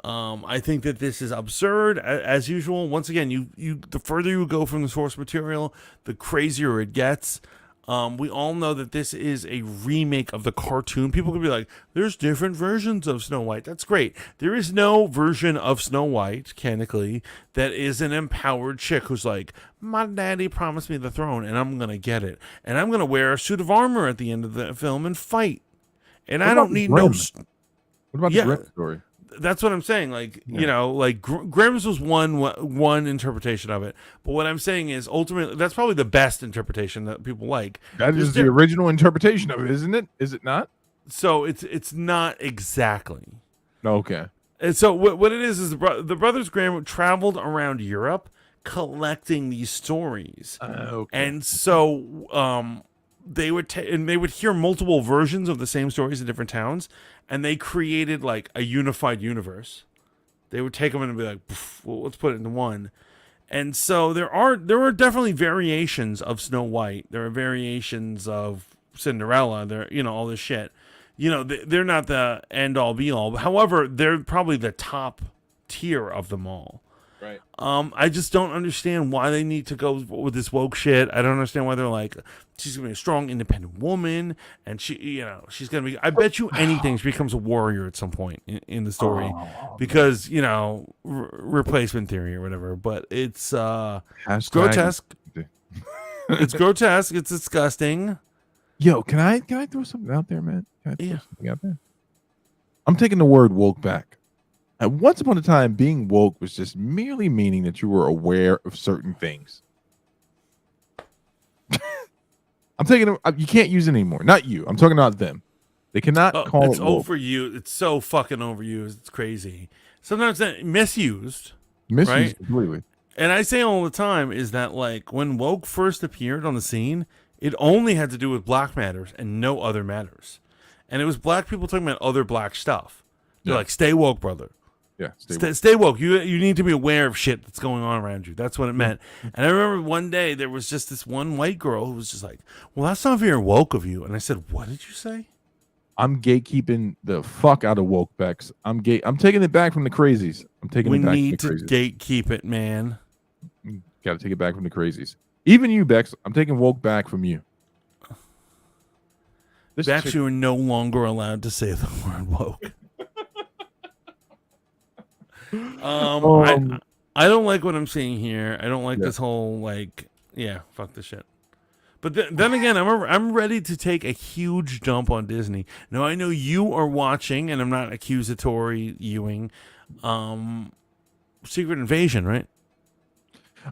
I think that this is absurd, as usual. Once again, the further you go from the source material, the crazier it gets. We all know that this is a remake of the cartoon. People could be like, there's different versions of Snow White. That's great. There is no version of Snow White, canonically, that is an empowered chick who's like, my daddy promised me the throne, and I'm going to get it. And I'm going to wear a suit of armor at the end of the film and fight. And I don't need no... What about the Grimm story? That's what I'm saying. Grimm's was one interpretation of it. But what I'm saying is, ultimately, that's probably the best interpretation that people like. That is the original interpretation of it, isn't it? Is it not? So it's not exactly. Okay. And so what it is the Brothers Grimm traveled around Europe collecting these stories. Okay. And so they would hear multiple versions of the same stories in different towns. And they created like a unified universe. They would take them and be like, well, let's put it into one. And so there are definitely variations of Snow White. There are variations of Cinderella. There, all this shit. They're not the end all be all. However, they're probably the top tier of them all. Right. I just don't understand why they need to go with this woke shit. I don't understand why they're like, she's gonna be a strong, independent woman, and she's gonna be. I bet you anything she becomes a warrior at some point in the story, because replacement theory or whatever. But it's grotesque. It's grotesque. It's disgusting. Yo, can I throw something out there, man? Can I throw something out there? I'm taking the word woke back. And once upon a time, being woke was just merely meaning that you were aware of certain things. I'm taking it. You can't use it anymore. Not you. I'm talking about them. They cannot call it woke. Overused. It's so fucking overused. It's crazy. Sometimes misused. Misused right? completely. And I say all the time is that like when woke first appeared on the scene, it only had to do with black matters and no other matters. And it was black people talking about other black stuff. They're like, stay woke, brother. Yeah, stay woke. You need to be aware of shit that's going on around you. That's what it meant. And I remember one day there was just this one white girl who was just like, well, that's not very woke of you. And I said, what did you say? I'm gatekeeping the fuck out of woke Bex. I'm taking it back from the crazies. We need to gatekeep it, man. Got to take it back from the crazies. Even you, Bex. I'm taking woke back from you. Bex, you are no longer allowed to say the word woke. I don't like what I'm seeing here. I don't like this whole fuck this shit. But then again, I'm ready to take a huge dump on Disney. Now I know you are watching, and I'm not accusatory Ewing. Secret Invasion, right?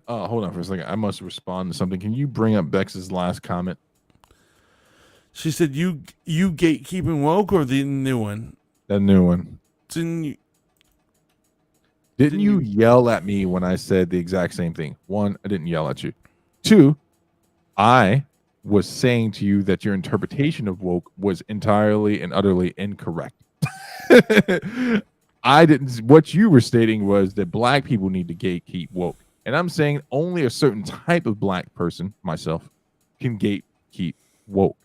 Hold on for a second. I must respond to something. Can you bring up Bex's last comment? She said, "You gatekeeping woke or the new one?" That new one. Didn't you yell at me when I said the exact same thing? One, I didn't yell at you. Two, I was saying to you that your interpretation of woke was entirely and utterly incorrect. I didn't. What you were stating was that black people need to gatekeep woke. And I'm saying only a certain type of black person, myself, can gatekeep woke.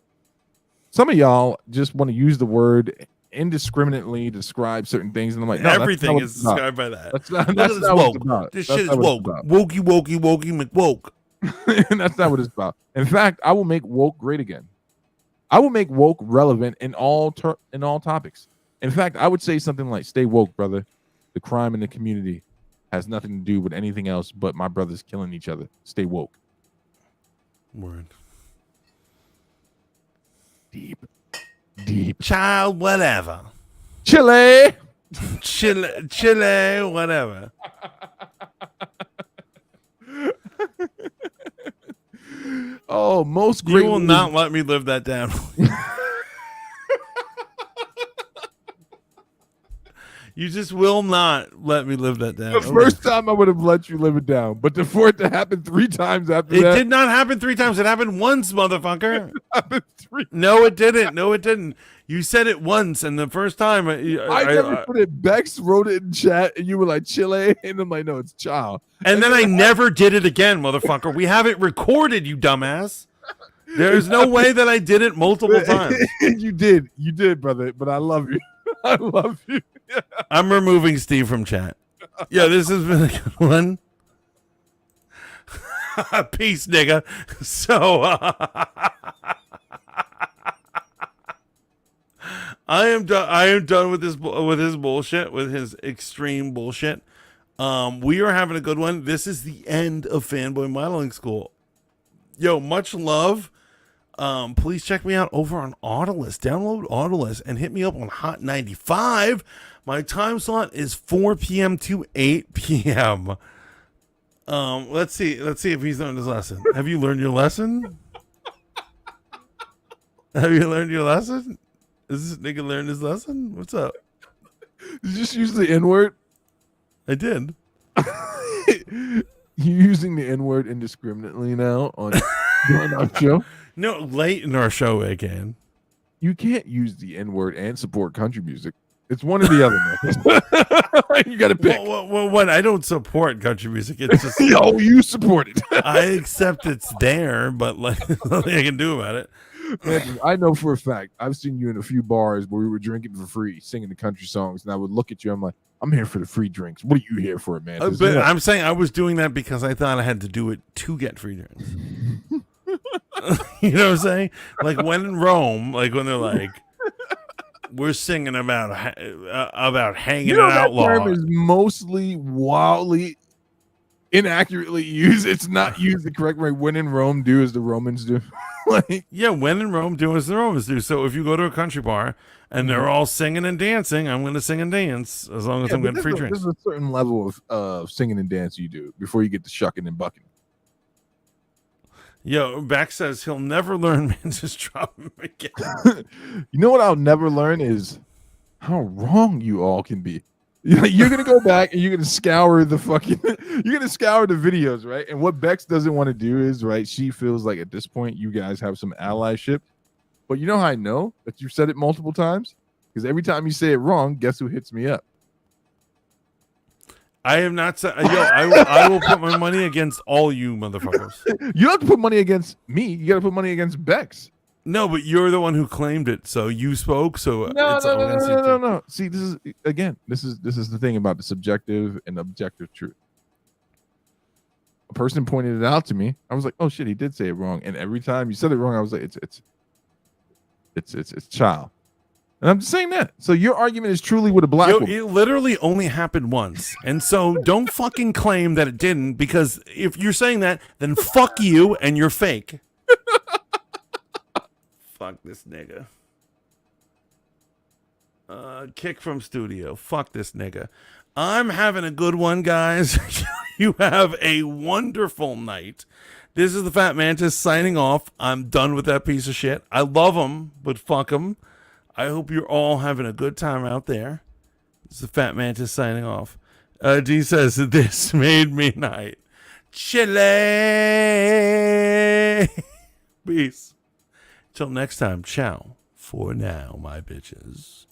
Some of y'all just want to use the word indiscriminately to describe certain things, and I'm like, no, everything is described by that. That's not Look at what it's woke. about. This That's shit is not what woke. it's about. Wokey, McWoke. And that's not what it's about. In fact, I will make woke great again. I will make woke relevant in all topics. In fact, I would say something like, "Stay woke, brother. The crime in the community has nothing to do with anything else but my brothers killing each other. Stay woke." Word. Deep. Child, whatever. Chile, whatever. Oh, most great. You will not let me live that down. You just will not let me live that down. The first time I would have let you live it down, but for it to happen 3 times after it that. did not happen 3 times. It happened once, motherfucker. It happened 3 No, it didn't. No, it didn't. You said it once, and the first time I never put it. Bex wrote it in chat, and you were like, Chile. And I'm like, no, it's child. And then I never did it again, motherfucker. We have it recorded, you dumbass. There's no way that I did it multiple times. You did, brother. But I love you. I love you. I'm removing Steve from chat. Yeah, this has been a good one. Peace, nigga. So I am done with his bullshit, with his extreme bullshit. We are having a good one. This is the end of Fanboy Modeling School. Yo, much love. Please check me out over on Autolist. Download Autolist and hit me up on Hot 95. My time slot is 4 p.m. to 8 p.m. Let's see if he's learned his lesson. Have you learned your lesson? Have you learned your lesson? Is this nigga learned his lesson? What's up? Did you just use the N-word? I did. You using the N-word indiscriminately now on our show? No, late in our show again. You can't use the N-word and support country music. It's one or the other, man. You got to pick. What? I don't support country music. It's just you support it. I accept it's there, but like nothing I can do about it. Man, I know for a fact. I've seen you in a few bars where we were drinking for free, singing the country songs, and I would look at you. I'm like, I'm here for the free drinks. What are you here for, man? But I'm saying I was doing that because I thought I had to do it to get free drinks. You know what I'm saying? Like when in Rome, like when they're like, we're singing about hanging an outlaw. That term is mostly wildly inaccurately used. It's not used the correct way. When in Rome, do as the Romans do. Like, yeah, when in Rome, do as the Romans do. So if you go to a country bar and they're all singing and dancing, I'm going to sing and dance as long as I'm getting free drinks. There's a certain level of singing and dance you do before you get to shucking and bucking. Yo, Beck says he'll never learn, man. Just drop him again. You know what I'll never learn is how wrong you all can be. You're gonna go back and you're gonna scour the videos, right? And what Bex doesn't want to do is, right, she feels like at this point you guys have some allyship. But you know how I know that you've said it multiple times? Because every time you say it wrong, guess who hits me up? I have not said. Yo, I will put my money against all you motherfuckers. You don't have to put money against me. You got to put money against Bex. No, but you're the one who claimed it, so you spoke. So No. See, this is the thing about the subjective and objective truth. A person pointed it out to me. I was like, "Oh shit, he did say it wrong." And every time you said it wrong, I was like, "It's child." And I'm just saying that. So your argument is truly with a black woman. It literally only happened once, and so don't fucking claim that it didn't. Because if you're saying that, then fuck you and you're fake. Fuck this nigga. Kick from studio. Fuck this nigga. I'm having a good one, guys. You have a wonderful night. This is the Fat Mantis signing off. I'm done with that piece of shit. I love him, but fuck him. I hope you're all having a good time out there. This is the Fat Mantis signing off. D says, this made me night. Chile. Peace. Till next time, ciao for now, my bitches.